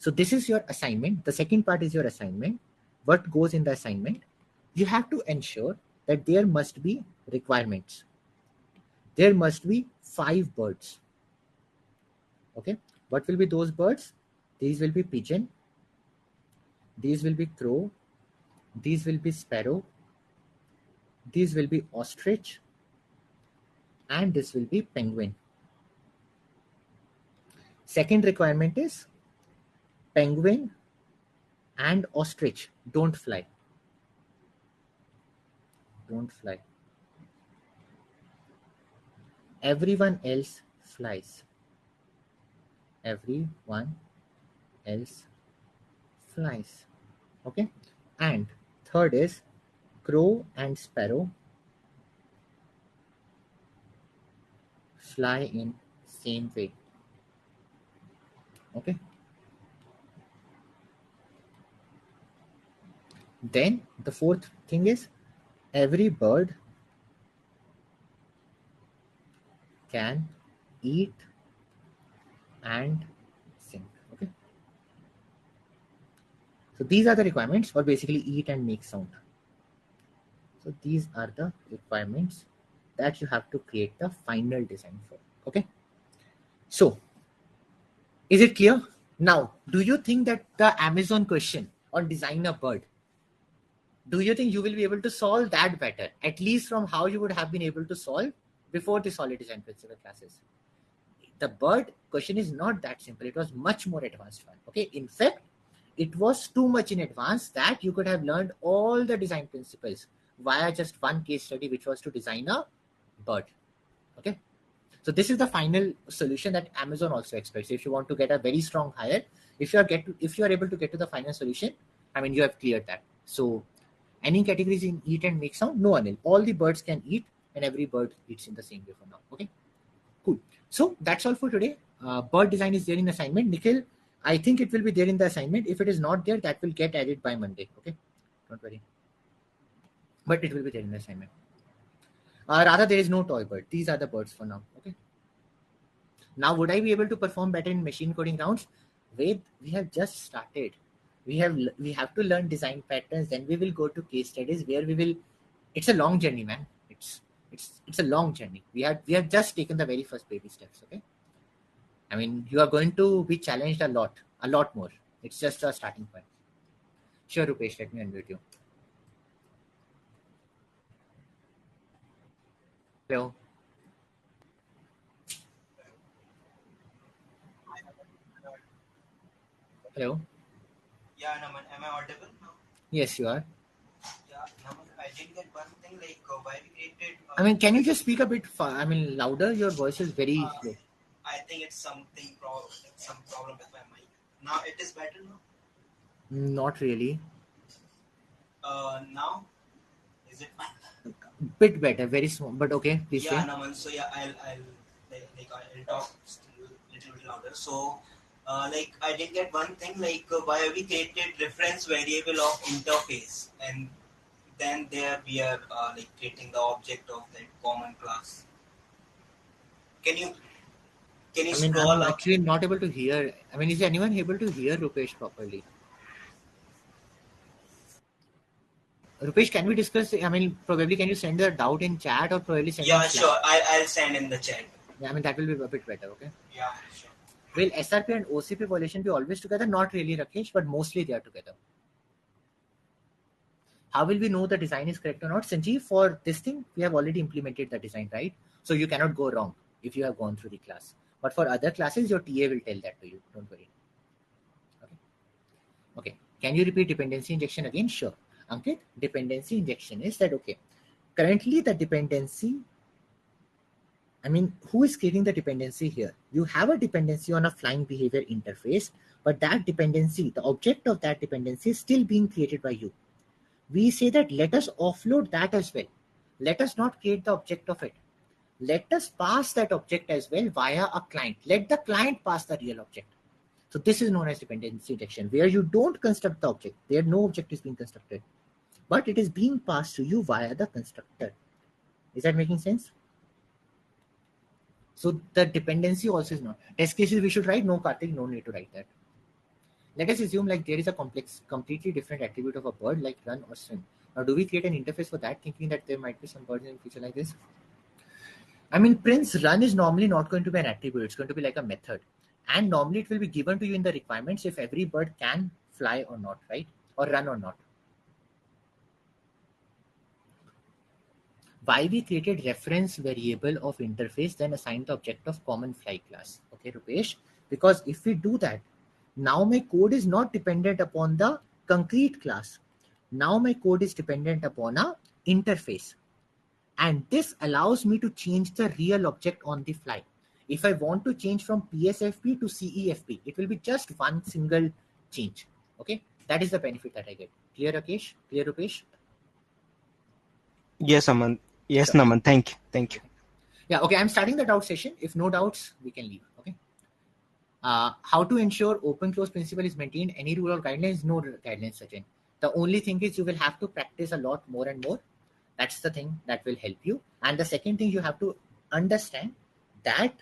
Speaker 1: So this is your assignment. The second part is your assignment. What goes in the assignment? You have to ensure that there must be requirements. There must be 5 birds. Okay. What will be those birds? These will be pigeon. These will be crow. These will be sparrow. These will be ostrich. And this will be penguin. Second requirement is penguin and ostrich don't fly. Don't fly. Everyone else flies. Everyone else flies. Okay. And third is crow and sparrow fly in same way. Okay. Then the fourth thing is every bird can eat and sing. Okay. So these are the requirements for basically eat and make sound. So these are the requirements that you have to create the final design for. Okay. So is it clear? Now, do you think that the Amazon question on design a bird, do you think you will be able to solve that better, at least from how you would have been able to solve before the solid design principle classes? The bird question is not that simple. It was much more advanced one. Okay. In fact, it was too much in advance that you could have learned all the design principles via just one case study, which was to design a bird. Okay. So this is the final solution that Amazon also expects. If you want to get a very strong hire, if you are able to get to the final solution, I mean, you have cleared that. So any categories in eat and make sound? No, Anil. All the birds can eat and every bird eats in the same way for now. Okay, cool. So that's all for today. Bird design is there in assignment. Nikhil, I think it will be there in the assignment. If it is not there, that will get added by Monday. Okay, don't worry. But it will be there in the assignment. Rather, there is no toy bird. These are the birds for now. Okay. Now, would I be able to perform better in machine coding rounds? Wait, we have just started. We have to learn design patterns. Then we will go to case studies where we will. It's a long journey, man. It's a long journey. We have just taken the very first baby steps. Okay. I mean, you are going to be challenged a lot more. It's just a starting point. Sure, Rupesh. Let me unmute you. Hello. Hello.
Speaker 5: Yeah, Naman, am I audible now?
Speaker 1: Yes, you are.
Speaker 5: Yeah, Naman, I did get one thing like why we created.
Speaker 1: I mean, can you just speak a bit? Louder. Your voice is very slow.
Speaker 5: I think it's some problem with my mic. Now it is better now.
Speaker 1: Not really.
Speaker 5: Now is it fine?
Speaker 1: Bit better, very small, but okay. Please
Speaker 5: Yeah,
Speaker 1: say.
Speaker 5: Naman. So yeah, I'll talk still little bit louder. So. Like I did get one thing like why we created reference variable of interface, and then there we are like creating the object of that common class. Can you can you
Speaker 1: I mean, I'm
Speaker 5: scroll up?
Speaker 1: actually not able to hear. I mean, is anyone able to hear Rupesh properly? Rupesh, can we discuss? I mean, probably can you send the doubt in chat or probably send on
Speaker 5: Yeah,
Speaker 1: Slack?
Speaker 5: sure. I'll send in the chat.
Speaker 1: Yeah, I mean, that will be a bit better, okay?
Speaker 5: Yeah, sure.
Speaker 1: Will SRP and OCP violation be always together? Not really, Rakesh, but mostly they are together. How will we know the design is correct or not? Sanjeev, for this thing, we have already implemented the design, right? So you cannot go wrong if you have gone through the class. But for other classes, your TA will tell that to you. Don't worry. Okay. Okay. Can you repeat dependency injection again? Sure. Ankit, dependency injection is that okay? Currently, the dependency, I mean, who is creating the dependency here? You have a dependency on a flying behavior interface, but that dependency, the object of that dependency is still being created by you. We say that let us offload that as well. Let us not create the object of it. Let us pass that object as well via a client. Let the client pass the real object. So this is known as dependency injection, where you don't construct the object. There no object is being constructed, but it is being passed to you via the constructor. Is that making sense? So the dependency also is not. Test cases we should write. No, Karthik, no need to write that. Let us assume like there is a completely different attribute of a bird like run or swim. Now, do we create an interface for that, thinking that there might be some birds in the future like this? I mean, Prince, run is normally not going to be an attribute. It's going to be like a method. And normally it will be given to you in the requirements if every bird can fly or not, right? Or run or not. Why we created reference variable of interface, then assigned the object of common fly class. Okay, Rupesh? Because if we do that, now my code is not dependent upon the concrete class. Now my code is dependent upon a interface. And this allows me to change the real object on the fly. If I want to change from PSFP to CEFP, it will be just one single change. Okay, that is the benefit that I get. Clear, Rakesh? Clear, Rupesh?
Speaker 6: Yes, Aman. Yes,
Speaker 1: Sure.
Speaker 6: Naman. Thank you. Thank you.
Speaker 1: Yeah, okay, I'm starting the doubt session. If no doubts, we can leave. Okay. How to ensure open close principle is maintained? Any rule or guidelines? No guidelines, Sachin. The only thing is you will have to practice a lot more and more. That's the thing that will help you. And the second thing, you have to understand that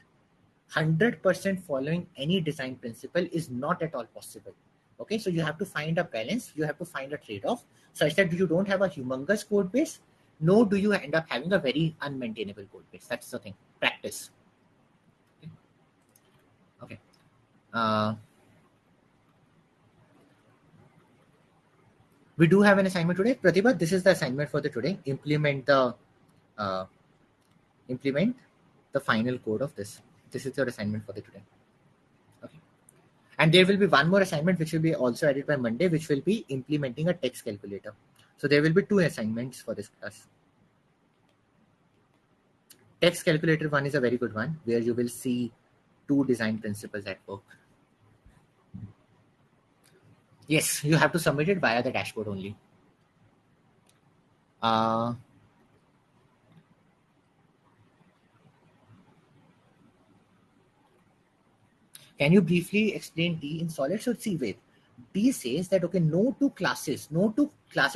Speaker 1: 100% following any design principle is not at all possible. Okay, so you have to find a balance, you have to find a trade-off such that you don't have a humongous code base, nor do you end up having a very unmaintainable code base. That's the thing. Practice. Okay. Uh, we do have an assignment today. Pratibha, this is the assignment for the today. Implement uh, the final code of this. This is your assignment for the today. Okay. And there will be one more assignment which will be also added by Monday, which will be implementing a text calculator. So there will be 2 assignments for this class. Text calculator one is a very good one, where you will see 2 design principles at work. Yes, you have to submit it via the dashboard only. Can you briefly explain D in solid? So see, wait. D says that, okay, no two classes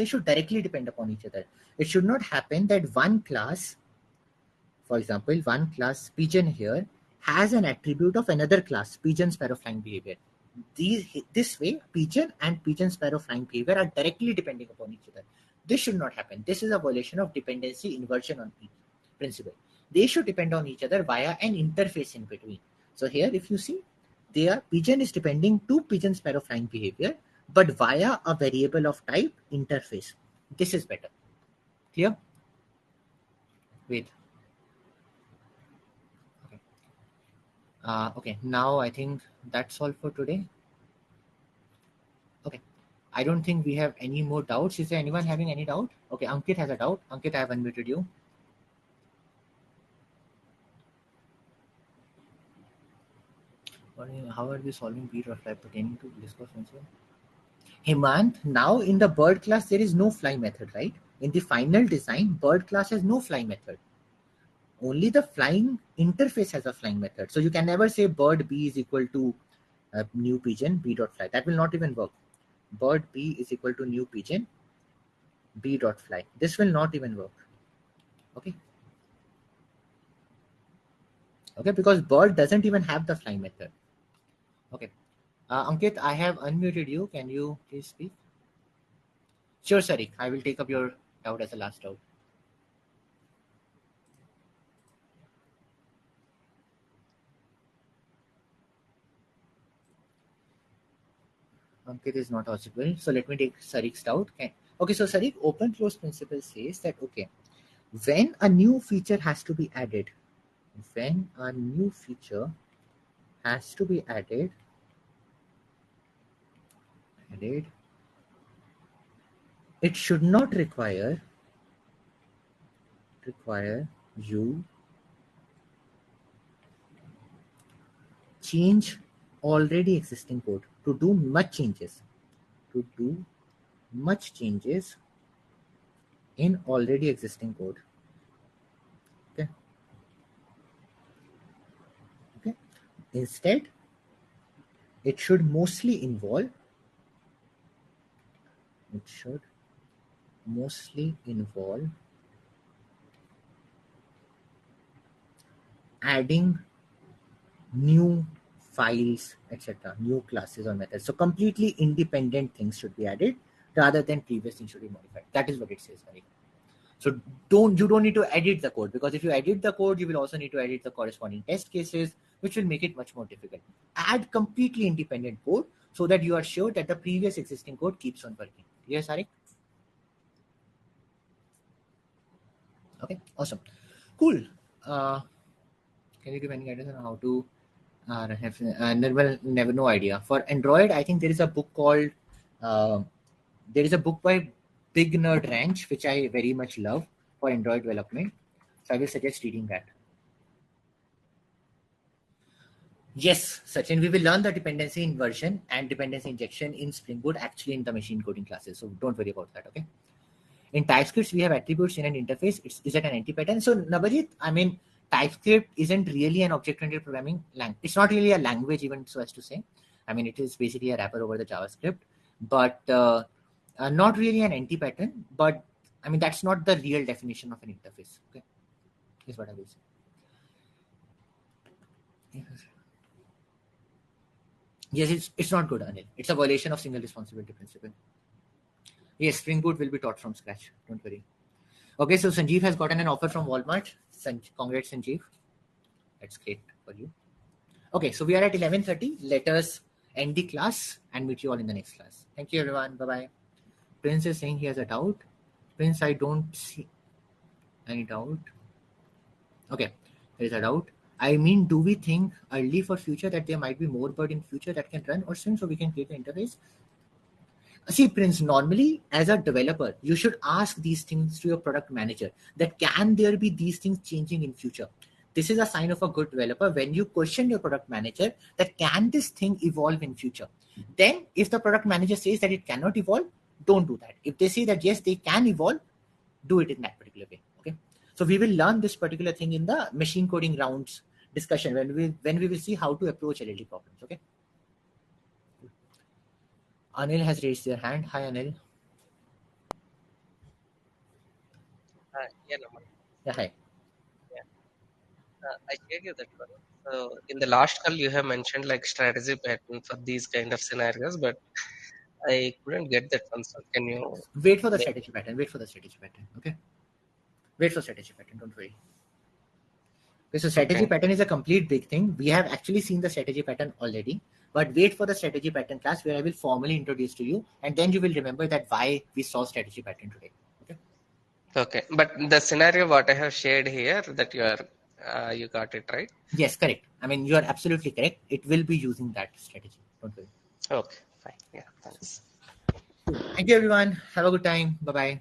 Speaker 1: should directly depend upon each other. It should not happen that one class, for example, one class pigeon here has an attribute of another class, pigeon sparrow flying behavior. This way, pigeon and pigeon sparrow flying behavior are directly depending upon each other. This should not happen. This is a violation of dependency inversion on principle. They should depend on each other via an interface in between. So here, if you see, pigeon is depending to pigeon sparrow flying behavior, but via a variable of type interface. This is better. Clear? Wait. Okay. Okay. Now I think that's all for today. Okay. I don't think we have any more doubts. Is there anyone having any doubt? Okay. Ankit has a doubt. Ankit, I have unmuted you. How are we solving beat or fly pertaining to discourse principle? Hemant, now in the bird class, there is no fly method, right? In the final design, bird class has no fly method. Only the flying interface has a flying method. So you can never say bird B is equal to new pigeon B dot fly. That will not even work. Bird B is equal to new pigeon B dot fly. This will not even work. Okay. Okay, because bird doesn't even have the fly method. Okay. Ankit, I have unmuted you. Can you please speak? Sure, Sarik. I will take up your doubt as a last doubt. Ankit is not audible. So let me take Sarik's doubt. Okay, so Sarik, open close principle says that, okay, when a new feature has to be added, it should not require you change already existing code to do much changes in already existing code. Okay. Instead, it should mostly involve adding new files, etc., new classes or methods. So completely independent things should be added rather than previous things should be modified. That is what it says, Hari. So you don't need to edit the code, because if you edit the code, you will also need to edit the corresponding test cases, which will make it much more difficult. Add completely independent code so that you are sure that the previous existing code keeps on working. Yes, Arik? Okay, awesome. Cool. Can you give any guidance on how to never no idea. For Android, I think there is a book called there is a book by Big Nerd Ranch, which I very much love for Android development. So I will suggest reading that. Yes, Sachin, we will learn the dependency inversion and dependency injection in Spring Boot actually in the machine coding classes. So don't worry about that, okay? In TypeScript, we have attributes in an interface. Is it an anti-pattern? So Navajit, I mean, TypeScript isn't really an object-oriented programming language. It's not really a language, even so as to say. I mean, it is basically a wrapper over the JavaScript, but not really an anti-pattern. But I mean, that's not the real definition of an interface. Okay, is what I will say. Yes, it's not good, Anil. It's a violation of single responsibility principle. Yes, Spring Boot will be taught from scratch. Don't worry. Okay, so Sanjeev has gotten an offer from Walmart. Congrats, Sanjeev. That's great for you. Okay, so we are at 11:30. Let us end the class and meet you all in the next class. Thank you, everyone. Bye-bye. Prince is saying he has a doubt. Prince, I don't see any doubt. Okay, there is a doubt. I mean, do we think early for future that there might be more bird in future that can run or swim so we can create the interface? See, Prince, normally as a developer, you should ask these things to your product manager, that can there be these things changing in future? This is a sign of a good developer when you question your product manager that can this thing evolve in future. Then if the product manager says that it cannot evolve, don't do that. If they say that yes, they can evolve, do it in that particular way. Okay. So we will learn this particular thing in the machine coding rounds discussion when we will see how to approach LLD problems. Okay. Anil has raised their hand. Hi, Anil.
Speaker 7: Yeah, Naman.
Speaker 1: Yeah, hi.
Speaker 7: I shared you that one. So in the last call, you have mentioned like strategy pattern for these kind of scenarios, but I couldn't get that one. So can you
Speaker 1: Wait for the
Speaker 7: make
Speaker 1: strategy pattern. Wait for the strategy pattern. Okay. Wait for strategy pattern. Don't worry. Okay, so strategy
Speaker 7: okay?
Speaker 1: pattern is a complete big thing. We have actually seen the strategy pattern already, but wait for the strategy pattern class where I will formally introduce to you, and then you will remember that why we saw strategy pattern today. Okay.
Speaker 7: Okay, but the scenario what I have shared here that you got it right.
Speaker 1: Yes, correct. I mean, you are absolutely correct. It will be using that strategy. Don't worry.
Speaker 7: Okay, fine. Yeah, thanks.
Speaker 1: Thank you, everyone. Have a good time. Bye bye.